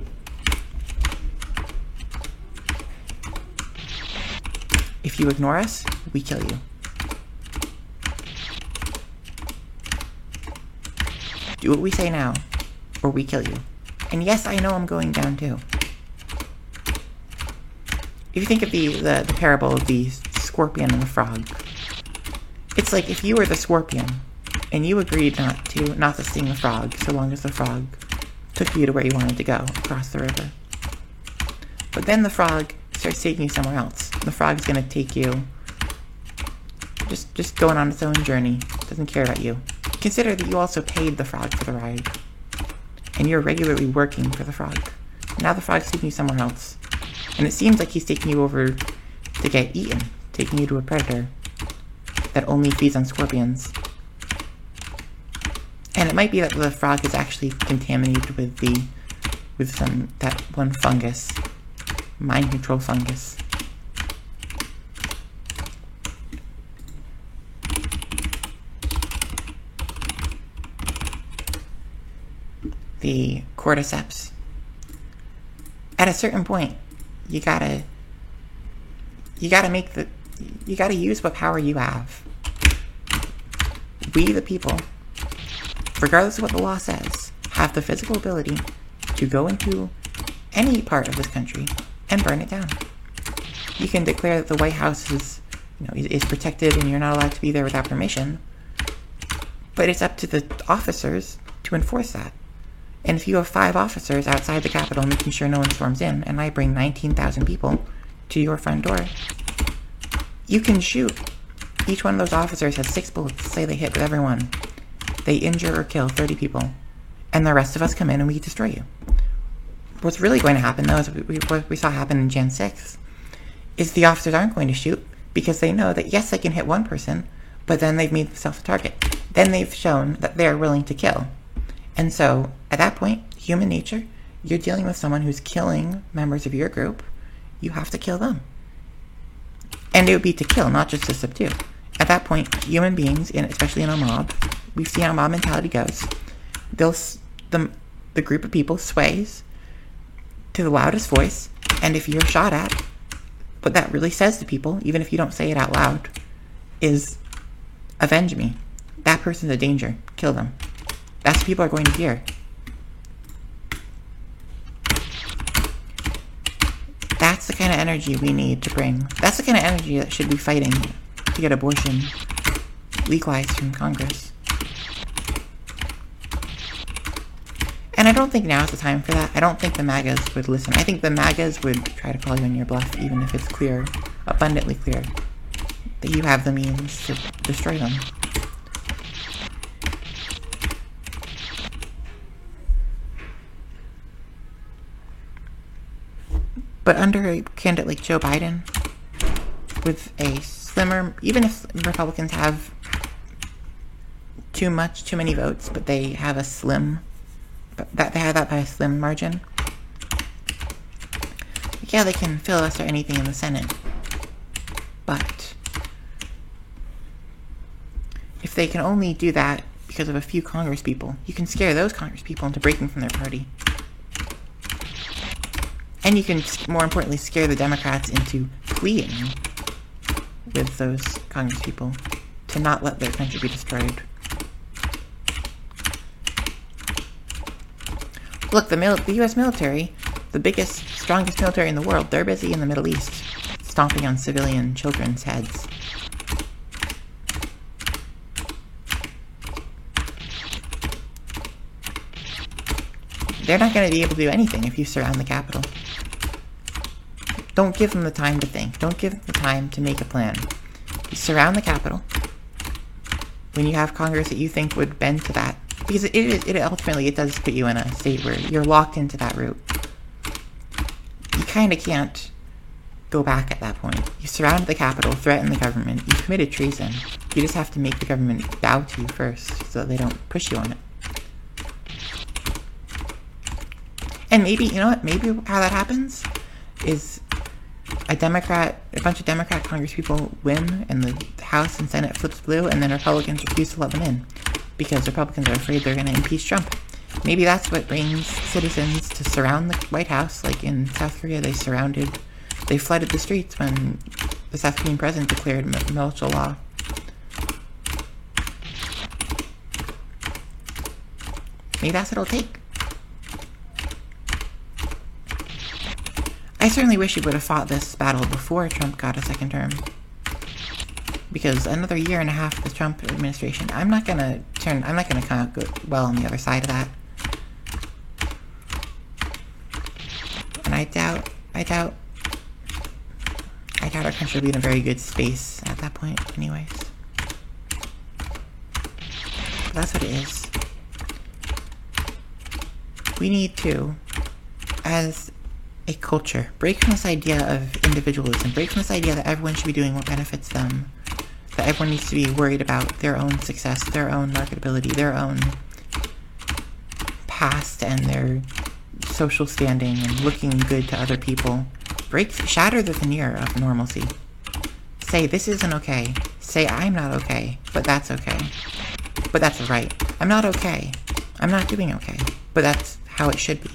If you ignore us, we kill you. Do what we say now, or we kill you. And yes, I know I'm going down too. If you think of the parable of the scorpion and the frog, it's like if you were the scorpion and you agreed not to sting the frog so long as the frog took you to where you wanted to go, across the river. But then the frog starts taking you somewhere else. The frog's going to take you just going on its own journey, doesn't care about you. Consider that you also paid the frog for the ride, and you're regularly working for the frog. Now the frog's taking you somewhere else, and it seems like he's taking you over to get eaten, taking you to a predator that only feeds on scorpions. And it might be that the frog is actually contaminated with that one fungus, mind control fungus. The cordyceps. At a certain point, you gotta use what power you have. We, the people, regardless of what the law says, have the physical ability to go into any part of this country and burn it down. You can declare that the White House is protected and you're not allowed to be there without permission, but it's up to the officers to enforce that. And if you have 5 officers outside the Capitol making sure no one storms in, and I bring 19,000 people to your front door, you can shoot. Each one of those officers has 6 bullets. Say they hit with everyone. They injure or kill 30 people. And the rest of us come in and we destroy you. What's really going to happen, though, is what we saw happen in Jan 6, is the officers aren't going to shoot because they know that, yes, they can hit one person, but then they've made themselves a target. Then they've shown that they're willing to kill. And so, at that point, human nature, you're dealing with someone who's killing members of your group. You have to kill them. And it would be to kill, not just to subdue. At that point, human beings, especially in a mob, we've seen how mob mentality goes. The group of people sways to the loudest voice, and if you're shot at, what that really says to people, even if you don't say it out loud, is, avenge me. That person's a danger. Kill them. That's what people are going to hear. That's the kind of energy we need to bring. That's the kind of energy that should be fighting to get abortion legalized from Congress. And I don't think now is the time for that. I don't think the MAGAs would listen. I think the MAGAs would try to call you on your bluff, even if it's clear, abundantly clear, that you have the means to destroy them. But under a candidate like Joe Biden, with a slimmer, even if Republicans have too many votes, but they have a slim, they have that by a slim margin, yeah, they can filibuster anything in the Senate. But if they can only do that because of a few Congress people, you can scare those Congress people into breaking from their party. And you can, more importantly, scare the Democrats into pleading with those Congress people to not let their country be destroyed. Look, the U.S. military, the biggest, strongest military in the world, they're busy in the Middle East, stomping on civilian children's heads. They're not going to be able to do anything if you surround the Capitol. Don't give them the time to think. Don't give them the time to make a plan. You surround the Capitol when you have Congress that you think would bend to that. Because it ultimately, it does put you in a state where you're locked into that route. You kind of can't go back at that point. You surrounded the Capitol, threatened the government, you committed treason. You just have to make the government bow to you first so that they don't push you on it. And maybe, you know what, maybe how that happens is a bunch of Democrat congresspeople win and the House and Senate flips blue, and then Republicans refuse to let them in because Republicans are afraid they're going to impeach Trump. Maybe that's what brings citizens to surround the White House. Like in South Korea, they flooded the streets when the South Korean president declared martial law. Maybe that's what it'll take. I certainly wish he would have fought this battle before Trump got a second term. Because another year and a half of the Trump administration, I'm not gonna come out well on the other side of that. And I doubt our country will be in a very good space at that point anyways. But that's what it is. We need to, as a culture, break from this idea of individualism, break from this idea that everyone should be doing what benefits them, that everyone needs to be worried about their own success, their own marketability, their own past and their social standing and looking good to other people. Shatter the veneer of normalcy. Say, this isn't okay. Say, I'm not okay, but that's okay. But that's right. I'm not okay. I'm not doing okay. But that's how it should be.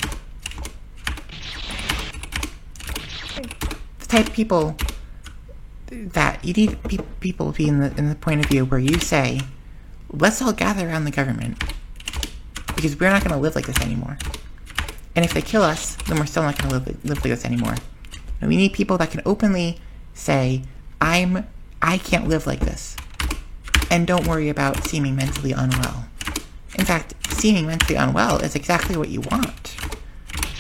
The type of people that you need people to be in the point of view where you say, let's all gather around the government because we're not going to live like this anymore. And if they kill us, then we're still not going to live like this anymore. And we need people that can openly say, I can't live like this. And don't worry about seeming mentally unwell. In fact, seeming mentally unwell is exactly what you want.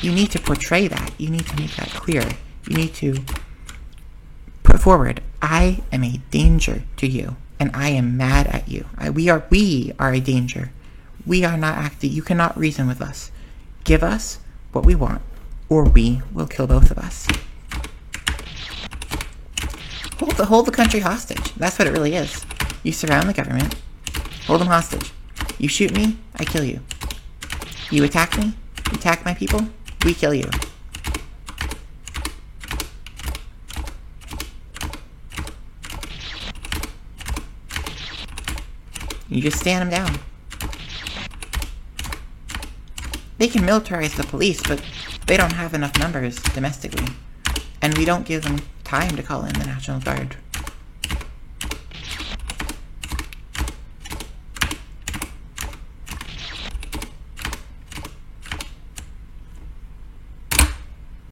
You need to portray that. You need to make that clear. You need to put forward, I am a danger to you, and I am mad at you. We are a danger. We are not acting. You cannot reason with us. Give us what we want, or we will kill both of us. Hold the country hostage. That's what it really is. You surround the government, hold them hostage. You shoot me, I kill you. You attack me, you attack my people, we kill you. You just stand them down. They can militarize the police, but they don't have enough numbers domestically. And we don't give them time to call in the National Guard.